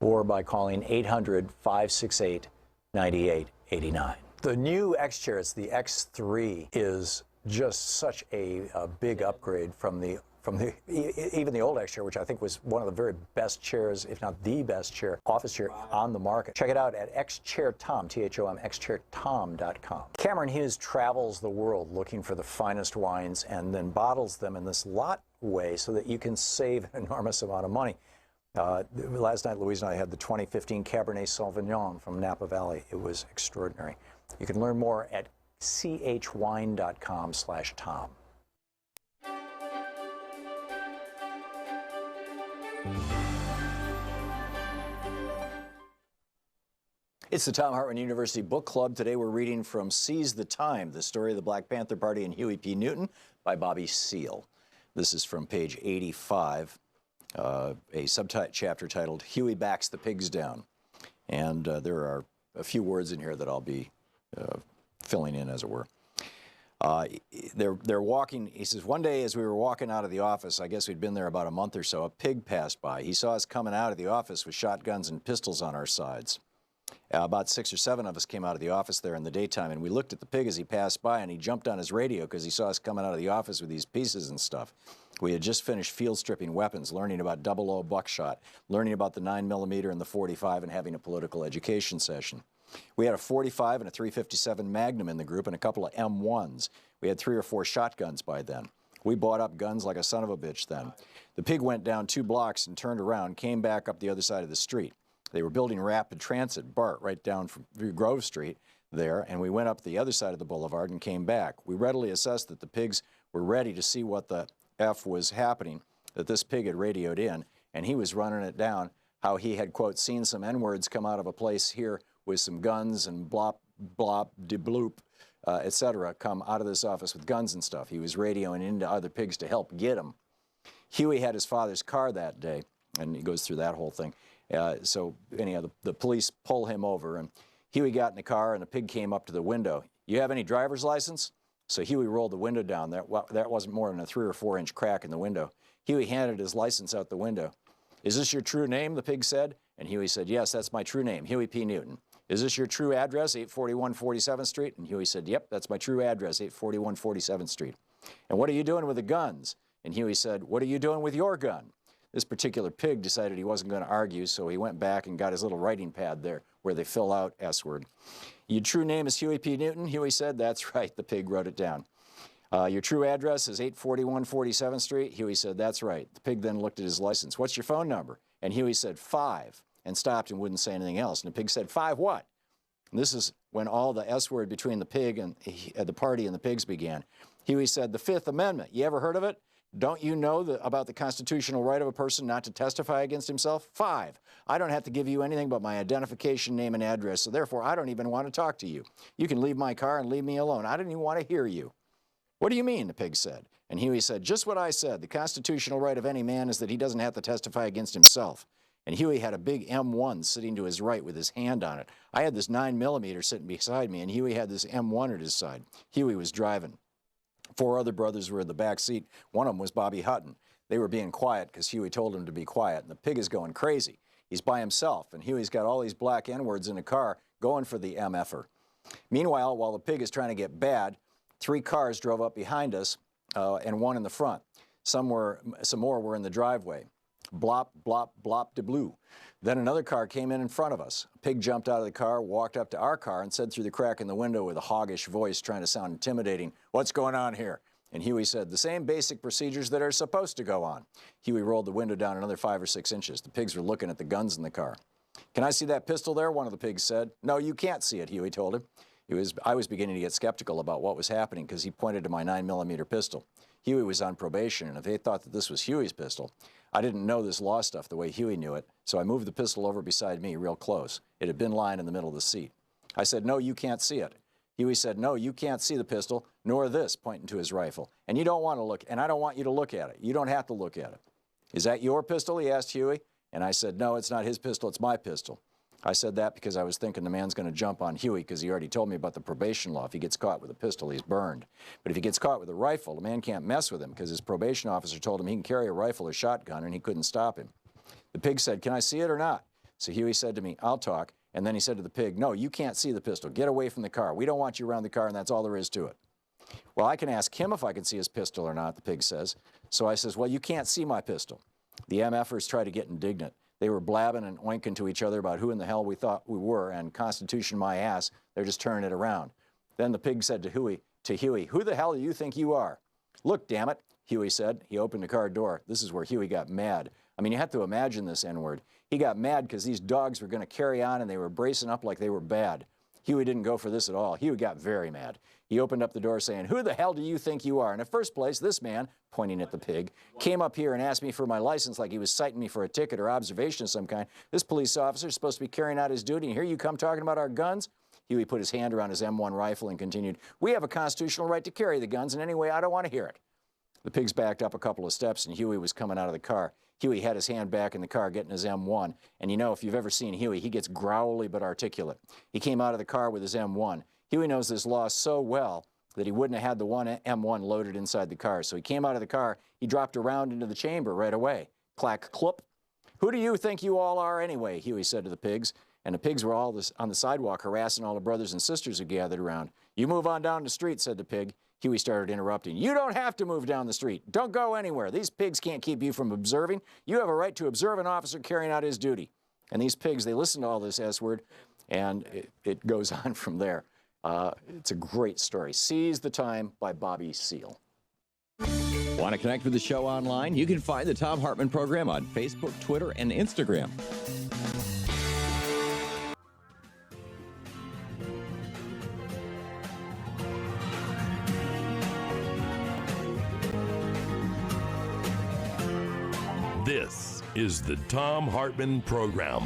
or by calling 800-568-9889. The new X chair, it's the X3, is just such a big upgrade from even the old X chair, which I think was one of the very best chairs, if not the best chair, office chair on the market. Check it out at xchairtom, T-H-O-M, xchairtom.com. Cameron Hughes travels the world looking for the finest wines and then bottles them in this lot way so that you can save an enormous amount of money. Last night, Louise and I had the 2015 Cabernet Sauvignon from Napa Valley. It was extraordinary. You can learn more at chwine.com/Tom. It's the Thom Hartmann University Book Club. Today we're reading from Seize the Time, the story of the Black Panther Party and Huey P. Newton by Bobby Seale. This is from page 85, a subchapter titled Huey Backs the Pigs Down. And there are a few words in here that I'll be filling in, as it were. They're walking, he says, one day as we were walking out of the office, I guess we'd been there about a month or so, a pig passed by. He saw us coming out of the office with shotguns and pistols on our sides. About 6 or 7 of us came out of the office there in the daytime, and we looked at the pig as he passed by, and he jumped on his radio because he saw us coming out of the office with these pieces and stuff. We had just finished field stripping weapons, learning about 00 buckshot, learning about the 9mm and the .45, and having a political education session. We had a .45 and a .357 Magnum in the group and a couple of M1s. We had 3 or 4 shotguns by then. We bought up guns like a son of a bitch then. The pig went down 2 blocks and turned around, came back up the other side of the street. They were building rapid transit, BART, right down from Grove Street there, and we went up the other side of the boulevard and came back. We readily assessed that the pigs were ready to see what the F was happening, that this pig had radioed in, and he was running it down, how he had, quote, seen some N-words come out of a place here with some guns and blop, blop, de bloop, etc., come out of this office with guns and stuff. He was radioing into other pigs to help get him. Huey had his father's car that day, and he goes through that whole thing. So anyhow, the police pull him over, and Huey got in the car, and the pig came up to the window. You have any driver's license? So Huey rolled the window down. That wasn't more than a 3 or 4 inch crack in the window. Huey handed his license out the window. Is this your true name, the pig said? And Huey said, yes, that's my true name, Huey P. Newton. Is this your true address, 841 47th Street? And Huey said, yep, that's my true address, 841 47th Street. And what are you doing with the guns? And Huey said, what are you doing with your gun? This particular pig decided he wasn't going to argue, so he went back and got his little writing pad there where they fill out S-word. Your true name is Huey P. Newton? Huey said, that's right. The pig wrote it down. Your true address is 841 47th Street? Huey said, that's right. The pig then looked at his license. What's your phone number? And Huey said, 5, and stopped and wouldn't say anything else. And the pig said, 5 what? And this is when all the S-word between the pig and the party and the pigs began. Huey said, the 5th Amendment. You ever heard of it? Don't you know about the constitutional right of a person not to testify against himself? 5, I don't have to give you anything but my identification, name, and address, so therefore I don't even want to talk to you. You can leave my car and leave me alone. I didn't even want to hear you. What do you mean, the pig said. And Huey said, just what I said. The constitutional right of any man is that he doesn't have to testify against himself. And Huey had a big M1 sitting to his right with his hand on it. I had this 9mm sitting beside me, and Huey had this M1 at his side. Huey was driving. 4 other brothers were in the back seat. One of them was Bobby Hutton. They were being quiet because Huey told him to be quiet, and the pig is going crazy. He's by himself, and Huey's got all these black N-words in the car going for the MFer. Meanwhile, while the pig is trying to get bad, 3 cars drove up behind us and 1 in the front. Some more were in the driveway. Blop, blop, blop, de blue. Then another car came in front of us. A pig jumped out of the car, walked up to our car, and said through the crack in the window with a hoggish voice trying to sound intimidating, what's going on here? And Huey said, the same basic procedures that are supposed to go on. Huey rolled the window down another 5 or 6 inches. The pigs were looking at the guns in the car. Can I see that pistol there? One of the pigs said. No, you can't see it, Huey told him. I was beginning to get skeptical about what was happening because he pointed to my 9mm pistol. Huey was on probation, and if they thought that this was Huey's pistol, I didn't know this law stuff the way Huey knew it, so I moved the pistol over beside me real close. It had been lying in the middle of the seat. I said, no, you can't see it. Huey said, no, you can't see the pistol, nor this, pointing to his rifle. And you don't want to look, and I don't want you to look at it. You don't have to look at it. Is that your pistol? He asked Huey. And I said, no, it's not his pistol, it's my pistol. I said that because I was thinking the man's going to jump on Huey because he already told me about the probation law. If he gets caught with a pistol, he's burned. But if he gets caught with a rifle, the man can't mess with him because his probation officer told him he can carry a rifle or shotgun and he couldn't stop him. The pig said, can I see it or not? So Huey said to me, I'll talk. And then he said to the pig, no, you can't see the pistol. Get away from the car. We don't want you around the car, and that's all there is to it. Well, I can ask him if I can see his pistol or not, the pig says. So I says, well, you can't see my pistol. The MFers tried to get indignant. They were blabbing and oinking to each other about who in the hell we thought we were, and Constitution my ass, they're just turning it around. Then the pig said to Huey, who the hell do you think you are? Look, damn it, Huey said. He opened the car door. This is where Huey got mad. I mean, you have to imagine this N-word. He got mad because these dogs were going to carry on, and they were bracing up like they were bad. Huey didn't go for this at all. Huey got very mad. He opened up the door saying, "Who the hell do you think you are?" In the first place, this man, pointing at the pig, came up here and asked me for my license like he was citing me for a ticket or observation of some kind. This police officer is supposed to be carrying out his duty, and here you come talking about our guns? Huey put his hand around his M1 rifle and continued, "We have a constitutional right to carry the guns, and anyway, I don't want to hear it." The pigs backed up a couple of steps, and Huey was coming out of the car. Huey had his hand back in the car getting his M1, and you know, if you've ever seen Huey, he gets growly but articulate. He came out of the car with his M1. Huey knows this law so well that he wouldn't have had the one M1 loaded inside the car. So he came out of the car, he dropped around into the chamber right away. Clack, clop. "Who do you think you all are anyway?" Huey said to the pigs. And the pigs were all on the sidewalk harassing all the brothers and sisters who gathered around. "You move on down the street," said the pig. Huey started interrupting. "You don't have to move down the street. Don't go anywhere. These pigs can't keep you from observing. You have a right to observe an officer carrying out his duty." And these pigs, they listened to all this S-word, and it goes on from there. It's a great story. Seize the Time by Bobby Seale. Want to connect with the show online? You can find the Thom Hartmann Program on Facebook, Twitter, and Instagram. This is the Thom Hartmann Program.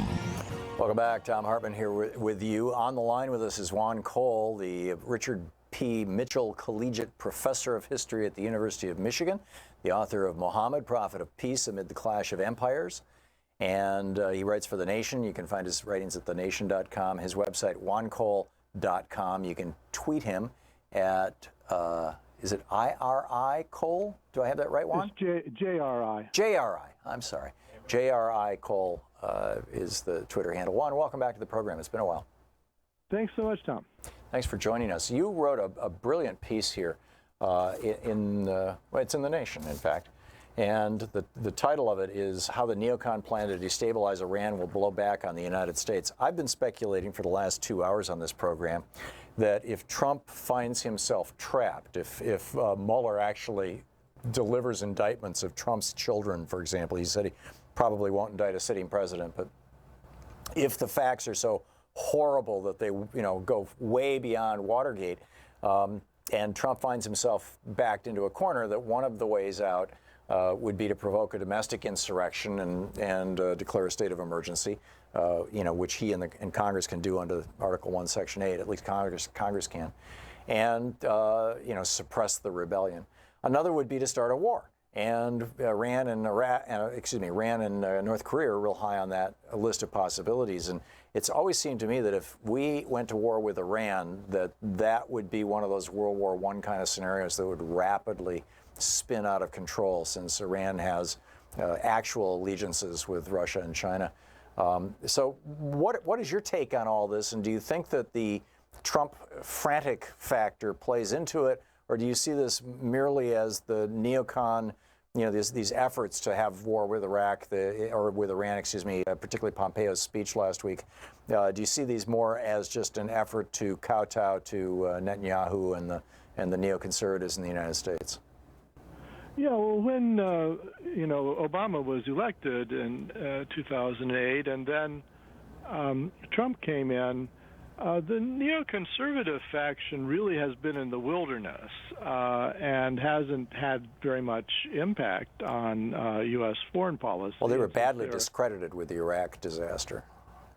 Welcome back. Thom Hartmann here with you. On the line with us is Juan Cole, the Richard P. Mitchell Collegiate Professor of History at the University of Michigan, the author of Muhammad, Prophet of Peace Amid the Clash of Empires. And he writes for The Nation. You can find his writings at thenation.com. His website, juancole.com. You can tweet him at, is it IRI Cole? Do I have that right, Juan? It's JRI. JRI. I'm sorry. JRI Cole is the Twitter handle. Juan, welcome back to the program. It's been a while. Thanks so much, Tom. Thanks for joining us. You wrote a brilliant piece here well, it's in The Nation, in fact. And the title of it is How the Neocon Plan to Destabilize Iran Will Blow Back on the United States. I've been speculating for the last 2 hours on this program that if Trump finds himself trapped, if Mueller actually delivers indictments of Trump's children, for example, he said he probably won't indict a sitting president, but if the facts are so horrible that they go way beyond Watergate, and Trump finds himself backed into a corner, that one of the ways out would be to provoke a domestic insurrection and declare a state of emergency, which he and Congress can do under Article 1, Section 8. At least Congress can, and suppress the rebellion. Another would be to start a war, and Iran and North Korea are real high on that list of possibilities. And it's always seemed to me that if we went to war with Iran, that would be one of those World War I kind of scenarios that would rapidly spin out of control, since Iran has actual allegiances with Russia and China. So what is your take on all this, and do you think that the Trump frantic factor plays into it, or do you see this merely as the neocon, these efforts to have war with Iran, particularly Pompeo's speech last week? Do you see these more as just an effort to kowtow to Netanyahu and the neoconservatives in the United States? Yeah, well, when Obama was elected in 2008, and then Trump came in, the neoconservative faction really has been in the wilderness and hasn't had very much impact on U.S. foreign policy. Well, they were badly discredited with the Iraq disaster,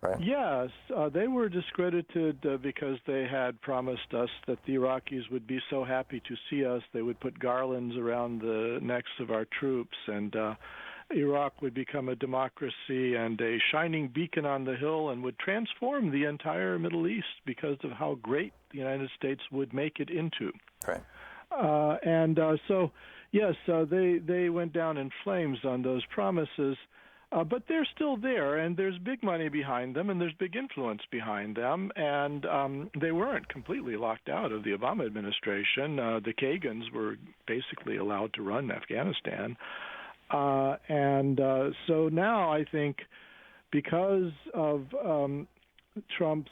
right? Yes, they were discredited because they had promised us that the Iraqis would be so happy to see us, they would put garlands around the necks of our troops, and Iraq would become a democracy and a shining beacon on the hill and would transform the entire Middle East because of how great the United States would make it into. Right. So, yes, they went down in flames on those promises, but they're still there, and there's big money behind them, and there's big influence behind them, and they weren't completely locked out of the Obama administration. The Kagans were basically allowed to run Afghanistan. So now I think because of Trump's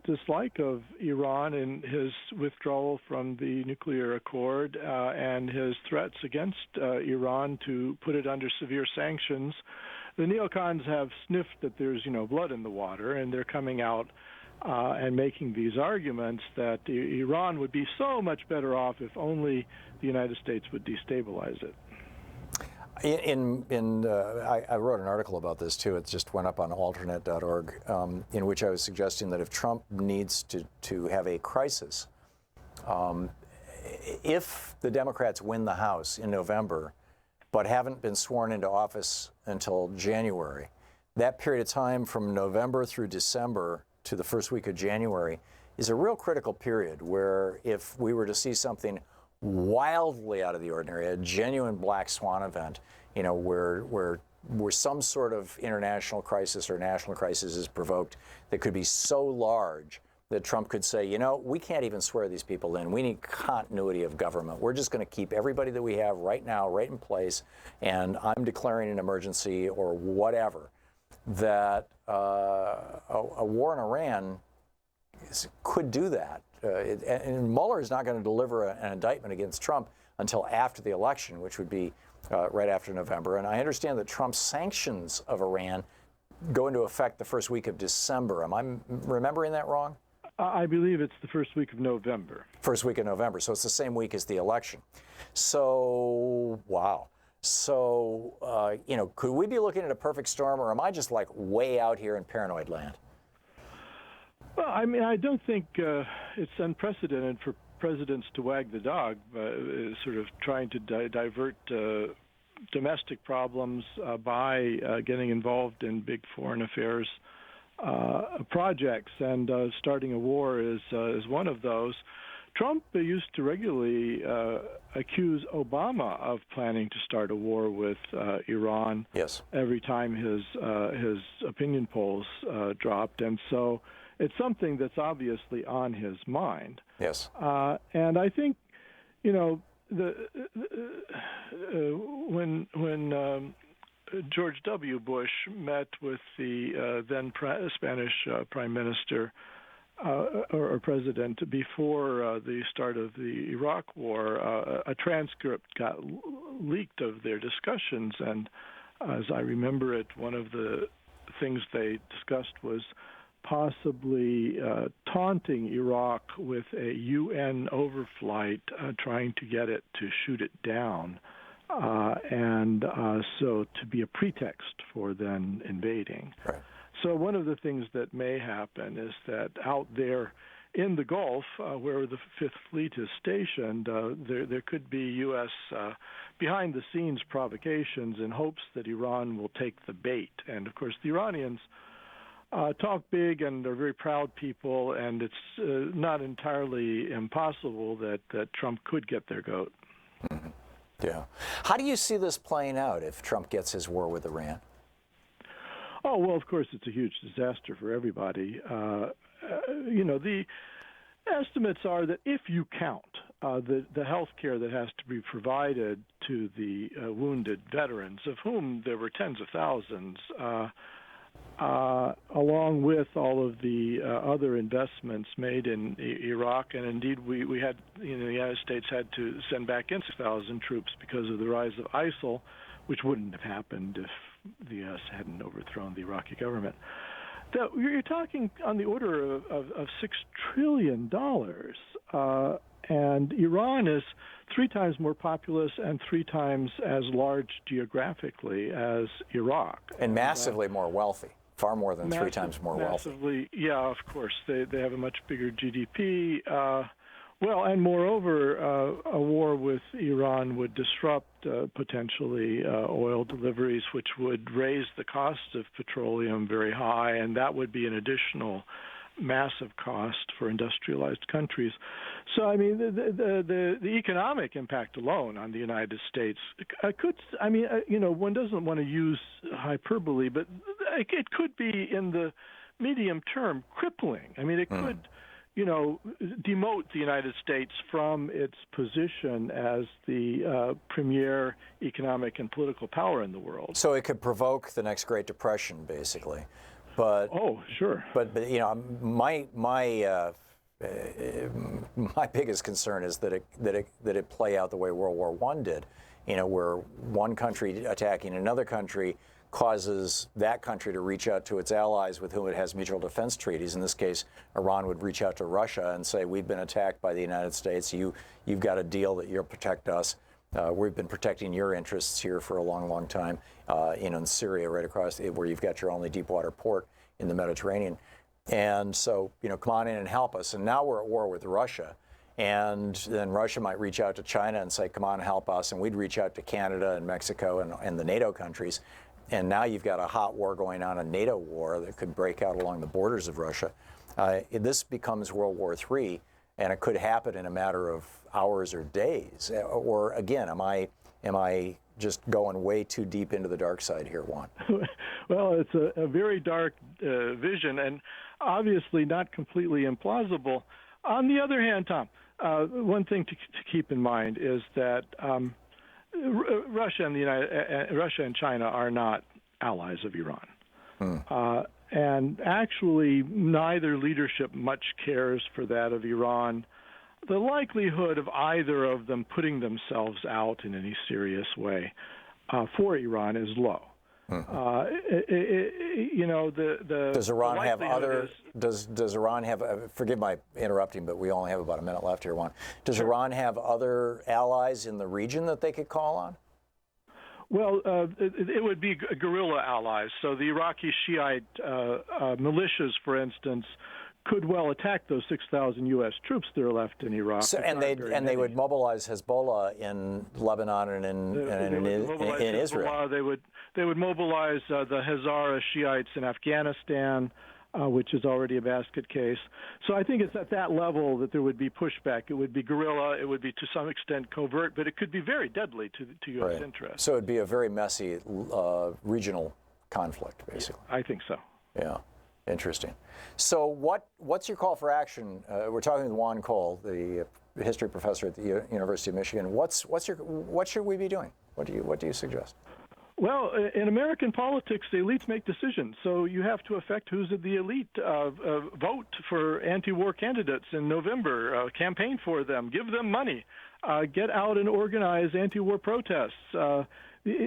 dislike of Iran and his withdrawal from the nuclear accord and his threats against Iran to put it under severe sanctions, the neocons have sniffed that there's blood in the water, and they're coming out and making these arguments that Iran would be so much better off if only the United States would destabilize it. I wrote an article about this too. It just went up on alternate.org, in which I was suggesting that if Trump needs to have a crisis, if the Democrats win the House in November, but haven't been sworn into office until January, that period of time from November through December to the first week of January is a real critical period where if we were to see something wildly out of the ordinary, a genuine black swan event, where some sort of international crisis or national crisis is provoked that could be so large that Trump could say, we can't even swear these people in. We need continuity of government. We're just going to keep everybody that we have right now right in place, and I'm declaring an emergency or whatever. That a war in Iran could do that. And Mueller is not going to deliver an indictment against Trump until after the election, which would be right after November. And I understand that Trump's sanctions of Iran go into effect the first week of December. Am I remembering that wrong? I believe it's the first week of November. First week of November. So it's the same week as the election. So, wow. So, could we be looking at a perfect storm, or am I just like way out here in paranoid land? Well, I don't think it's unprecedented for presidents to wag the dog, sort of trying to divert domestic problems by getting involved in big foreign affairs projects, and starting a war is one of those. Trump used to regularly accuse Obama of planning to start a war with Iran. Yes. Every time his opinion polls dropped, and so it's something that's obviously on his mind. Yes. And I think, when George W. Bush met with the then Spanish Prime Minister or president before the start of the Iraq War, a transcript got leaked of their discussions, and as I remember it, one of the things they discussed was possibly taunting Iraq with a UN overflight, trying to get it to shoot it down, and so to be a pretext for then invading. Right. So one of the things that may happen is that out there in the Gulf, where the Fifth Fleet is stationed, there could be U.S. Behind-the-scenes provocations in hopes that Iran will take the bait. And, of course, the Iranians talk big and are very proud people, and it's not entirely impossible that Trump could get their goat. Mm-hmm. Yeah. How do you see this playing out if Trump gets his war with Iran? Oh, well, of course, it's a huge disaster for everybody. The estimates are that if you count the health care that has to be provided to the wounded veterans, of whom there were tens of thousands, along with all of the other investments made in Iraq, and indeed we had, the United States had to send back in 6,000 troops because of the rise of ISIL, which wouldn't have happened if the U.S. hadn't overthrown the Iraqi government. You're talking on the order of $6 trillion, and Iran is 3 times more populous and 3 times as large geographically as Iraq. And massively more wealthy, far more than 3 times more wealthy. Massively, yeah, of course. They have a much bigger GDP. Well, and moreover, a war with Iran would disrupt potentially oil deliveries, which would raise the cost of petroleum very high, and that would be an additional massive cost for industrialized countries. So, I mean, the economic impact alone on the United States one doesn't want to use hyperbole, but it could be in the medium term crippling. I mean, it could demote the United States from its position as the premier economic and political power in the world. So it could provoke the next Great Depression, basically. But sure. But my biggest concern is that it play out the way World War I did. Where one country attacking another country causes that country to reach out to its allies with whom it has mutual defense treaties. In this case, Iran would reach out to Russia and say, we've been attacked by the United States. You've got a deal that you'll protect us. We've been protecting your interests here for a long, long time, in Syria, right across where you've got your only deep water port in the Mediterranean. And so, come on in and help us. And now we're at war with Russia. And then Russia might reach out to China and say, come on, help us. And we'd reach out to Canada and Mexico and the NATO countries. And now you've got a hot war going on, a NATO war that could break out along the borders of Russia. This becomes World War III, and it could happen in a matter of hours or days. Or again, am I just going way too deep into the dark side here, Juan? Well, it's a very dark vision, and obviously not completely implausible. On the other hand, Tom, one thing to keep in mind is that Russia and China are not allies of Iran. And actually, neither leadership much cares for that of Iran. The likelihood of either of them putting themselves out in any serious way for Iran is low. Does Iran have other? Does Iran have? Forgive my interrupting, but we only have about a minute left here, Juan. Does Iran have other allies in the region that they could call on? Well, it would be guerrilla allies. So the Iraqi Shiite militias, for instance, could well attack those 6,000 U.S. troops that are left in Iraq. So, and they would mobilize Hezbollah in Lebanon and in Israel. They would mobilize the Hazara Shiites in Afghanistan, which is already a basket case. So I think it's at that level that there would be pushback. It would be guerrilla. It would be to some extent covert, but it could be very deadly to U.S. interests. So it would be a very messy regional conflict, basically. I think so. Yeah. Interesting. So what's your call for action? We're talking with Juan Cole, the history professor at the University of Michigan. What should we be doing? What do you suggest? Well, in American politics, the elites make decisions. So you have to affect who's at the elite. Vote for anti-war candidates in November. Campaign for them. Give them money. Get out and organize anti-war protests.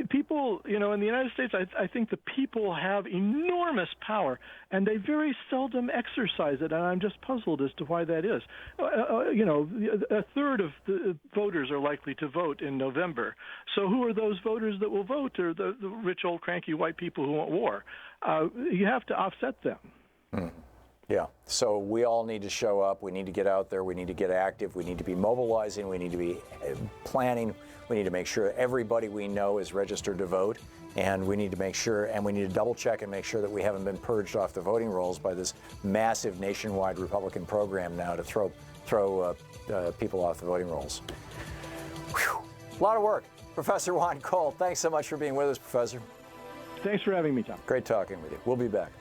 People, in the United States, I think the people have enormous power, and they very seldom exercise it, and I'm just puzzled as to why that is. A third of the voters are likely to vote in November. So who are those voters that will vote? Or the rich, old, cranky white people who want war? You have to offset them. Yeah, so we all need to show up. We need to get out there. We need to get active. We need to be mobilizing. We need to be planning. We need to make sure everybody we know is registered to vote. And we need to make sure, and we need to double check and make sure that we haven't been purged off the voting rolls by this massive nationwide Republican program now to throw people off the voting rolls. Whew. A lot of work. Professor Juan Cole, thanks so much for being with us, Professor. Thanks for having me, Tom. Great talking with you. We'll be back.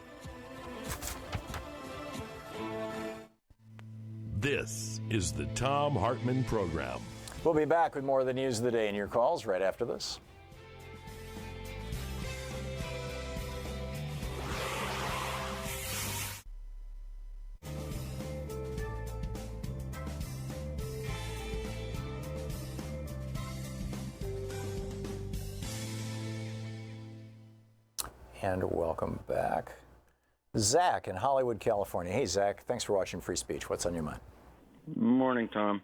This is the Thom Hartmann Program. We'll be back with more of the news of the day and your calls right after this. And welcome back. Zach in Hollywood, California. Hey, Zach, thanks for watching Free Speech. What's on your mind? Morning, Tom.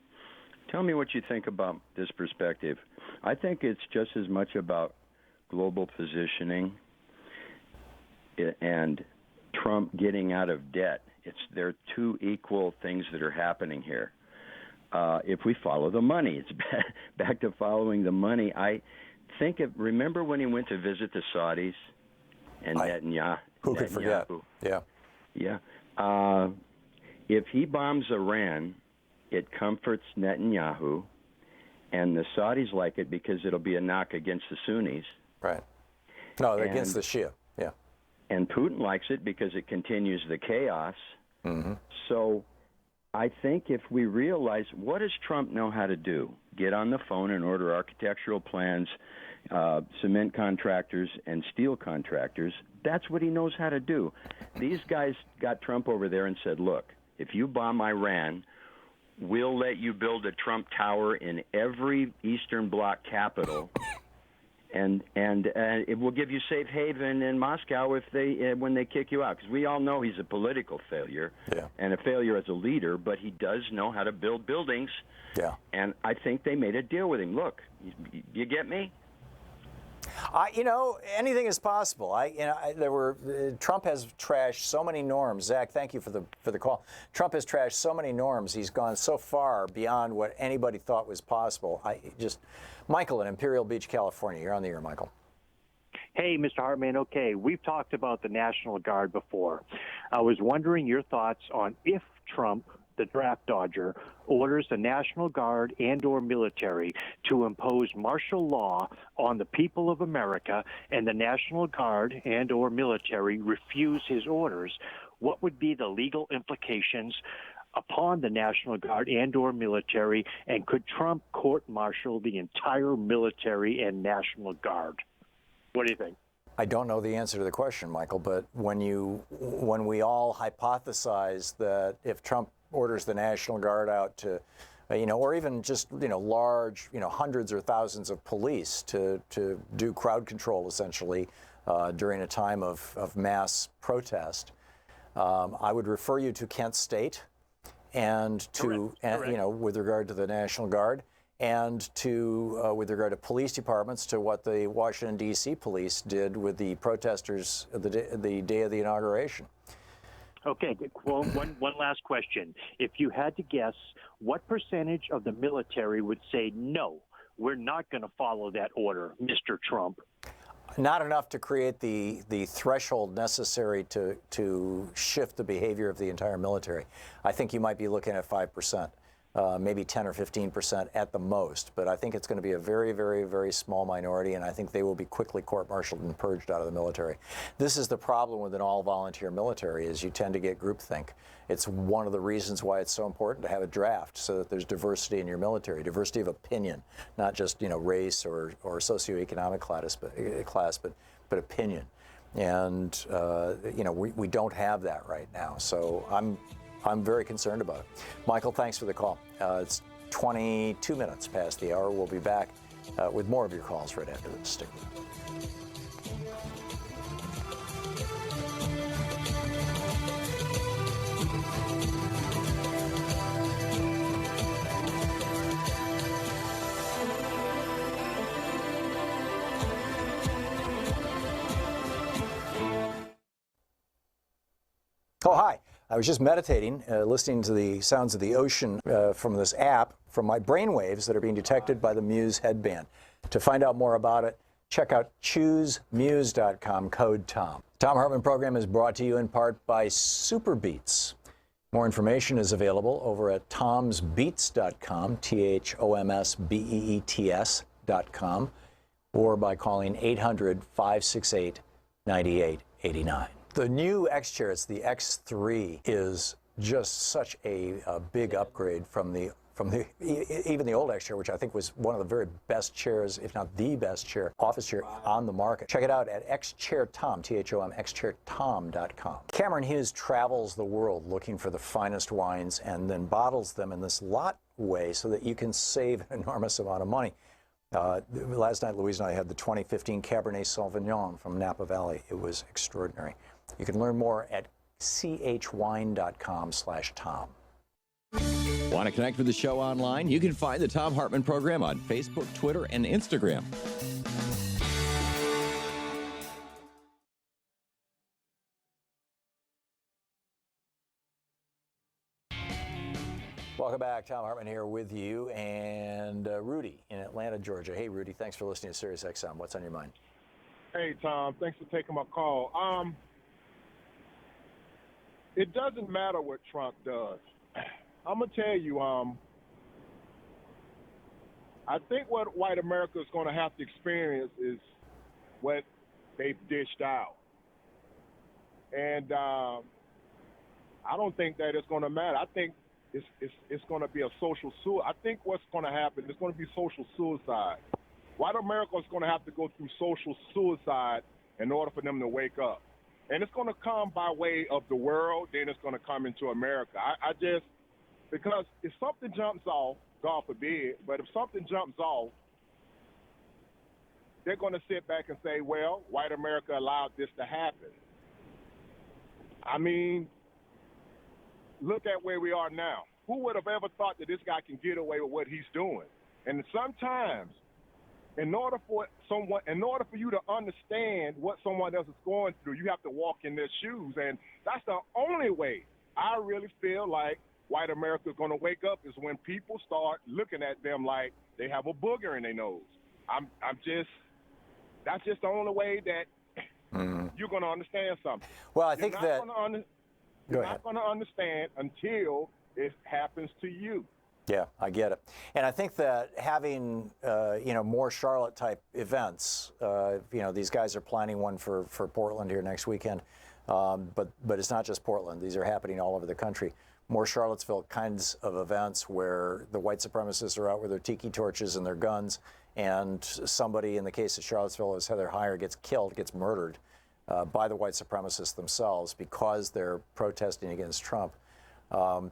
Tell me what you think about this perspective. I think it's just as much about global positioning and Trump getting out of debt. They're two equal things that are happening here. If we follow the money, it's back to following the money. Remember when he went to visit the Saudis and Netanyahu? Who could forget? Yeah. Yeah. If he bombs Iran, it comforts Netanyahu, and the Saudis like it because it'll be a knock against the Sunnis. Right. No, against the Shia. Yeah. And Putin likes it because it continues the chaos. Mm-hmm. So I think if we realize, what does Trump know how to do? Get on the phone and order architectural plans, cement contractors and steel contractors. That's what he knows how to do. These guys got Trump over there and said, look, if you bomb Iran, we'll let you build a Trump Tower in every Eastern Bloc capital, and it will give you safe haven in Moscow if they when they kick you out, because we all know he's a political failure and a failure as a leader, but he does know how to build buildings. Yeah. And I think they made a deal with him. Look, you get me? Anything is possible. Trump has trashed so many norms. Zach, thank you for the call. Trump has trashed so many norms. He's gone so far beyond what anybody thought was possible. Michael in Imperial Beach, California. You're on the air, Michael. Hey, Mr. Hartman. Okay, we've talked about the National Guard before. I was wondering your thoughts on if Trump, the draft dodger, orders the National Guard and/or military to impose martial law on the people of America, and the National Guard and/or military refuse his orders. What would be the legal implications upon the National Guard and/or military, and could Trump court-martial the entire military and National Guard? What do you think? I don't know the answer to the question, Michael, but when we all hypothesize that if Trump orders the National Guard out to, or even just, large, hundreds or thousands of police to do crowd control, essentially, during a time of mass protest, I would refer you to Kent State and to, with regard to the National Guard, and to, with regard to police departments, to what the Washington, D.C. police did with the protesters the day of the inauguration. Okay, well, one last question. If you had to guess, what percentage of the military would say, no, we're not going to follow that order, Mr. Trump? Not enough to create the threshold necessary to shift the behavior of the entire military. I think you might be looking at 5%. Maybe 10 or 15% at the most, but I think it's going to be a very, very, very small minority, and I think they will be quickly court-martialed and purged out of the military. This is the problem with an all-volunteer military, is you tend to get groupthink. It's one of the reasons why it's so important to have a draft, so that there's diversity in your military, diversity of opinion, not just race or socioeconomic class, but opinion. And we don't have that right now. So I'm very concerned about it. Michael, thanks for the call. It's 22 minutes past the hour. We'll be back with more of your calls right after this. Stick with it. Oh, hi. I was just meditating, listening to the sounds of the ocean from this app, from my brainwaves that are being detected by the Muse headband. To find out more about it, check out choosemuse.com, code TOM. Thom Hartmann Program is brought to you in part by Superbeats. More information is available over at tomsbeets.com, THOMSBEETS.com, or by calling 800-568-9889. The new X chair, it's the X3, is just such a big upgrade from even the old X chair, which I think was one of the very best chairs, if not the best chair, office chair on the market. Check it out at xchairtom, THOM, xchairtom.com. Cameron Hughes travels the world looking for the finest wines and then bottles them in this lot way so that you can save an enormous amount of money. Last night, Louise and I had the 2015 Cabernet Sauvignon from Napa Valley. It was extraordinary. You can learn more at chwine.com/Tom. Want to connect with the show online? You can find the Thom Hartmann Program on Facebook, Twitter, and Instagram. Welcome back. Thom Hartmann here with you, and Rudy in Atlanta, Georgia. Hey, Rudy, thanks for listening to Sirius XM. What's on your mind? Hey, Tom. Thanks for taking my call. It doesn't matter what Trump does. I'm going to tell you, I think what white America is going to have to experience is what they've dished out. And I don't think that it's going to matter. I think it's going to be a social suicide. I think what's going to happen is going to be social suicide. White America is going to have to go through social suicide in order for them to wake up. And it's going to come by way of the world, then it's going to come into America. Because if something jumps off, God forbid, but if something jumps off, they're going to sit back and say, well, white America allowed this to happen. I mean, look at where we are now. Who would have ever thought that this guy can get away with what he's doing? And sometimes, in order for you to understand what someone else is going through, you have to walk in their shoes. And that's the only way I really feel like white America is going to wake up, is when people start looking at them like they have a booger in their nose. That's just the only way that you're going to understand something. Well, I think that you're not going to understand until it happens to you. Yeah, I get it. And I think that having, more Charlotte-type events, these guys are planning one for Portland here next weekend, but it's not just Portland. These are happening all over the country. More Charlottesville kinds of events where the white supremacists are out with their tiki torches and their guns, and somebody, in the case of Charlottesville, as Heather Heyer, gets murdered by the white supremacists themselves because they're protesting against Trump. I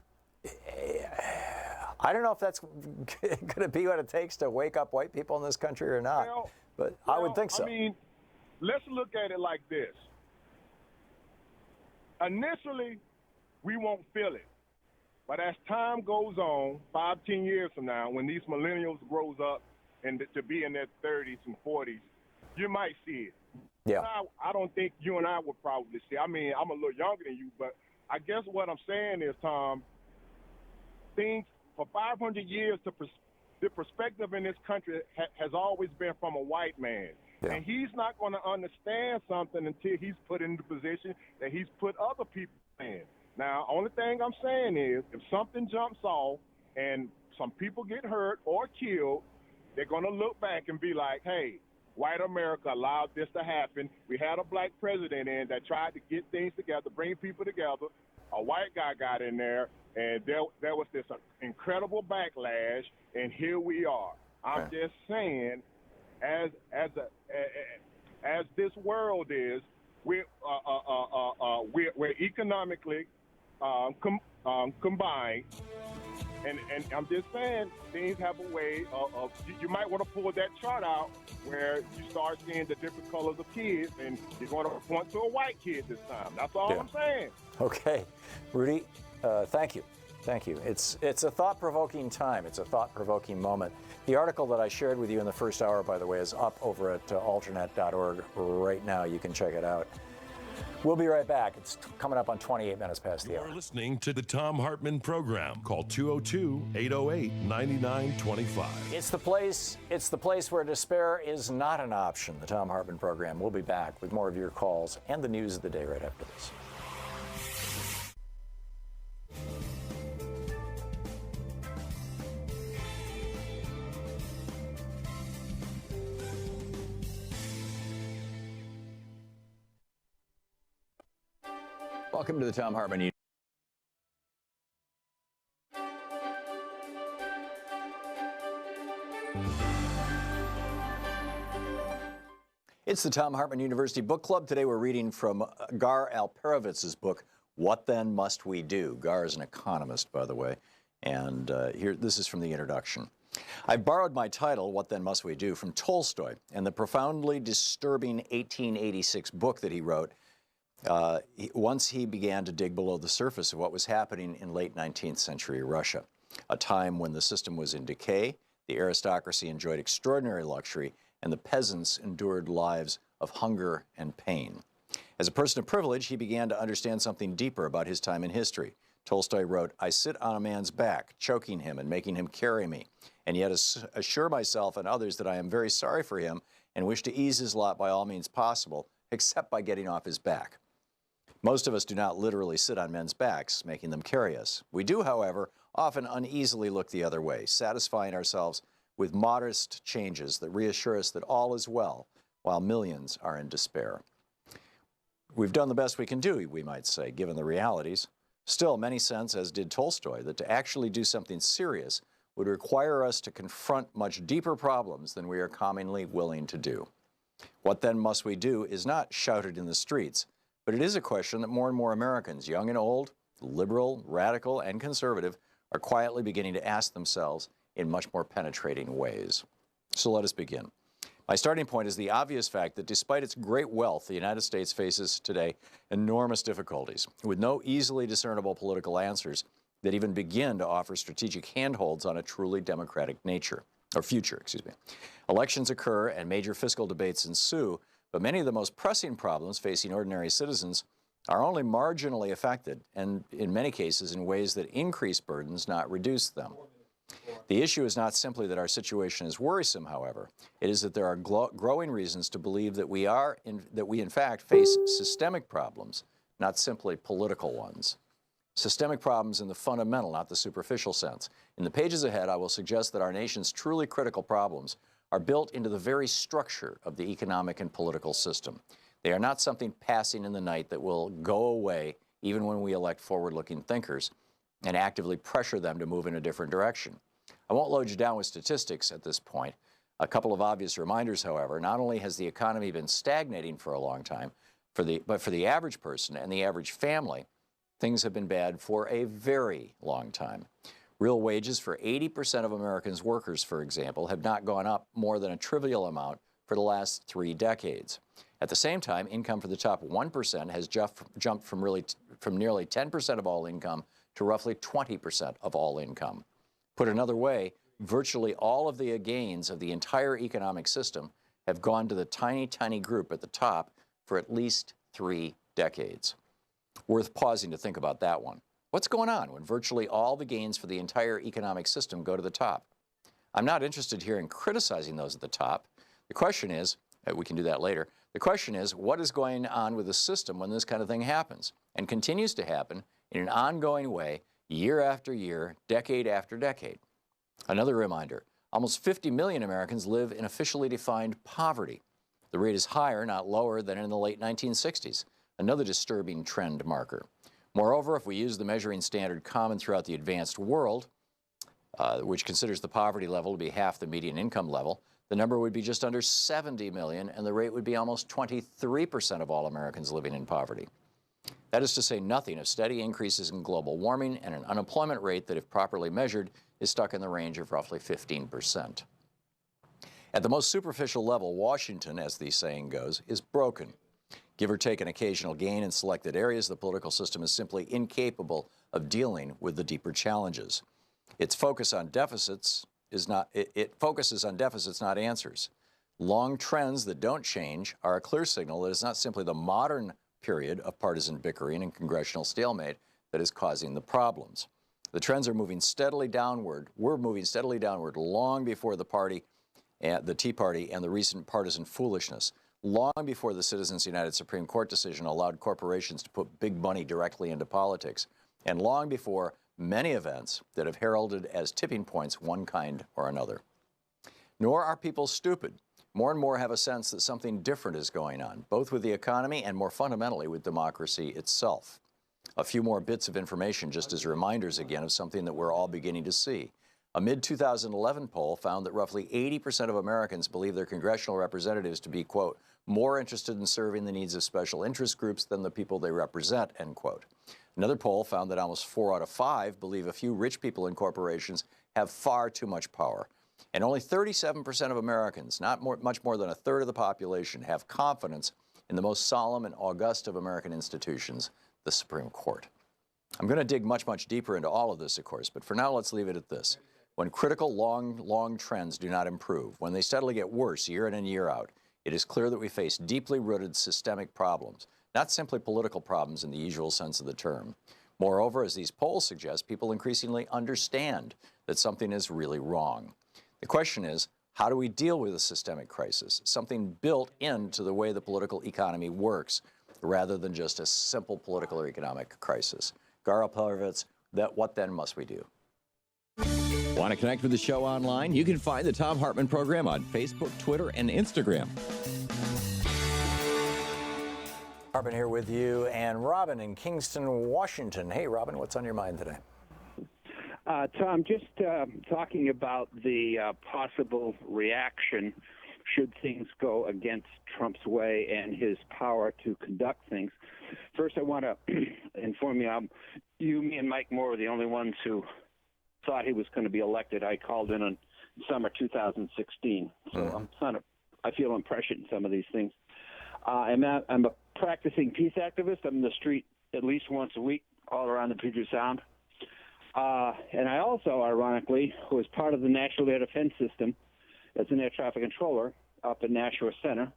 don't know if that's going to be what it takes to wake up white people in this country or not, but I would think so. I mean, let's look at it like this. Initially, we won't feel it. But as time goes on, 5-10 years from now, when these millennials grows up and to be in their 30s and 40s, you might see it. Yeah. I don't think you and I would probably see it. I mean, I'm a little younger than you, but I guess what I'm saying is, Tom, things for 500 years, the perspective in this country has always been from a white man. Yeah. And he's not going to understand something until he's put in the position that he's put other people in. Now, only thing I'm saying is, if something jumps off and some people get hurt or killed, they're going to look back and be like, hey, white America allowed this to happen. We had a black president in that tried to get things together, bring people together. A white guy got in there, and there was this incredible backlash, and here we are. I'm just saying, as this world is, we're economically combined, and I'm just saying things have a way of you might want to pull that chart out where you start seeing the different colors of kids, and you're going to point to a white kid this time. That's all I'm saying. Okay, Rudy, thank you. Thank you. It's a thought-provoking time. It's a thought-provoking moment. The article that I shared with you in the first hour, by the way, is up over at alternet.org right now. You can check it out. We'll be right back. It's coming up on 28 minutes past the hour. You're listening to the Thom Hartmann Program. Call 202-808-9925. It's the place where despair is not an option. The Thom Hartmann Program. We'll be back with more of your calls and the news of the day right after this. Welcome to the Thom Hartmann. It's the Thom Hartmann University Book Club. Today we're reading from Gar Alperovitz's book, What Then Must We Do? Gar is an economist, by the way, and this is from the introduction. I borrowed my title, What Then Must We Do, from Tolstoy and the profoundly disturbing 1886 book that he wrote once he began to dig below the surface of what was happening in late 19th century Russia, a time when the system was in decay, the aristocracy enjoyed extraordinary luxury, and the peasants endured lives of hunger and pain. As a person of privilege, he began to understand something deeper about his time in history. Tolstoy wrote, I sit on a man's back, choking him and making him carry me, and yet assure myself and others that I am very sorry for him and wish to ease his lot by all means possible, except by getting off his back. Most of us do not literally sit on men's backs, making them carry us. We do, however, often uneasily look the other way, satisfying ourselves with modest changes that reassure us that all is well, while millions are in despair. We've done the best we can do, we might say, given the realities. Still, many sense, as did Tolstoy, that to actually do something serious would require us to confront much deeper problems than we are commonly willing to do. What then must we do is not shouted in the streets, but it is a question that more and more Americans, young and old, liberal, radical, and conservative, are quietly beginning to ask themselves in much more penetrating ways. So let us begin. My starting point is the obvious fact that despite its great wealth, the United States faces today enormous difficulties, with no easily discernible political answers that even begin to offer strategic handholds on a truly democratic future. Elections occur and major fiscal debates ensue, but many of the most pressing problems facing ordinary citizens are only marginally affected, and in many cases in ways that increase burdens, not reduce them. The issue is not simply that our situation is worrisome, however. It is that there are growing reasons to believe that we in fact face systemic problems, not simply political ones. Systemic problems in the fundamental, not the superficial sense. In the pages ahead, I will suggest that our nation's truly critical problems are built into the very structure of the economic and political system. They are not something passing in the night that will go away even when we elect forward-looking thinkers and actively pressure them to move in a different direction. I won't load you down with statistics at this point. A couple of obvious reminders, however. Not only has the economy been stagnating for a long time, but for the average person and the average family, things have been bad for a very long time. Real wages for 80% of Americans' workers, for example, have not gone up more than a trivial amount for the last 3 decades. At the same time, income for the top 1% has jumped from nearly 10% of all income to roughly 20% of all income. Put another way, virtually all of the gains of the entire economic system have gone to the tiny, tiny group at the top for at least 3 decades. Worth pausing to think about that one. What's going on when virtually all the gains for the entire economic system go to the top? I'm not interested here in criticizing those at the top. The question is, we can do that later, the question is, what is going on with the system when this kind of thing happens and continues to happen in an ongoing way, year after year, decade after decade? Another reminder, almost 50 million Americans live in officially defined poverty. The rate is higher, not lower, than in the late 1960s, another disturbing trend marker. Moreover, if we use the measuring standard common throughout the advanced world, which considers the poverty level to be half the median income level, the number would be just under 70 million, and the rate would be almost 23% of all Americans living in poverty. That is to say nothing of steady increases in global warming and an unemployment rate that, if properly measured, is stuck in the range of roughly 15%. At the most superficial level, Washington, as the saying goes, is broken. Give or take an occasional gain in selected areas, the political system is simply incapable of dealing with the deeper challenges. It focuses on deficits, not answers. Long trends that don't change are a clear signal that it's not simply the modern period of partisan bickering and congressional stalemate that is causing the problems. The trends are moving steadily downward. We're moving steadily downward long before the Tea Party and the recent partisan foolishness, long before the Citizens United Supreme Court decision allowed corporations to put big money directly into politics, and long before many events that have heralded as tipping points one kind or another. Nor are people stupid. More and more have a sense that something different is going on, both with the economy and more fundamentally with democracy itself. A few more bits of information just as reminders again of something that we're all beginning to see. A mid-2011 poll found that roughly 80% of Americans believe their congressional representatives to be, quote, more interested in serving the needs of special interest groups than the people they represent, end quote. Another poll found that almost 4 out of 5 believe a few rich people in corporations have far too much power. And only 37% of Americans, much more than a third of the population, have confidence in the most solemn and august of American institutions, the Supreme Court. I'm going to dig much, much deeper into all of this, of course, but for now, let's leave it at this. When critical, long trends do not improve, when they steadily get worse year in and year out, it is clear that we face deeply rooted systemic problems, not simply political problems in the usual sense of the term. Moreover, as these polls suggest, people increasingly understand that something is really wrong. The question is, how do we deal with a systemic crisis, something built into the way the political economy works, rather than just a simple political or economic crisis? Garo Parvitz, what then must we do? Want to connect with the show online? You can find the Thom Hartmann Program on Facebook, Twitter, and Instagram. Hartmann here with you, and Robin in Kingston, Washington. Hey, Robin, what's on your mind today? Tom, just talking about the possible reaction should things go against Trump's way and his power to conduct things. First, I want to inform you, me, and Mike Moore were the only ones who thought he was going to be elected. I called in summer 2016, so I'm kind of I feel I'm prescient in some of these things. I'm a practicing peace activist. I'm in the street at least once a week all around the Puget Sound. And I also, ironically, was part of the National Air Defense System as an air traffic controller up in Nashua Center,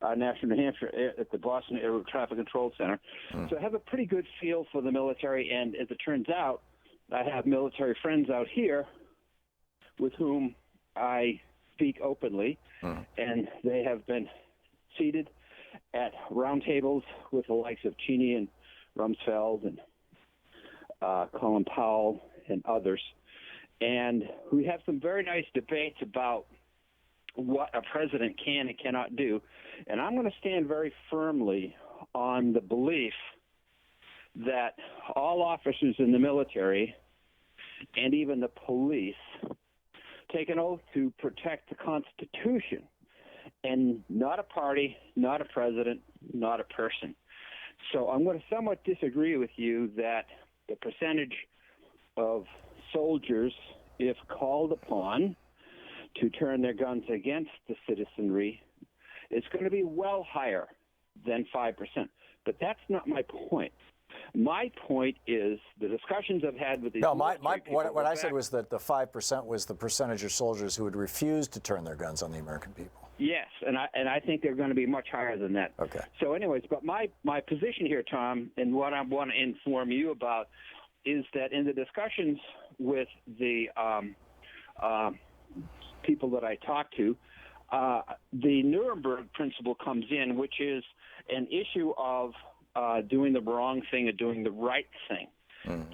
Nashua, New Hampshire, at the Boston Air Traffic Control Center. So I have a pretty good feel for the military, and as it turns out, I have military friends out here with whom I speak openly, and they have been seated at round tables with the likes of Cheney and Rumsfeld and Colin Powell and others. And we have some very nice debates about what a president can and cannot do. And I'm going to stand very firmly on the belief that all officers in the military and even the police take an oath to protect the Constitution, and not a party, not a president, not a person. So I'm going to somewhat disagree with you that the percentage of soldiers, if called upon to turn their guns against the citizenry, is going to be well higher than 5%. But that's not my point. My point is the discussions I've had with these. No, what I said was that the 5% was the percentage of soldiers who would refuse to turn their guns on the American people. Yes, and I think they're going to be much higher than that. Okay. So, anyways, but my position here, Tom, and what I want to inform you about is that in the discussions with the people that I talk to, the Nuremberg principle comes in, which is an issue of doing the wrong thing and doing the right thing.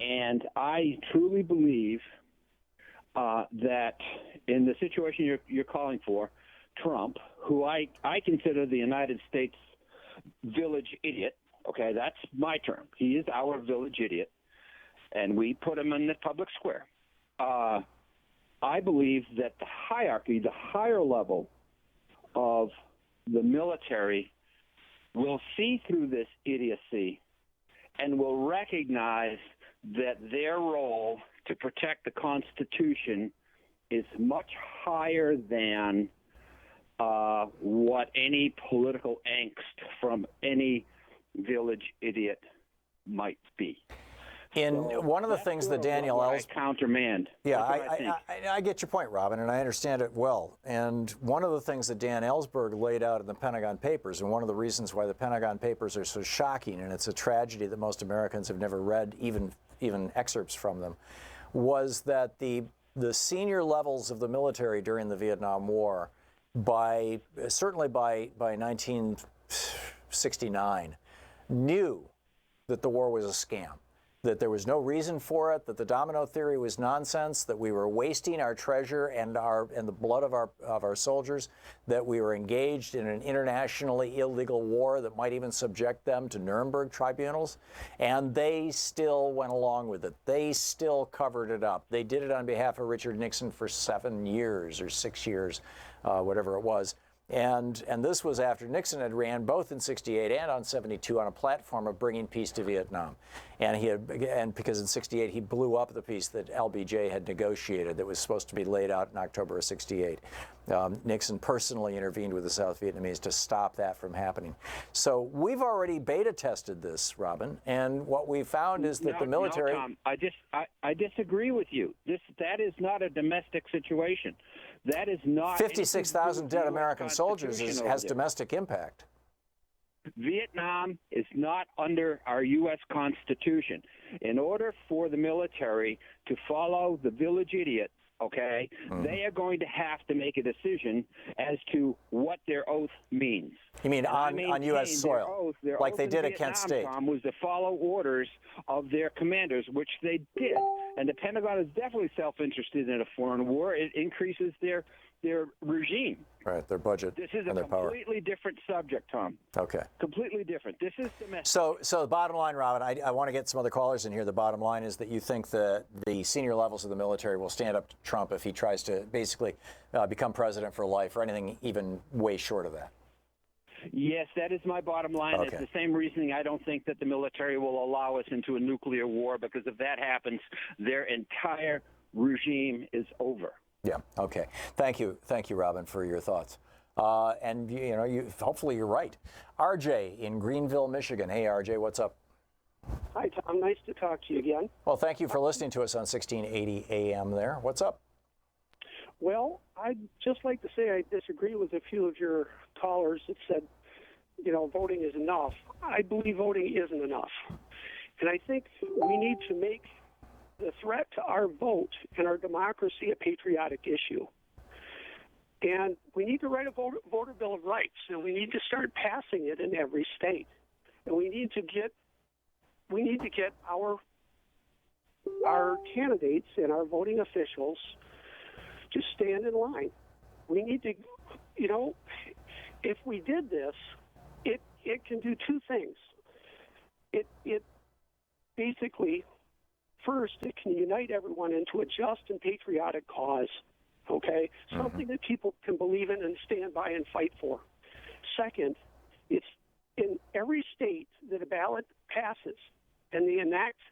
And I truly believe that in the situation you're calling for, Trump, who I consider the United States village idiot, okay, that's my term. He is our village idiot, and we put him in the public square. I believe that the hierarchy, the higher level of the military will see through this idiocy and will recognize that their role to protect the Constitution is much higher than what any political angst from any village idiot might be. One of the things that Daniel Ellsberg countermand. Yeah, I get your point, Robin, and I understand it well. And one of the things that Dan Ellsberg laid out in the Pentagon Papers, and one of the reasons why the Pentagon Papers are so shocking, and it's a tragedy that most Americans have never read, even excerpts from them, was that the senior levels of the military during the Vietnam War, certainly by 1969, knew that the war was a scam, that there was no reason for it, that the domino theory was nonsense, that we were wasting our treasure and the blood of our soldiers, that we were engaged in an internationally illegal war that might even subject them to Nuremberg tribunals, and they still went along with it. They still covered it up. They did it on behalf of Richard Nixon for 7 years or 6 years, whatever it was. And this was after Nixon had ran both in '68 and on '72 on a platform of bringing peace to Vietnam, and because in '68 he blew up the peace that LBJ had negotiated that was supposed to be laid out in October of '68. Nixon personally intervened with the South Vietnamese to stop that from happening. So we've already beta tested this, Robin, and what we found is that the military. No, Tom, I disagree with you. That is not a domestic situation. That is not 56,000 dead American soldiers has domestic impact. Vietnam is not under our U.S. Constitution. In order for the military to follow the village idiot, okay, they are going to have to make a decision as to what their oath means. You mean on U.S. soil, like they did at Kent State? Was to follow orders of their commanders, which they did. And the Pentagon is definitely self-interested in a foreign war. It increases their regime. Right, their budget This is and their power. This is a completely different subject, Tom. Okay. Completely different. This is domestic. So the bottom line, Robin, I want to get some other callers in here. The bottom line is that you think that the senior levels of the military will stand up to Trump if he tries to basically become president for life or anything even way short of that. Yes, that is my bottom line. Okay. It's the same reasoning. I don't think that the military will allow us into a nuclear war, because if that happens, their entire regime is over. Yeah, okay. Thank you, Robin, for your thoughts. And hopefully you're right. RJ in Greenville, Michigan. Hey, RJ, what's up? Hi, Tom. Nice to talk to you again. Well, thank you for listening to us on 1680 AM there. What's up? Well, I'd just like to say I disagree with a few of your callers that said, voting is enough. I believe voting isn't enough. And I think we need to make the threat to our vote and our democracy a patriotic issue. And we need to write a voter Bill of Rights, and we need to start passing it in every state. And we need to get our candidates and our voting officials to stand in line. We need to, if we did this, it can do two things. It basically, first, it can unite everyone into a just and patriotic cause, okay? Something that people can believe in and stand by and fight for. Second, it's in every state that a ballot passes and they enact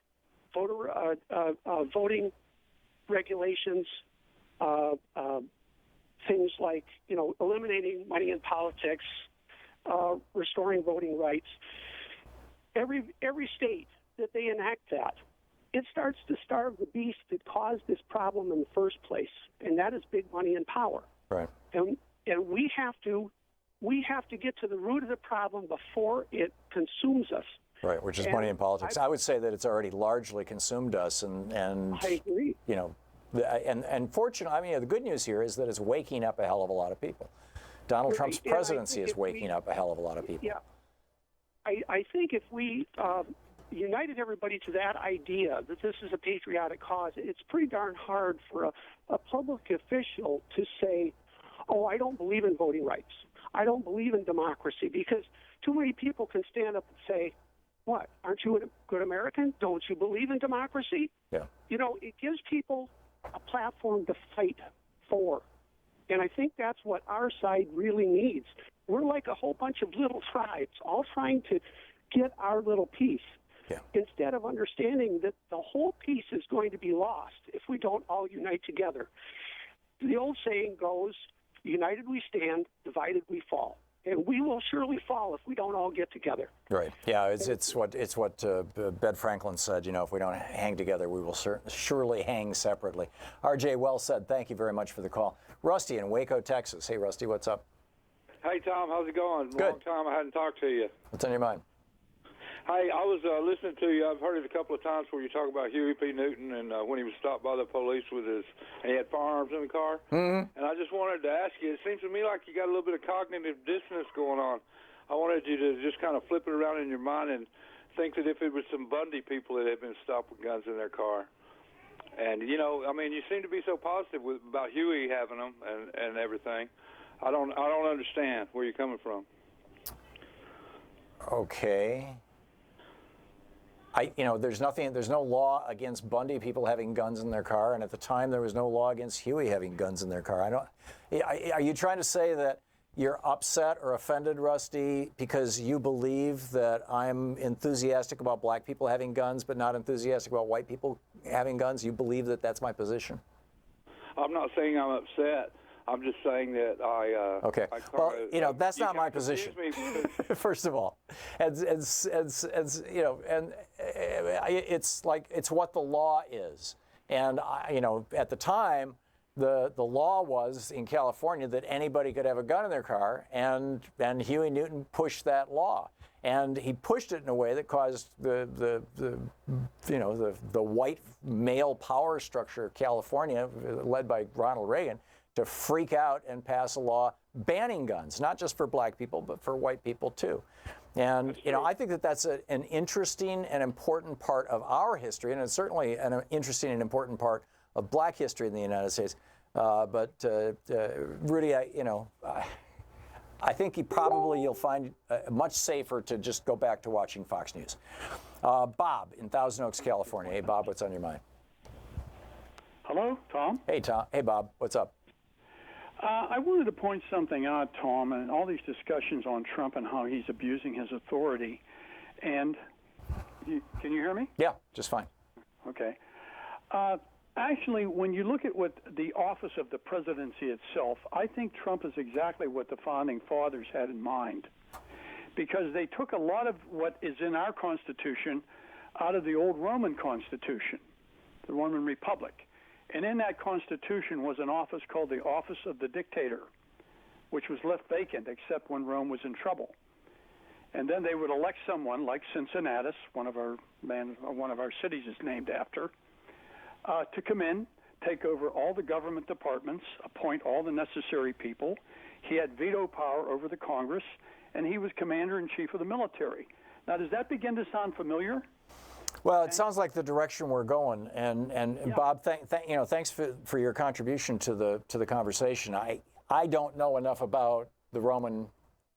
voting regulations, things like, eliminating money in politics, restoring voting rights. Every state that they enact that, it starts to starve the beast that caused this problem in the first place, and that is big money and power. Right. And we have to get to the root of the problem before it consumes us. Right, which is money in politics. I would say that it's already largely consumed us, and I agree. And fortunately, the good news here is that it's waking up a hell of a lot of people. Donald Trump's presidency is waking up a hell of a lot of people. Yeah. I think if we united everybody to that idea that this is a patriotic cause, it's pretty darn hard for a public official to say, oh, I don't believe in voting rights. I don't believe in democracy, because too many people can stand up and say, what, aren't you a good American? Don't you believe in democracy? Yeah. It gives people a platform to fight for. And I think that's what our side really needs. We're like a whole bunch of little tribes, all trying to get our little piece, instead of understanding that the whole piece is going to be lost if we don't all unite together. The old saying goes, united we stand, divided we fall. And we will surely fall if we don't all get together. Right. Yeah. It's what Ben Franklin said. If we don't hang together, we will surely hang separately. RJ, well said. Thank you very much for the call. Rusty in Waco, Texas. Hey, Rusty, what's up? Hey, Tom. How's it going? Good. Long time I hadn't talked to you. What's on your mind? Hey, I was listening to you. I've heard it a couple of times where you talk about Huey P. Newton and when he was stopped by the police and he had firearms in the car. Mm-hmm. And I just wanted to ask you, it seems to me like you got a little bit of cognitive dissonance going on. I wanted you to just kind of flip it around in your mind and think that if it was some Bundy people that had been stopped with guns in their car. And, you seem to be so positive about Huey having them and everything. I don't understand where you're coming from. Okay. There's no law against Bundy people having guns in their car, and at the time there was no law against Huey having guns in their car. Are you trying to say that you're upset or offended, Rusty, because you believe that I'm enthusiastic about black people having guns, but not enthusiastic about white people having guns? You believe that that's my position? I'm not saying I'm upset. I'm just saying that Okay. That's not my position. First of all, and it's what the law is. And at the time, the law was in California that anybody could have a gun in their car, and Huey Newton pushed that law. And he pushed it in a way that caused the white male power structure of California, led by Ronald Reagan, to freak out and pass a law banning guns, not just for black people, but for white people too. And I think that that's an interesting and important part of our history, and it's certainly an interesting and important part of black history in the United States. But Rudy, I think you'll find much safer to just go back to watching Fox News. Bob in Thousand Oaks, California. Hey, Bob, what's on your mind? Hello, Tom. Hey, Tom. Hey, Bob. What's up? I wanted to point something out, Tom, and all these discussions on Trump and how he's abusing his authority. And can you hear me? Yeah, just fine. Okay. Actually, when you look at what the office of the presidency itself, I think Trump is exactly what the founding fathers had in mind, because they took a lot of what is in our Constitution out of the old Roman Constitution, the Roman Republic. And in that Constitution was an office called the office of the dictator, which was left vacant except when Rome was in trouble. And then they would elect someone like Cincinnatus, one of our cities is named after, to come in, take over all the government departments, appoint all the necessary people. He had veto power over the Congress, and he was commander-in-chief of the military. Now, does that begin to sound familiar? Well, it sounds like the direction we're going. And Yeah. Bob, thanks for your contribution to the conversation. I don't know enough about the Roman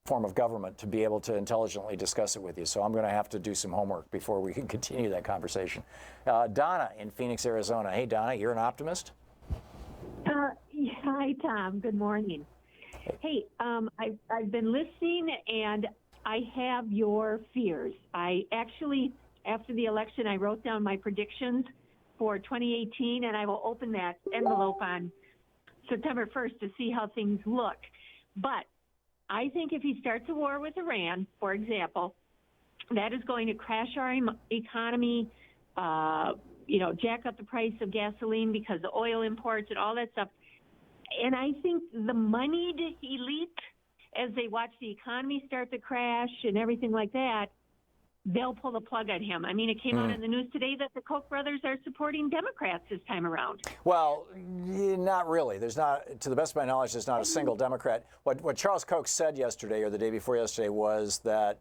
form of government to be able to intelligently discuss it with you. So I'm going to have to do some homework before we can continue that conversation. Donna in Phoenix, Arizona. Hey, Donna, you're an optimist? Hi, Tom. Good morning. Hey, I've been listening, and I have your fears. I actually, after the election, I wrote down my predictions for 2018, and I will open that envelope on September 1st to see how things look. But I think if he starts a war with Iran, for example, that is going to crash our economy, jack up the price of gasoline because of oil imports and all that stuff. And I think the moneyed elite, as they watch the economy start to crash and everything like that, they'll pull the plug on him. I mean, it came out in the news today that the Koch brothers are supporting Democrats this time around. Well, not really. There's not, to the best of my knowledge, there's not a single Democrat. What Charles Koch said yesterday, or the day before yesterday, was that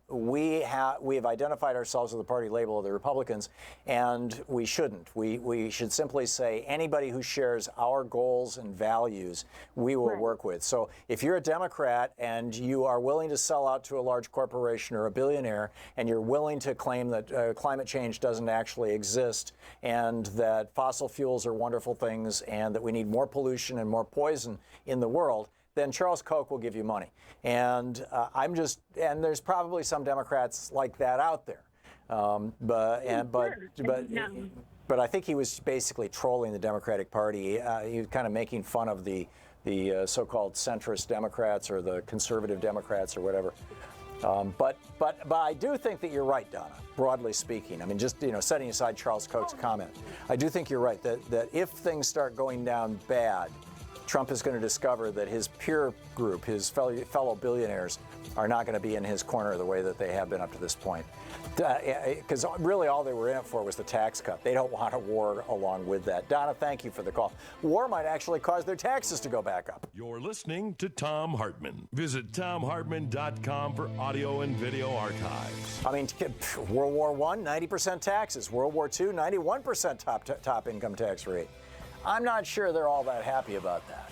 we have identified ourselves with the party label of the Republicans, and we shouldn't. We should simply say anybody who shares our goals and values, we will work with. So if you're a Democrat and you are willing to sell out to a large corporation or a billionaire, and you're willing to claim that climate change doesn't actually exist, and that fossil fuels are wonderful things, and that we need more pollution and more poison in the world, then Charles Koch will give you money. And and there's probably some Democrats like that out there. But I think he was basically trolling the Democratic Party. He was kind of making fun of the so-called centrist Democrats or the conservative Democrats or whatever. But I do think that you're right, Donna, broadly speaking. I mean, just, setting aside Charles Koch's comment, I do think you're right that if things start going down bad, Trump is going to discover that his peer group, his fellow billionaires, are not going to be in his corner the way that they have been up to this point. Because really all they were in it for was the tax cut. They don't want a war along with that. Donna, thank you for the call. War might actually cause their taxes to go back up. You're listening to Thom Hartmann. Visit ThomHartmann.com for audio and video archives. I mean, World War I, 90% taxes. World War II, 91% top income tax rate. I'm not sure they're all that happy about that.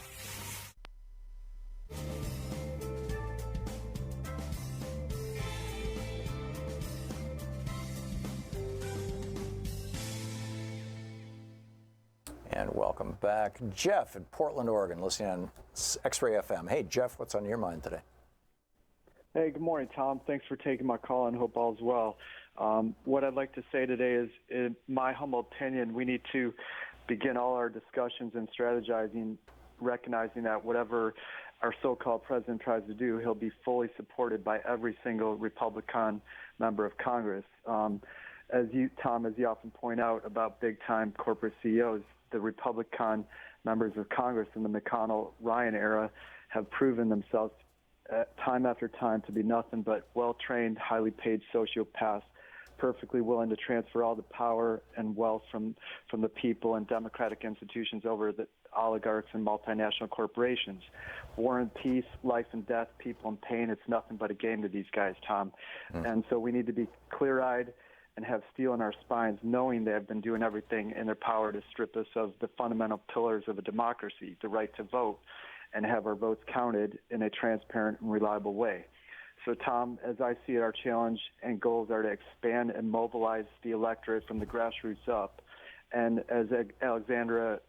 And welcome back. Jeff in Portland, Oregon, listening on X-Ray FM. Hey, Jeff, what's on your mind today? Hey, good morning, Tom. Thanks for taking my call and hope all's well. What I'd like to say today is, in my humble opinion, we need to begin all our discussions and strategizing, recognizing that whatever our so-called president tries to do, he'll be fully supported by every single Republican member of Congress. As you often point out about big-time corporate CEOs, the Republican members of Congress in the McConnell-Ryan era have proven themselves time after time to be nothing but well-trained, highly paid sociopaths, perfectly willing to transfer all the power and wealth from the people and democratic institutions over the oligarchs and multinational corporations. War and peace, life and death, people in pain, it's nothing but a game to these guys, Tom. And so we need to be clear-eyed and have steel in our spines, knowing they have been doing everything in their power to strip us of the fundamental pillars of a democracy, the right to vote, and have our votes counted in a transparent and reliable way. So, Tom, as I see it, our challenge and goals are to expand and mobilize the electorate from the grassroots up. And as Alexandra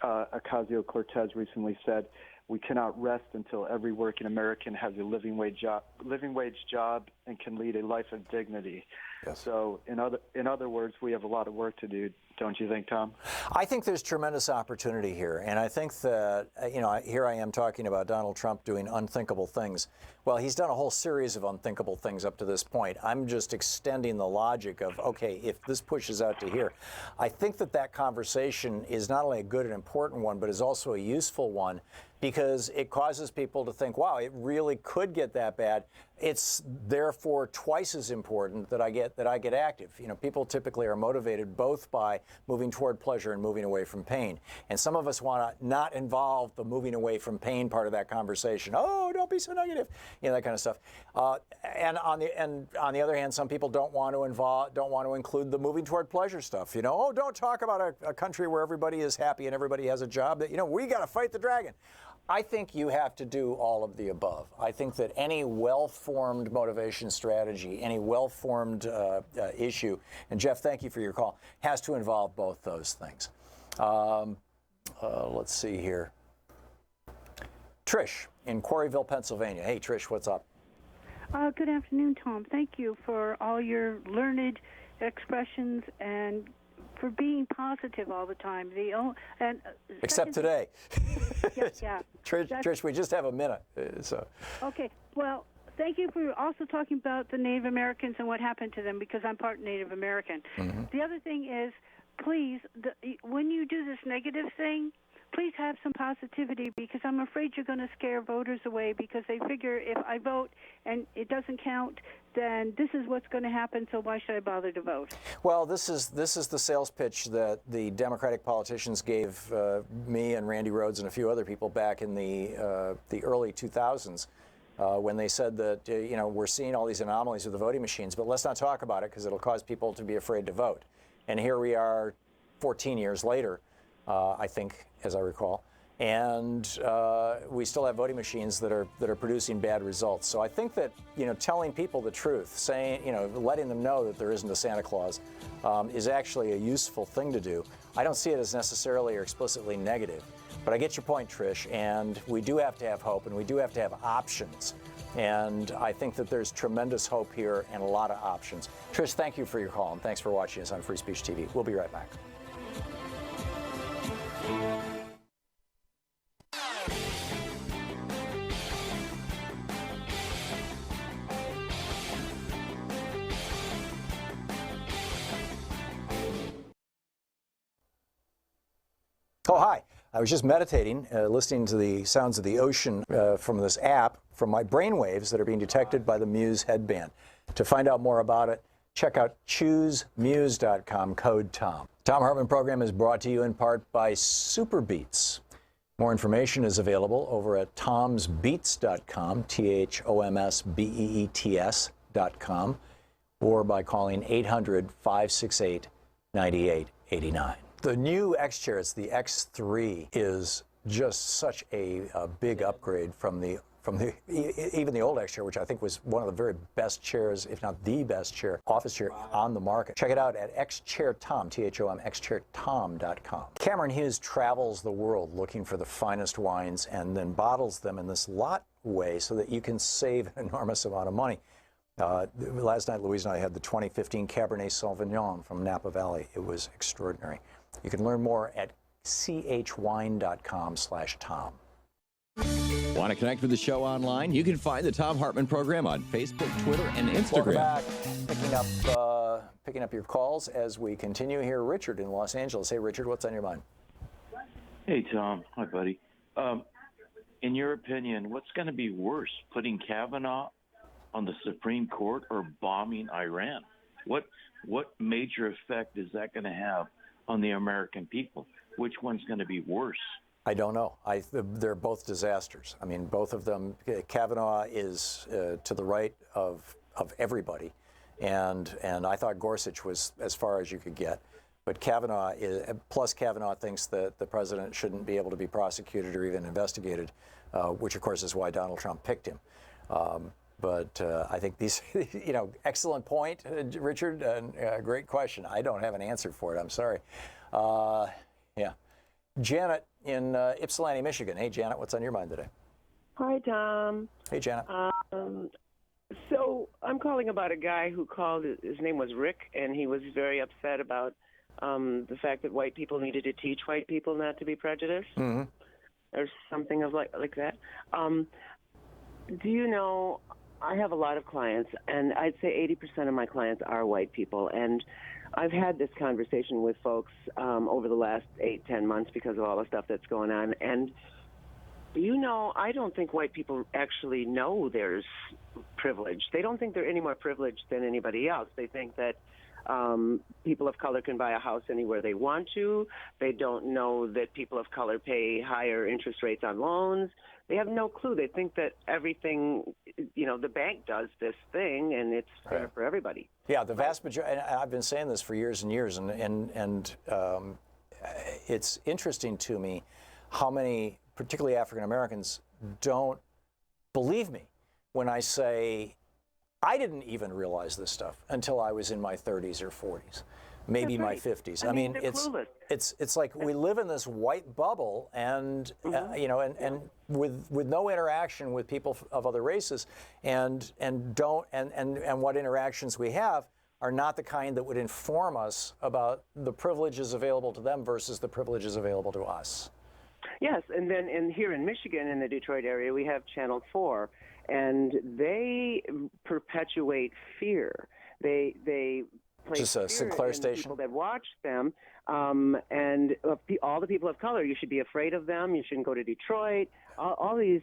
Ocasio-Cortez recently said, we cannot rest until every working American has a living wage job and can lead a life of dignity. Yes. So, in other words, we have a lot of work to do don't you think, Tom? I think there's tremendous opportunity here, and I think that, here I am talking about Donald Trump doing unthinkable things. Well, he's done a whole series of unthinkable things up to this point. I'm just extending the logic of, okay, if this pushes out to here. I think that that conversation is not only a good and important one, but is also a useful one, because it causes people to think, wow, it really could get that bad. It's therefore twice as important that I get active. People typically are motivated both by moving toward pleasure and moving away from pain. And some of us want to not involve the moving away from pain part of that conversation. Oh, don't be so negative, that kind of stuff. And on the other hand, some people don't want to include the moving toward pleasure stuff. Oh, don't talk about a country where everybody is happy and everybody has a job. That we got to fight the dragon. I think you have to do all of the above. I think that any well-formed motivation strategy, any well-formed issue, and Jeff, thank you for your call, has to involve both those things. Let's see here. Trish in Quarryville, Pennsylvania. Hey, Trish, what's up? Good afternoon, Tom. Thank you for all your learned expressions and for being positive all the time. Except today. Yeah. Trish, we just have a minute. So. Okay. Well, thank you for also talking about the Native Americans and what happened to them, because I'm part Native American. Mm-hmm. The other thing is, please, when you do this negative thing, please have some positivity, because I'm afraid you're going to scare voters away, because they figure if I vote and it doesn't count, then this is what's going to happen, so why should I bother to vote? Well, this is the sales pitch that the Democratic politicians gave me and Randy Rhodes and a few other people back in the early 2000s when they said that, we're seeing all these anomalies with the voting machines, but let's not talk about it because it'll cause people to be afraid to vote. And here we are 14 years later, I think, as I recall, and we still have voting machines that are producing bad results. So I think that telling people the truth, saying letting them know that there isn't a Santa Claus, is actually a useful thing to do. I don't see it as necessarily or explicitly negative, but I get your point, Trish. And we do have to have hope, and we do have to have options. And I think that there's tremendous hope here and a lot of options. Trish, thank you for your call, and thanks for watching us on Free Speech TV. We'll be right back. Oh, hi. I was just meditating, listening to the sounds of the ocean from this app, from my brainwaves that are being detected by the Muse headband. To find out more about it, check out choosemuse.com, code TOM. Thom Hartmann Program is brought to you in part by Superbeats. More information is available over at tomsbeets.com, THOMSBEETS.com, or by calling 800-568-9889. The new X chair, it's the X3, is just such a big upgrade from even the old X chair, which I think was one of the very best chairs, if not the best chair, office chair on the market. Check it out at xchairtom, T-H-O-M, xchairtom.com. Cameron Hughes travels the world looking for the finest wines and then bottles them in this lot way so that you can save an enormous amount of money. Last night, Louise and I had the 2015 Cabernet Sauvignon from Napa Valley. It was extraordinary. You can learn more at chwine.com/Tom. Want to connect with the show online? You can find the Thom Hartmann Program on Facebook, Twitter, and Instagram. Welcome back. Picking up your calls as we continue here. Richard in Los Angeles. Hey, Richard, what's on your mind? Hey, Tom. Hi, buddy. In your opinion, what's going to be worse, putting Kavanaugh on the Supreme Court or bombing Iran? What major effect is that going to have on the American people? Which one's going to be worse? I don't know. They're both disasters. I mean, both of them. Kavanaugh is to the right of everybody, and I thought Gorsuch was as far as you could get. But Kavanaugh thinks that the president shouldn't be able to be prosecuted or even investigated, which of course is why Donald Trump picked him. But I think these, excellent point, Richard, and great question. I don't have an answer for it. I'm sorry. Yeah. Janet in Ypsilanti, Michigan. Hey, Janet, what's on your mind today? Hi, Tom. Hey, Janet. So I'm calling about a guy who called, his name was Rick, and he was very upset about the fact that white people needed to teach white people not to be prejudiced, Mm-hmm. or something of like that. Do you know, I have a lot of clients, and I'd say 80% of my clients are white people, and I've had this conversation with folks over the last 8-10 months because of all the stuff that's going on, and you know, I don't think white people actually know there's privilege. They don't think they're any more privileged than anybody else. They think that people of color can buy a house anywhere they want to. They don't know that people of color pay higher interest rates on loans. They have no clue. They think that everything, you know, the bank does this thing and it's fair for everybody. Yeah, the vast majority, and I've been saying this for years and years, and it's interesting to me how many, particularly African Americans, don't believe me when I say I didn't even realize this stuff until I was in my 30s or 40s, maybe my 50s. I mean, it's like we live in this white bubble, and you know, and with no interaction with people of other races, and what interactions we have are not the kind that would inform us about the privileges available to them versus the privileges available to us. Yes, and then here in Michigan, in the Detroit area, we have Channel 4, and they perpetuate fear. They place just a fear Sinclair in station. people that watch them, and all the people of color. You should be afraid of them. You shouldn't go to Detroit. All these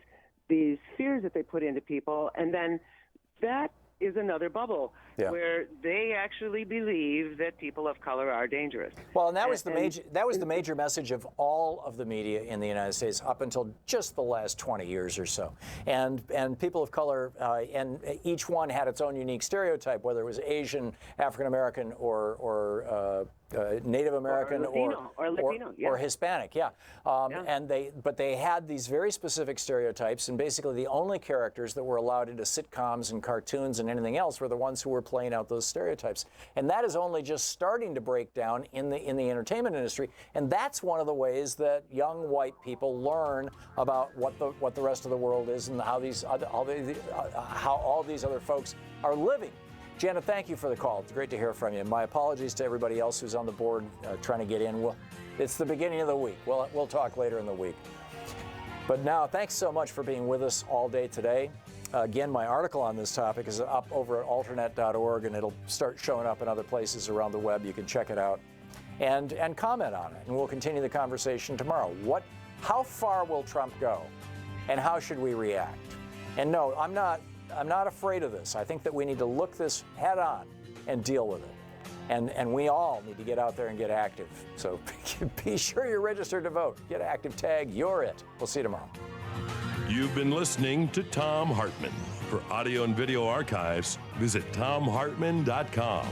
fears that they put into people, and then that is another bubble where they actually believe that people of color are dangerous. Well, and that was the major message of all of the media in the United States up until just the last 20 years or so. And people of color, and each one had its own unique stereotype, whether it was Asian, African American, or Native American, or Hispanic, and they had these very specific stereotypes, and basically the only characters that were allowed into sitcoms and cartoons and anything else were the ones who were playing out those stereotypes. And that is only just starting to break down in the entertainment industry, and that's one of the ways that young white people learn about what the rest of the world is and how all these other folks are living. Janet, thank you for the call. It's great to hear from you. My apologies to everybody else who's on the board trying to get in. It's the beginning of the week. We'll talk later in the week. But now, thanks so much for being with us all day today. Again, my article on this topic is up over at alternate.org, and it'll start showing up in other places around the web. You can check it out and comment on it, and we'll continue the conversation tomorrow. How far will Trump go, and how should we react? And no, I'm not afraid of this. I think that we need to look this head on and deal with it. And we all need to get out there and get active. So be sure you're registered to vote. Get active, tag, you're it. We'll see you tomorrow. You've been listening to Thom Hartmann. For audio and video archives, visit thomhartmann.com.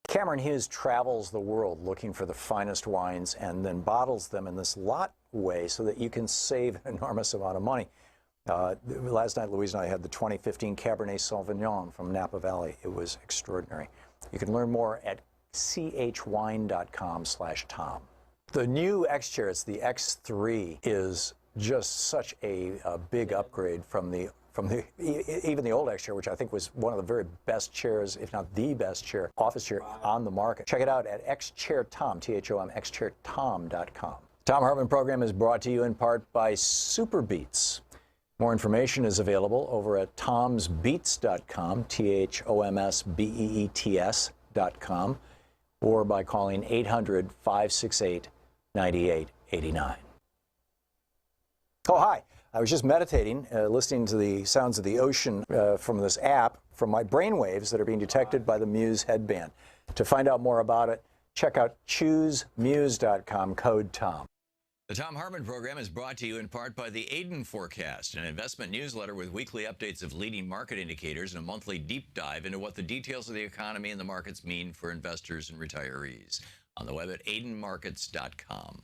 Cameron Hughes travels the world looking for the finest wines and then bottles them in this lot way so that you can save an enormous amount of money. Last night, Louise and I had the 2015 Cabernet Sauvignon from Napa Valley. It was extraordinary. You can learn more at chwine.com/Tom. The new X chair, it's the X3, is just such a big upgrade from even the old X chair, which I think was one of the very best chairs, if not the best chair, office chair on the market. Check it out at xchairtom, T-H-O-M, xchairtom.com. Thom Hartmann Program is brought to you in part by Super Beats. More information is available over at tomsbeets.com, THOMSBEETS.com, or by calling 800-568-9889. Oh, hi. I was just meditating, listening to the sounds of the ocean from this app, from my brainwaves that are being detected by the Muse headband. To find out more about it, check out choosemuse.com, code TOM. The Thom Hartmann Program is brought to you in part by the Aiden Forecast, an investment newsletter with weekly updates of leading market indicators and a monthly deep dive into what the details of the economy and the markets mean for investors and retarees. On the web at aidenmarkets.com.